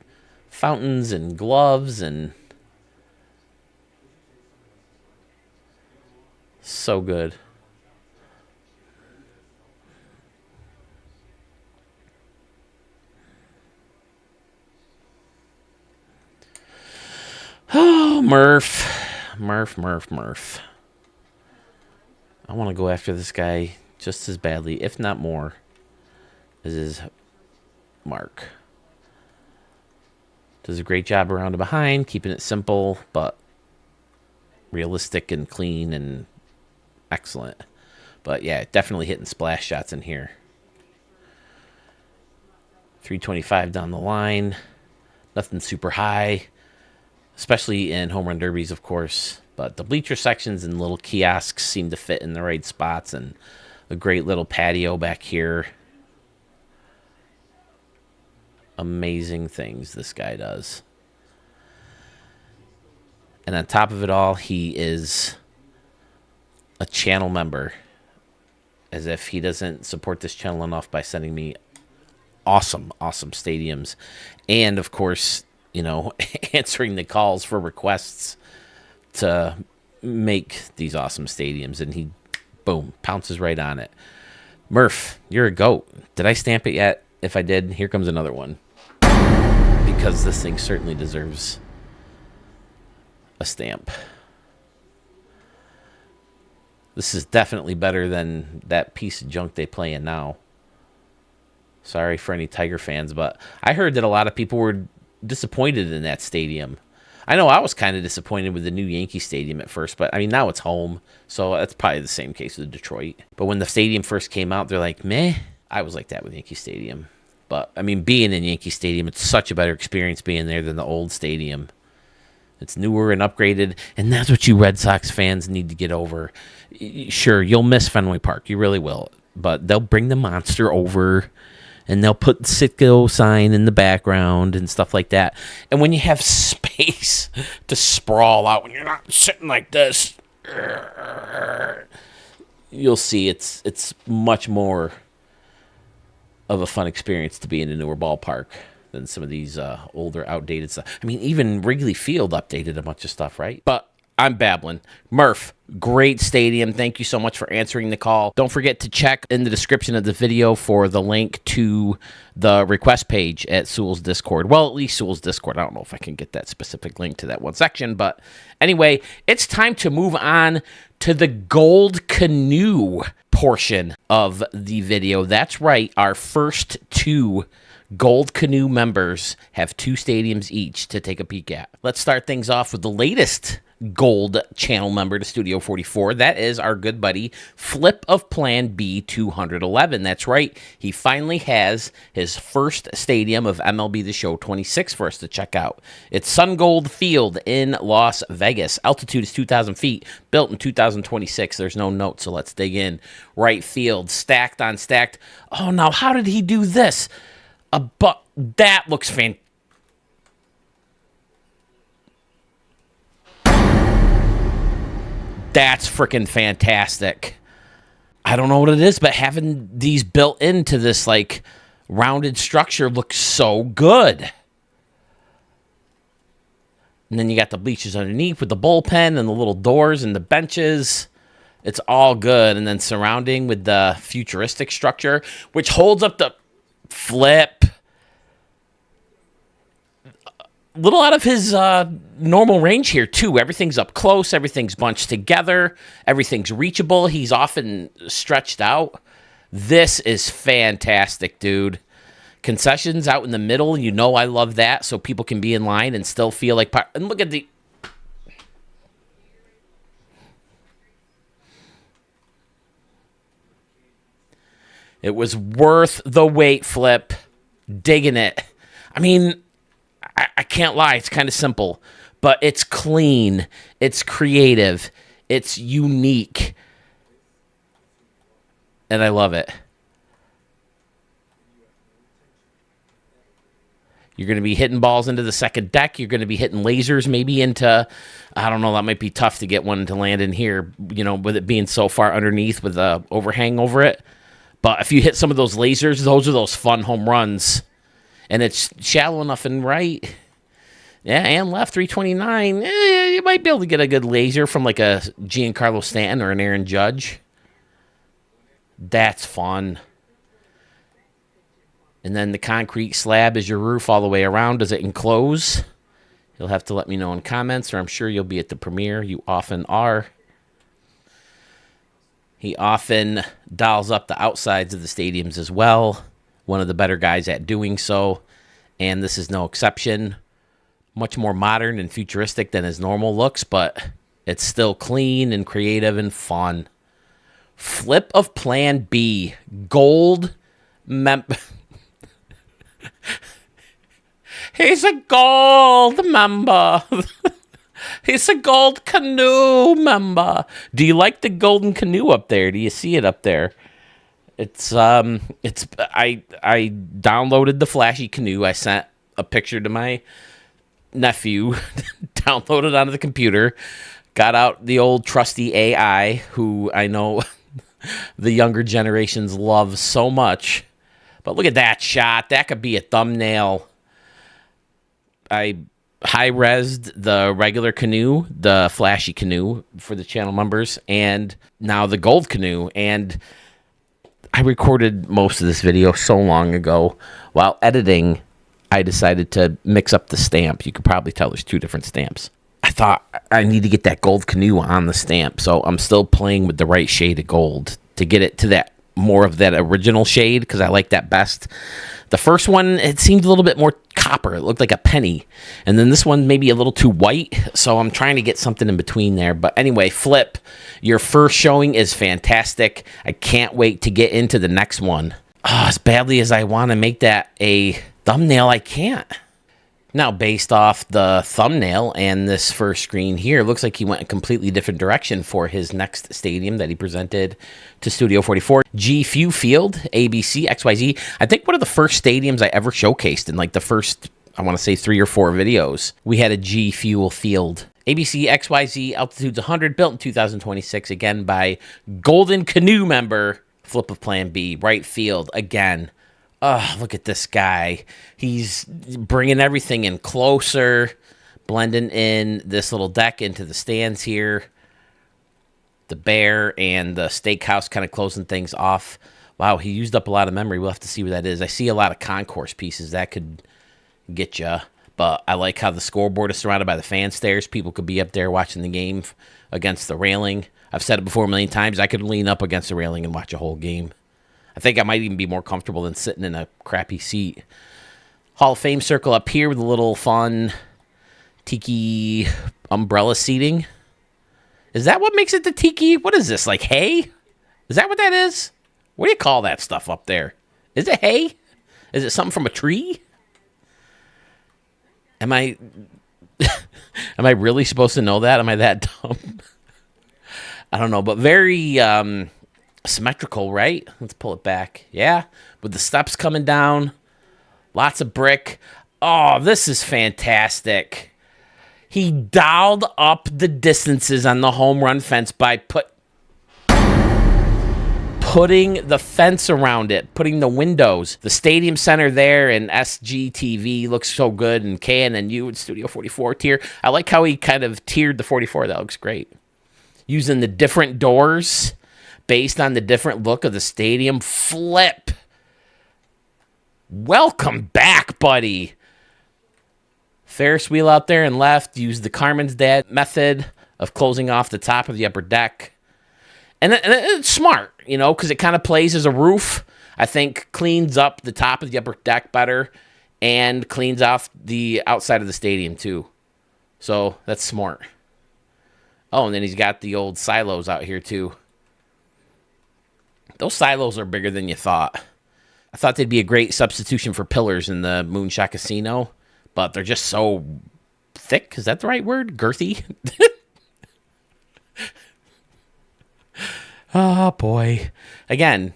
fountains and gloves, and so good. Oh, Murph. I want to go after this guy just as badly, if not more, as is Mark. Does a great job around and behind, keeping it simple, but realistic and clean and excellent. But yeah, definitely hitting splash shots in here. 325 down the line. Nothing super high, especially in home run derbies, of course. But the bleacher sections and little kiosks seem to fit in the right spots, and a great little patio back here. Amazing things this guy does. And on top of it all, he is a channel member. As if he doesn't support this channel enough by sending me awesome stadiums. And, of course, you know, answering the calls for requests to make these awesome stadiums. And he, boom, pounces right on it. Murph, you're a goat. Did I stamp it yet? If I did, here comes another one. Because this thing certainly deserves a stamp. This is definitely better than that piece of junk they play in now. Sorry for any Tiger fans, but I heard that a lot of people were disappointed in that stadium. I know I was kind of disappointed with the new Yankee Stadium at first, but I mean, now it's home, so that's probably the same case with Detroit. But when the stadium first came out, they're like, meh. I was like that with Yankee Stadium. But, I mean, being in Yankee Stadium, it's such a better experience being there than the old stadium. It's newer and upgraded, and that's what you Red Sox fans need to get over. Sure, you'll miss Fenway Park. You really will. But they'll bring the monster over, and they'll put the Citgo sign in the background and stuff like that. And when you have space to sprawl out, when you're not sitting like this, you'll see it's much more of a fun experience to be in a newer ballpark than some of these older, outdated stuff. I mean, even Wrigley Field updated a bunch of stuff, right? But I'm babbling. Murph, great stadium. Thank you so much for answering the call. Don't forget to check in the description of the video for the link to the request page at Sewell's Discord. Well, at least Sewell's Discord. I don't know if I can get that specific link to that one section. But anyway, it's time to move on to the Gold Canoe portion of the video. That's right. Our first two Gold Canoe members have 2 stadiums each to take a peek at. Let's start things off with the latest Gold channel member to Studio 44. That is our good buddy Flip of Plan B 211. That's right. He finally has his first stadium of MLB The Show 26 for us to check out. It's Sun Gold Field in Las Vegas. Altitude is 2,000 feet. Built in 2026. There's no note, so let's dig in. Right field, stacked on stacked. Oh, now how did he do this? But that looks fantastic. That's freaking fantastic. I don't know what it is, but having these built into this like rounded structure looks so good. And then you got the bleachers underneath with the bullpen and the little doors and the benches. It's all good. And then surrounding with the futuristic structure, which holds up the Flip. Little out of his normal range here, too. Everything's up close. Everything's bunched together. Everything's reachable. He's often stretched out. This is fantastic, dude. Concessions out in the middle. You know I love that, so people can be in line and still feel like... And look at the... It was worth the wait, Flip. Digging it. I mean, I can't lie. It's kind of simple, but it's clean. It's creative. It's unique. And I love it. You're going to be hitting balls into the second deck. You're going to be hitting lasers maybe into, I don't know, that might be tough to get one to land in here, you know, with it being so far underneath with the overhang over it. But if you hit some of those lasers, those are those fun home runs. And it's shallow enough and right. Yeah, and left 329. You might be able to get a good laser from like a Giancarlo Stanton or an Aaron Judge. That's fun. And then the concrete slab is your roof all the way around. Does it enclose? You'll have to let me know in comments, or I'm sure you'll be at the premiere. You often are. He often dials up the outsides of the stadiums as well. One of the better guys at doing so. And this is no exception. Much more modern and futuristic than his normal looks, but it's still clean and creative and fun. Flip of Plan B. Gold He's a gold member. He's a Gold Canoe member. Do you like the golden canoe up there? Do you see it up there? I downloaded the flashy canoe. I sent a picture to my nephew, downloaded onto the computer, got out the old trusty AI, who I know the younger generations love so much. But look at that shot. That could be a thumbnail. I high-resed the regular canoe, the flashy canoe for the channel members, and now the gold canoe. And I recorded most of this video so long ago. While editing, I decided to mix up the stamp. You could probably tell there's 2 different stamps. I thought I need to get that gold canoe on the stamp, so I'm still playing with the right shade of gold to get it to that more of that original shade, because I like that best. The first one, it seemed a little bit more copper. It looked like a penny. And then this one maybe a little too white, so I'm trying to get something in between there. But anyway, Flip, your first showing is fantastic. I can't wait to get into the next one. As badly as I want to make that a thumbnail, I can't. Now, based off the thumbnail and this first screen here, looks like he went a completely different direction for his next stadium that he presented to Studio 44. G Fuel Field, ABC, XYZ. I think one of the first stadiums I ever showcased in like the first, I want to say 3 or 4 videos, we had a G Fuel Field. ABC, XYZ, altitude's 100, built in 2026, again by Golden Canoe member, Flip of Plan B, right field, again. Oh, look at this guy. He's bringing everything in closer, blending in this little deck into the stands here. The bear and the steakhouse kind of closing things off. Wow, he used up a lot of memory. We'll have to see what that is. I see a lot of concourse pieces. That could get you. But I like how the scoreboard is surrounded by the fan stairs. People could be up there watching the game against the railing. I've said it before a million times. I could lean up against the railing and watch a whole game. I think I might even be more comfortable than sitting in a crappy seat. Hall of Fame circle up here with a little fun tiki umbrella seating. Is that what makes it the tiki? What is this, like hay? Is that what that is? What do you call that stuff up there? Is it hay? Is it something from a tree? Am I really supposed to know that? Am I that dumb? I don't know, but very symmetrical, right? Let's pull it back. Yeah, with the steps coming down, lots of brick. Oh, this is fantastic. He dialed up the distances on the home run fence by putting the fence around it, putting the windows. The stadium center there and SGTV looks so good, and KNNU and Studio 44 tier. I like how he kind of tiered the 44. That looks great. Using the different doors based on the different look of the stadium. Flip. Welcome back, buddy. Ferris wheel out there and left. Use the Carmen's Dad method of closing off the top of the upper deck. And it's smart, you know, because it kind of plays as a roof. I think cleans up the top of the upper deck better and cleans off the outside of the stadium too. So that's smart. Oh, and then he's got the old silos out here too. Those silos are bigger than you thought. I thought they'd be a great substitution for pillars in the Moonshot Casino, but they're just so thick. Is that the right word? Girthy? Oh, boy. Again,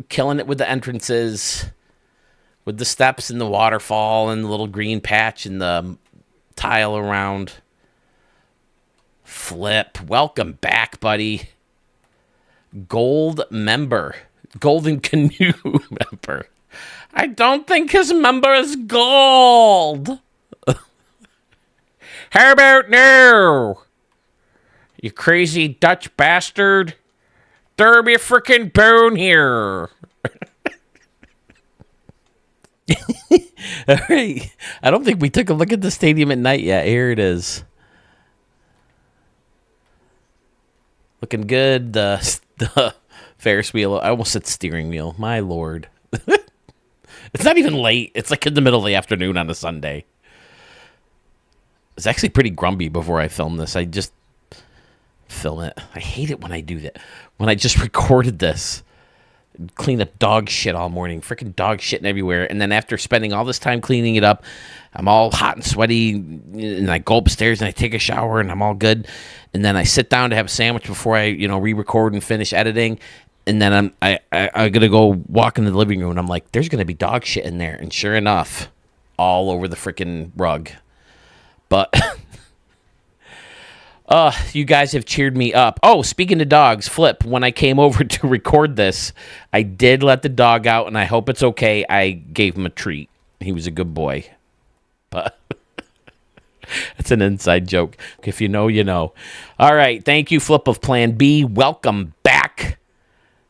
killing it with the entrances, with the steps and the waterfall and the little green patch and the tile around. Flip. Welcome back, buddy. Gold member. Golden Canoe member. I don't think his member is gold. How about now? You crazy Dutch bastard. Throw me a freaking bone here. All right. I don't think we took a look at the stadium at night yet. Here it is. Looking good. The Ferris wheel. I almost said steering wheel. My lord. It's not even late. It's like in the middle of the afternoon on a Sunday. It's actually pretty grumpy before I film this. I just film it. I hate it when I do that. When I just recorded this, clean up dog shit all morning, freaking dog shitting everywhere, and then after spending all this time cleaning it up, I'm all hot and sweaty, and I go upstairs and I take a shower and I'm all good, and then I sit down to have a sandwich before I, re-record and finish editing, and then I'm gonna go walk into the living room and I'm like, there's gonna be dog shit in there, and sure enough, all over the freaking rug. But you guys have cheered me up. Oh, speaking of dogs, Flip, when I came over to record this, I did let the dog out, and I hope it's okay. I gave him a treat. He was a good boy. But it's an inside joke. If you know, you know. All right. Thank you, Flip of Plan B. Welcome back.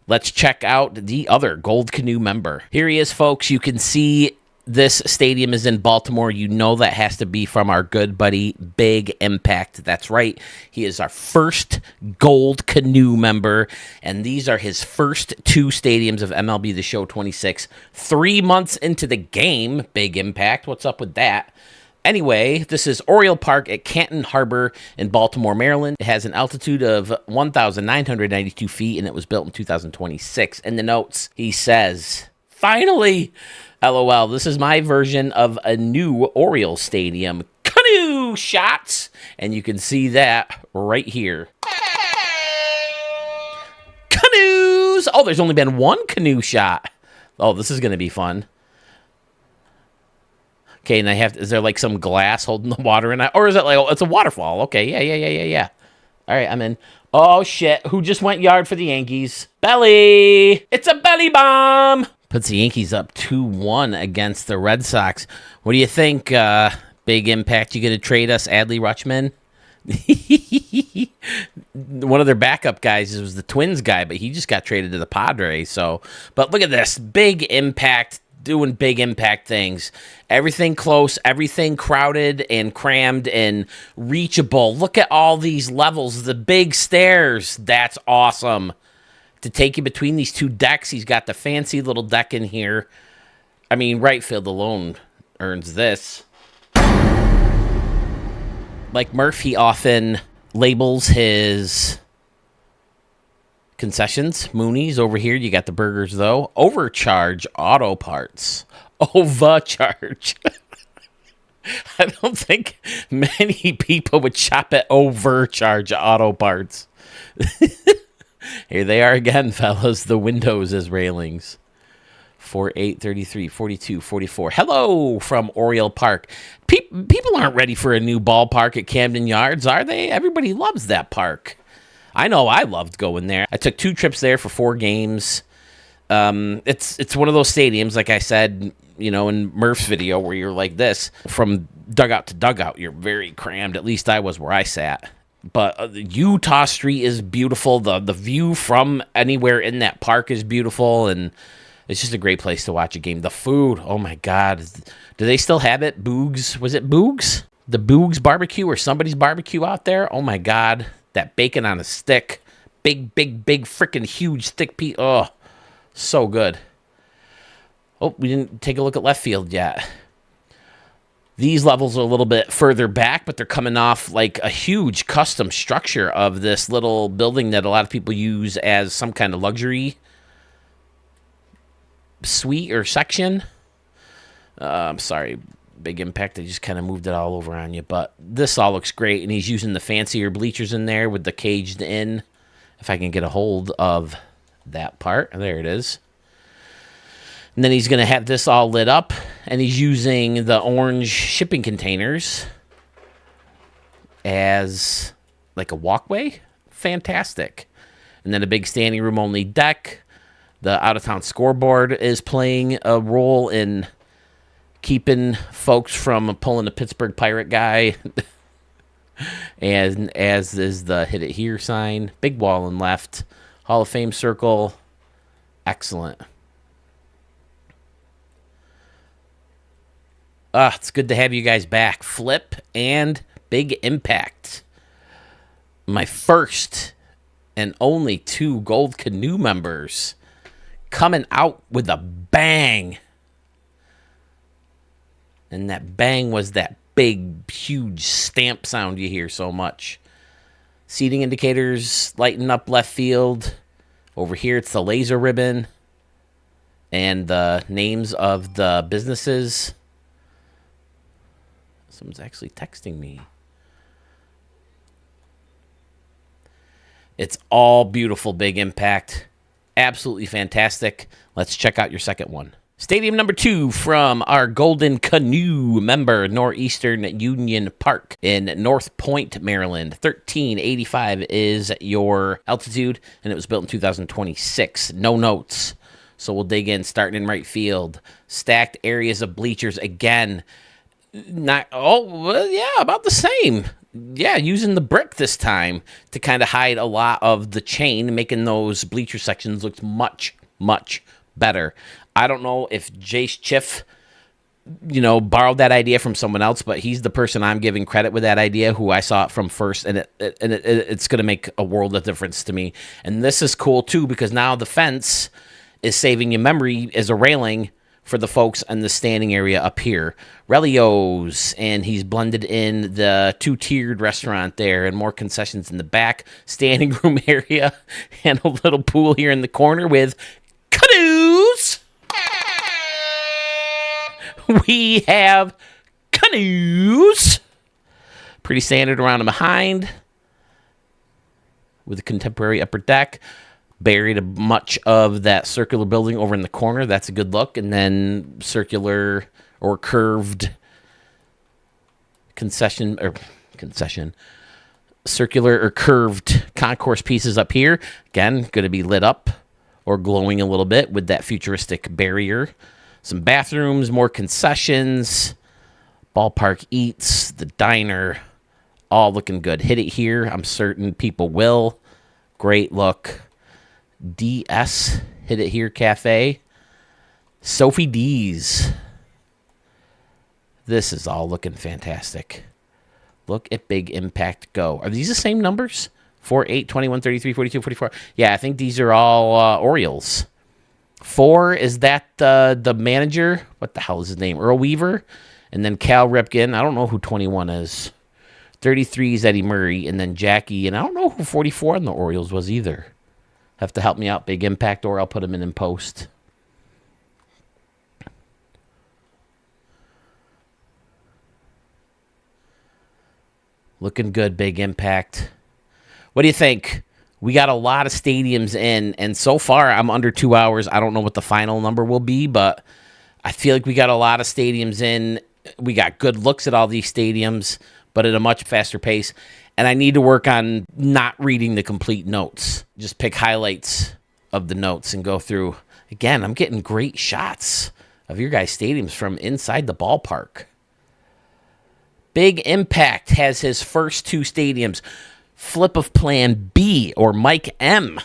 Let's check out the other Gold Canoe member. Here he is, folks. You can see this stadium is in Baltimore. You know that has to be from our good buddy, Big Impact. That's right. He is our first Gold Canoe member, and these are his first two stadiums of MLB The Show 26. 3 months into the game, Big Impact. What's up with that? Anyway, this is Oriole Park at Canton Harbor in Baltimore, Maryland. It has an altitude of 1,992 feet, and it was built in 2026. In the notes, he says, finally, LOL, this is my version of a new Orioles stadium. Canoe shots! And you can see that right here. Canoes! Oh, there's only been one canoe shot. Oh, this is going to be fun. Okay, and is there like some glass holding the water in it? Or is it like, it's a waterfall? Okay, yeah. All right, I'm in. Oh, shit. Who just went yard for the Yankees? Belly! It's a belly bomb! Puts the Yankees up 2-1 against the Red Sox. What do you think, Big Impact. You going to trade us Adley Rutschman? One of their backup guys was the Twins guy, but he just got traded to the Padres. So, but look at this. Big Impact doing big impact things. Everything close, everything crowded and crammed and reachable. Look at all these levels, the big stairs. That's awesome. To take you between these two decks, he's got the fancy little deck in here. I mean, right field alone earns this. Like Murph, he often labels his concessions. Mooney's over here. You got the burgers, though. Overcharge Auto Parts. Overcharge. I don't think many people would shop at Overcharge Auto Parts. Here they are again, fellas. The windows as railings. 48, 33, 42, 44. Hello from Oriole Park. People aren't ready for a new ballpark at Camden Yards, are they? Everybody loves that park. I know I loved going there. I took 2 trips there for 4 games. It's one of those stadiums, like I said, you know, in Murph's video, where you're like this. From dugout to dugout, you're very crammed. At least I was where I sat. But Utah Street is beautiful. The view from anywhere in that park is beautiful, and it's just a great place to watch a game. The food, oh my God. Do they still have it? Boogs? Was it Boogs? The Boogs barbecue or somebody's barbecue out there? Oh my God. That bacon on a stick. Big freaking huge thick piece. Oh, so good. Oh, we didn't take a look at left field yet. These levels are a little bit further back, but they're coming off like a huge custom structure of this little building that a lot of people use as some kind of luxury suite or section. I'm sorry, Big Impact. I just kind of moved it all over on you, but this all looks great, and he's using the fancier bleachers in there with the caged in. If I can get a hold of that part. There it is. And then he's going to have this all lit up, and he's using the orange shipping containers as like a walkway. Fantastic. And then a big standing room only deck. The out-of-town scoreboard is playing a role in keeping folks from pulling the Pittsburgh Pirate guy. And as is the Hit It Here sign. Big wall and left. Hall of Fame circle. Excellent. It's good to have you guys back. Flip and Big Impact. My first and only 2 Gold Canoe members coming out with a bang. And that bang was that big, huge stamp sound you hear so much. Seating indicators lighting up left field. Over here, it's the laser ribbon. And the names of the businesses. Someone's actually texting me. It's all beautiful, Big Impact. Absolutely fantastic. Let's check out your second one. Stadium number 2 from our Golden Canoe member, Northeastern Union Park in North Point, Maryland. 1385 is your altitude, and it was built in 2026. No notes. So we'll dig in, starting in right field. Stacked areas of bleachers again. About the same. Yeah, using the brick this time to kind of hide a lot of the chain, making those bleacher sections look much, much better. I don't know if Jace Chiff, borrowed that idea from someone else, but he's the person I'm giving credit with that idea, who I saw it from first, and it's going to make a world of difference to me. And this is cool, too, because now the fence is saving you memory as a railing for the folks in the standing area up here. Relio's, and he's blended in the 2-tiered restaurant there and more concessions in the back, standing room area, and a little pool here in the corner with canoes. We have canoes. Pretty standard around and behind with a contemporary upper deck. Buried much of that circular building over in the corner. That's a good look. And then circular or curved circular or curved concourse pieces up here. Again, going to be lit up or glowing a little bit with that futuristic barrier. Some bathrooms, more concessions, Ballpark Eats, the diner, all looking good. Hit It Here, I'm certain people will. Great look. DS, Hit It Here Cafe. Sophie D's. This is all looking fantastic. Look at Big Impact Go. Are these the same numbers? 4, 8, 21, 33, 42, 44. Yeah, I think these are all Orioles. 4, is that the manager? What the hell is his name? Earl Weaver. And then Cal Ripken. I don't know who 21 is. 33 is Eddie Murray. And then Jackie. And I don't know who 44 on the Orioles was either. Have to help me out, Big Impact, or I'll put him in post. Looking good, Big Impact. What do you think? We got a lot of stadiums in, and so far I'm under 2 hours. I don't know what the final number will be, but I feel like we got a lot of stadiums in. We got good looks at all these stadiums, but at a much faster pace. And I need to work on not reading the complete notes. Just pick highlights of the notes and go through. Again, I'm getting great shots of your guys' stadiums from inside the ballpark. Big Impact has his first 2 stadiums. Flip of Plan B, or Mike M,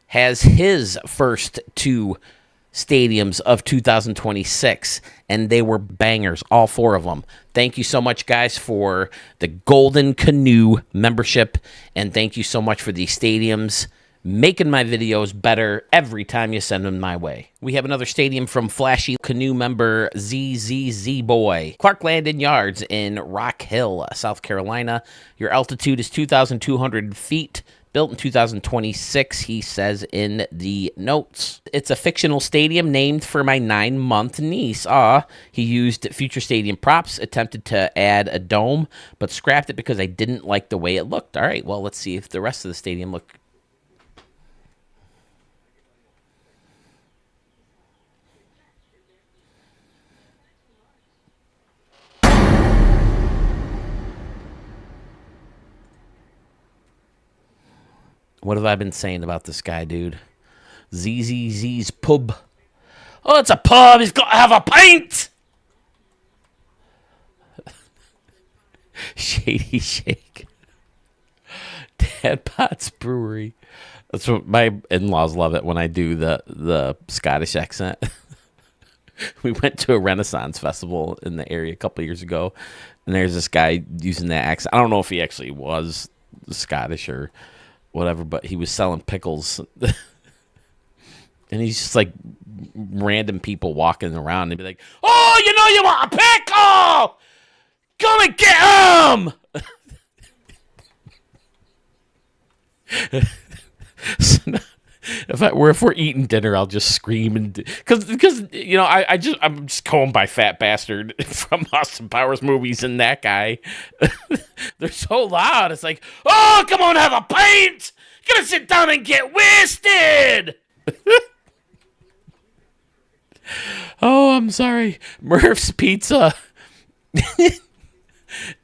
has his first 2 stadiums of 2026, and they were bangers, all 4 of them. Thank you so much, guys, for the Golden Canoe membership, and thank you so much for these stadiums, making my videos better every time you send them my way. We have another stadium from Flashy Canoe member ZZZ Boy. Clark Landon Yards in Rock Hill, South Carolina. Your altitude is 2,200 feet. Built in 2026, he says in the notes. It's a fictional stadium named for my 9-month niece. He used future stadium props, attempted to add a dome, but scrapped it because I didn't like the way it looked. All right, well, let's see if the rest of the stadium look. What have I been saying about this guy, dude? ZZZ's pub. Oh, it's a pub. He's got to have a pint. Shady Shake. Dad Potts Brewery. That's what my in-laws love it when I do the Scottish accent. We went to a Renaissance festival in the area a couple years ago, and there's this guy using that accent. I don't know if he actually was Scottish or whatever, but he was selling pickles. And he's just like random people walking around and be like, "Oh, you know you want a pickle? Come and get them!" So now, if we're eating dinner, I'll just scream and because you know I'm just going by Fat Bastard from Austin Powers movies, and that guy they're so loud. It's like, "Oh, come on, have a pint! Gonna sit down and get wasted." Oh, I'm sorry. Murph's Pizza,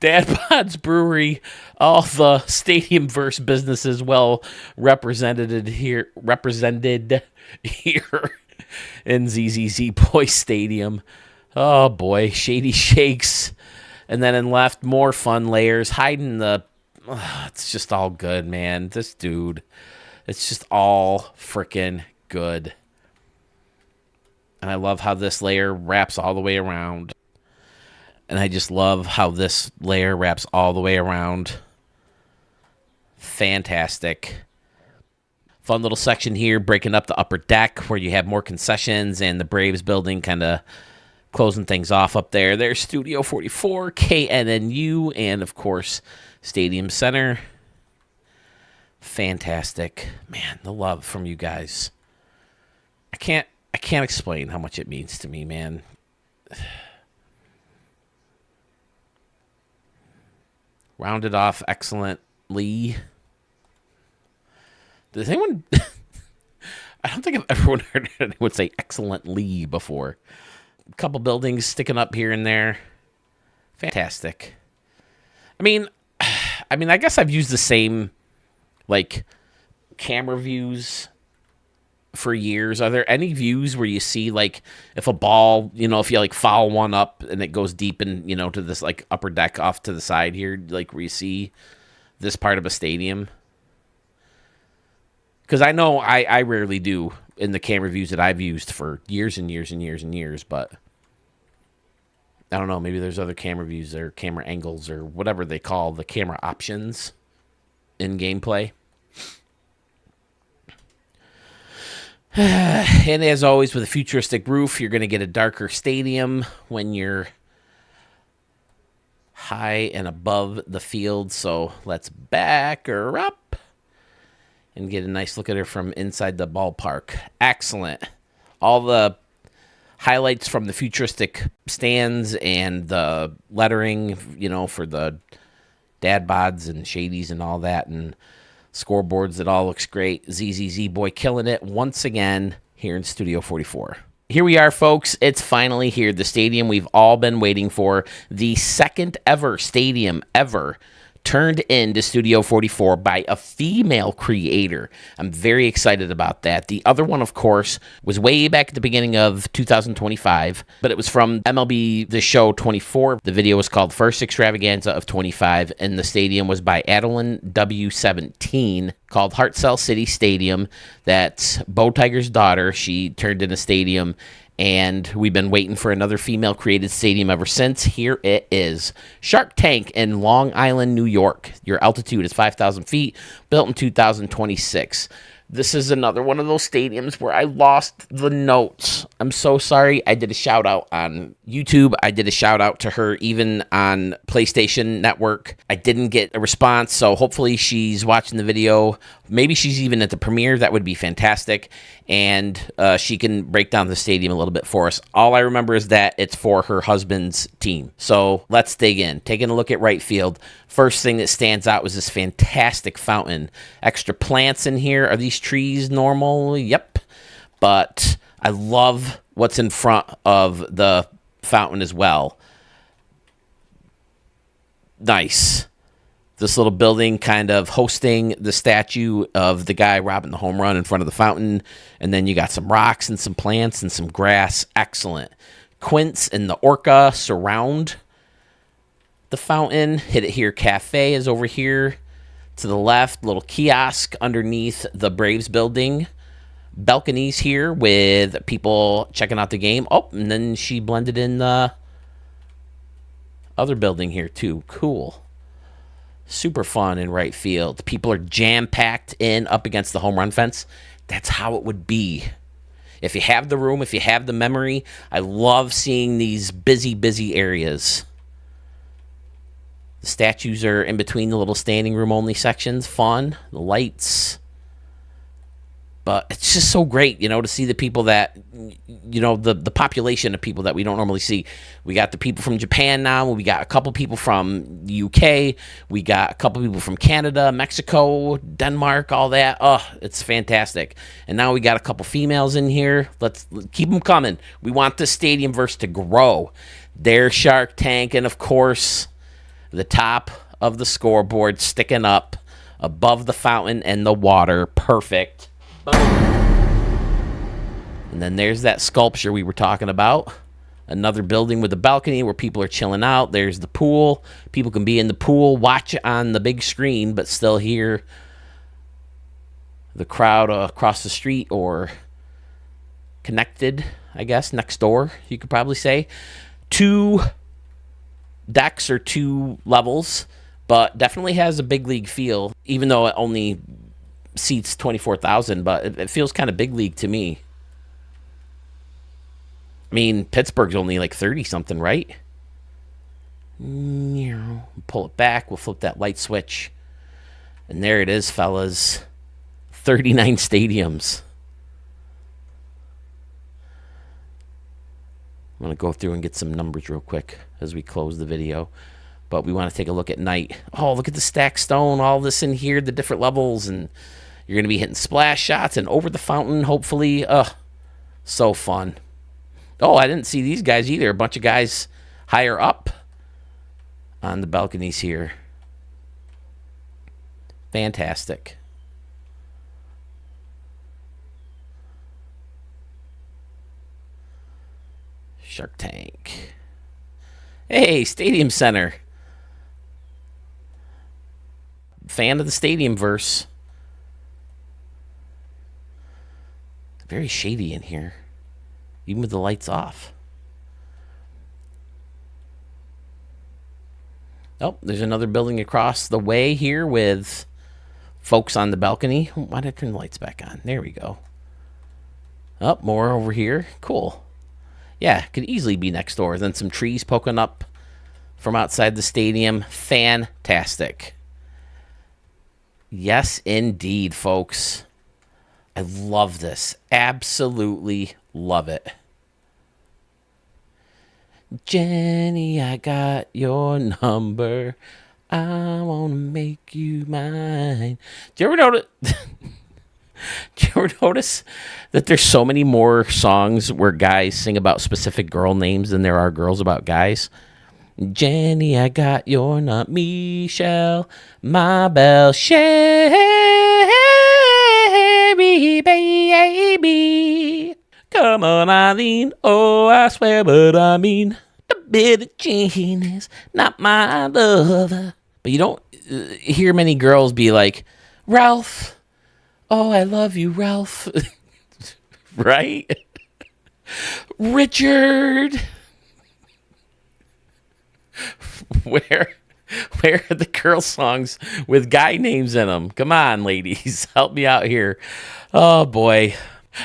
Dad Pod's Brewery, all the stadium verse businesses well represented here in ZZZ Boy Stadium. Oh boy, Shady Shakes, and then in left more fun layers hiding the. It's just all good, man. This dude, it's just all freaking good. And I love how this layer wraps all the way around. And I just love how this layer wraps all the way around. Fantastic. Fun little section here, breaking up the upper deck where you have more concessions and the Braves building kind of closing things off up there. There's Studio 44, KNNU, and of course, Stadium Center. Fantastic. Man, the love from you guys. I can't explain how much it means to me, man. Rounded off excellently. Does anyone... I don't think I've ever heard anyone say excellently before. A couple buildings sticking up here and there. Fantastic. I mean, I guess I've used the same, like, camera views for years. Are there any views where you see like if a ball, if you like foul one up and it goes deep and to this like upper deck off to the side here, like where you see this part of a stadium? Because I know I rarely do in the camera views that I've used for years and years and years and years, but I don't know. Maybe there's other camera views or camera angles or whatever they call the camera options in gameplay. And as always, with a futuristic roof, you're going to get a darker stadium when you're high and above the field. So let's back her up and get a nice look at her from inside the ballpark. Excellent. All the highlights from the futuristic stands and the lettering, for the dad bods and shadies and all that, and scoreboards, it all looks great. ZZZ Boy killing it once again here in Studio 44. Here we are, folks. It's finally here. The stadium we've all been waiting for. The second ever stadium ever turned into Studio 44 by a female creator. I'm very excited about that. The other one, of course, was way back at the beginning of 2025, but it was from MLB The Show 24. The video was called First Extravaganza of 25, and the stadium was by Adeline W17, called Heart Cell City Stadium. That's Bo Tiger's daughter. She turned in a stadium, and we've been waiting for another female-created stadium ever since. Here it is. Shark Tank in Long Island, New York. Your altitude is 5,000 feet, built in 2026. This is another one of those stadiums where I lost the notes. I'm so sorry. I did a shout-out on YouTube. I did a shout-out to her even on PlayStation Network. I didn't get a response, so hopefully she's watching the video. Maybe she's even at the premiere. That would be fantastic. And she can break down the stadium a little bit for us. All I remember is that it's for her husband's team. So let's dig in. Taking a look at right field. First thing that stands out was this fantastic fountain. Extra plants in here. Are these trees normal? Yep. But I love what's in front of the fountain as well. Nice. This little building kind of hosting the statue of the guy robbing the home run in front of the fountain. And then you got some rocks and some plants and some grass. Excellent. Quince and the orca surround the fountain. Hit It Here Cafe is over here to the left. Little kiosk underneath the Braves building. Balconies here with people checking out the game. Oh, and then she blended in the other building here too. Cool. Super fun in right field. People are jam-packed in up against the home run fence. That's how it would be. If you have the room, if you have the memory, I love seeing these busy areas. The statues are in between the little standing room only sections. Fun. The lights. But it's just so great, to see the people that, the population of people that we don't normally see. We got the people from Japan now. We got a couple people from the UK. We got a couple people from Canada, Mexico, Denmark, all that. Oh, it's fantastic. And now we got a couple females in here. Let's keep them coming. We want this stadium verse to grow. There's Shark Tank, and of course, the top of the scoreboard sticking up above the fountain and the water. Perfect. Boom. And then there's that sculpture we were talking about. Another building with a balcony where people are chilling out. There's the pool. People can be in the pool, watch it on the big screen, but still hear the crowd across the street or connected, I guess, next door, you could probably say. 2 decks or 2 levels, but definitely has a big league feel, even though it only seats 24,000, but it feels kind of big league to me. I mean, Pittsburgh's only like 30-something, right? Pull it back. We'll flip that light switch. And there it is, fellas. 39 stadiums. I'm going to go through and get some numbers real quick as we close the video. But we want to take a look at night. Oh, look at the stacked stone. All this in here, the different levels. And you're going to be hitting splash shots and over the fountain, hopefully. So fun. Oh, I didn't see these guys either. A bunch of guys higher up on the balconies here. Fantastic. Shark Tank. Hey, Stadium Center. Fan of the Stadium verse. Very shady in here, even with the lights off. Oh, there's another building across the way here with folks on the balcony. Why did I turn the lights back on? There we go. Oh, more over here. Cool. Yeah, could easily be next door. Then some trees poking up from outside the stadium. Fantastic. Yes, indeed, folks. I love this. Absolutely love it. Jenny, I got your number. I want to make you mine. Do you ever notice? Do you ever notice that there's so many more songs where guys sing about specific girl names than there are girls about guys? Jenny, I got your number. Michelle, my belle, Sherry, baby. Come on, Eileen. Oh, I swear, but I mean, the Billie Jean is not my lover. But you don't hear many girls be like, Ralph. Oh, I love you, Ralph. Right? Richard. Where are the girl songs with guy names in them? Come on, ladies. Help me out here. Oh, boy.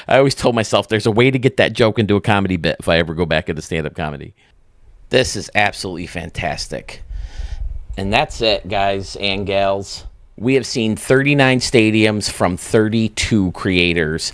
I always told myself there's a way to get that joke into a comedy bit if I ever go back into stand-up comedy. This is absolutely fantastic. And that's it, guys and gals. We have seen 39 stadiums from 32 creators.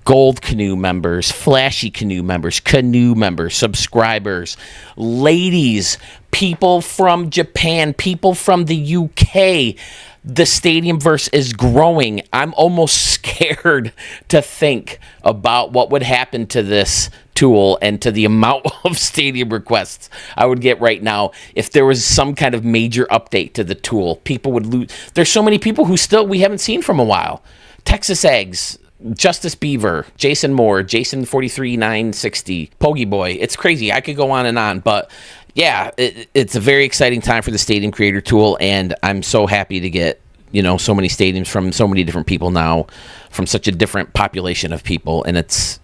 Gold Canoe members, Flashy Canoe members, Canoe members, subscribers, ladies, people from Japan, people from the UK. The Stadiumverse is growing. I'm almost scared to think about what would happen to this tool and to the amount of stadium requests I would get right now if there was some kind of major update to the tool. People would lose. There's so many people who still we haven't seen from a while. Texas Eggs, Justice Beaver, Jason Moore, Jason 43960, Pogie Boy. It's crazy. I could go on, but yeah, it's a very exciting time for the Stadium Creator tool, and I'm so happy to get so many stadiums from so many different people now, from such a different population of people, and it's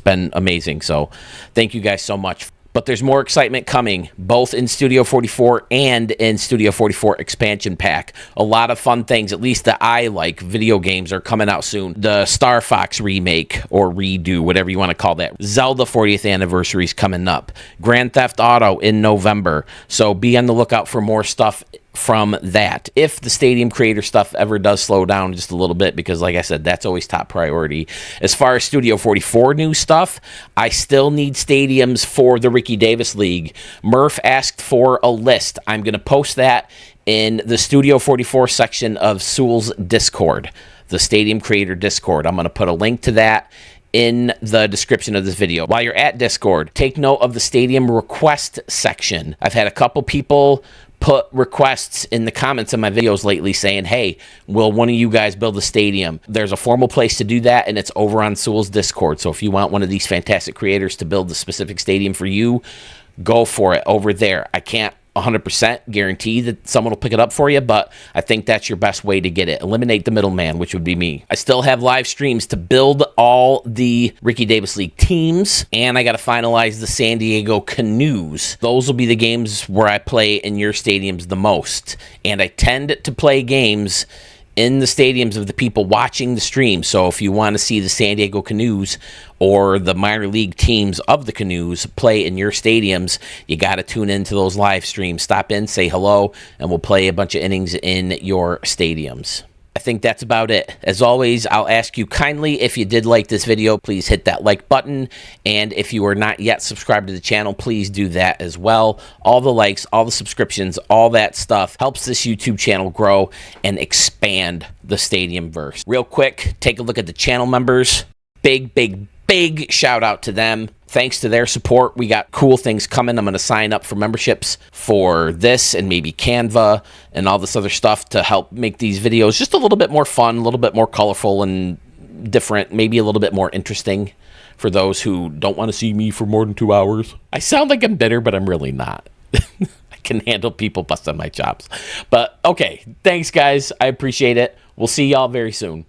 been amazing. So thank you guys so much. But there's more excitement coming, both in Studio 44 and in Studio 44 Expansion Pack. A lot of fun things, at least that I like. Video games are coming out soon. The Star Fox remake, or redo, whatever you want to call that. Zelda 40th anniversary is coming up. Grand Theft Auto in November. So be on the lookout for more stuff from that, if the Stadium Creator stuff ever does slow down just a little bit, because like I said, that's always top priority. As far as Studio 44 new stuff, I still need stadiums for the Ricky Davis League. Murph asked for a list. I'm going to post that in the Studio 44 section of Sewell's Discord, the Stadium Creator Discord. I'm going to put a link to that in the description of this video. While you're at Discord, take note of the Stadium request section. I've had a couple people put requests in the comments of my videos lately saying, hey, will one of you guys build a stadium? There's a formal place to do that, and it's over on Sewell's Discord. So if you want one of these fantastic creators to build the specific stadium for you, go for it over there. I can't 100% guarantee that someone will pick it up for you, but I think that's your best way to get it. Eliminate the middleman, which would be me. I still have live streams to build all the Ricky Davis League teams, and I got to finalize the San Diego Canoes. Those will be the games where I play in your stadiums the most, and I tend to play games in the stadiums of the people watching the stream. So if you want to see the San Diego Canoes or the minor league teams of the Canoes play in your stadiums, you got to tune into those live streams. Stop in, say hello, and we'll play a bunch of innings in your stadiums. I think that's about it. As always, I'll ask you kindly, if you did like this video, please hit that like button. And if you are not yet subscribed to the channel, please do that as well. All the likes, all the subscriptions, all that stuff helps this YouTube channel grow and expand the Stadiumverse. Real quick, take a look at the channel members. Big shout out to them. Thanks to their support, we got cool things coming. I'm going to sign up for memberships for this and maybe Canva and all this other stuff to help make these videos just a little bit more fun, a little bit more colorful and different, maybe a little bit more interesting for those who don't want to see me for more than 2 hours. I sound like I'm bitter, but I'm really not. I can handle people busting my chops. But okay, thanks guys. I appreciate it. We'll see y'all very soon.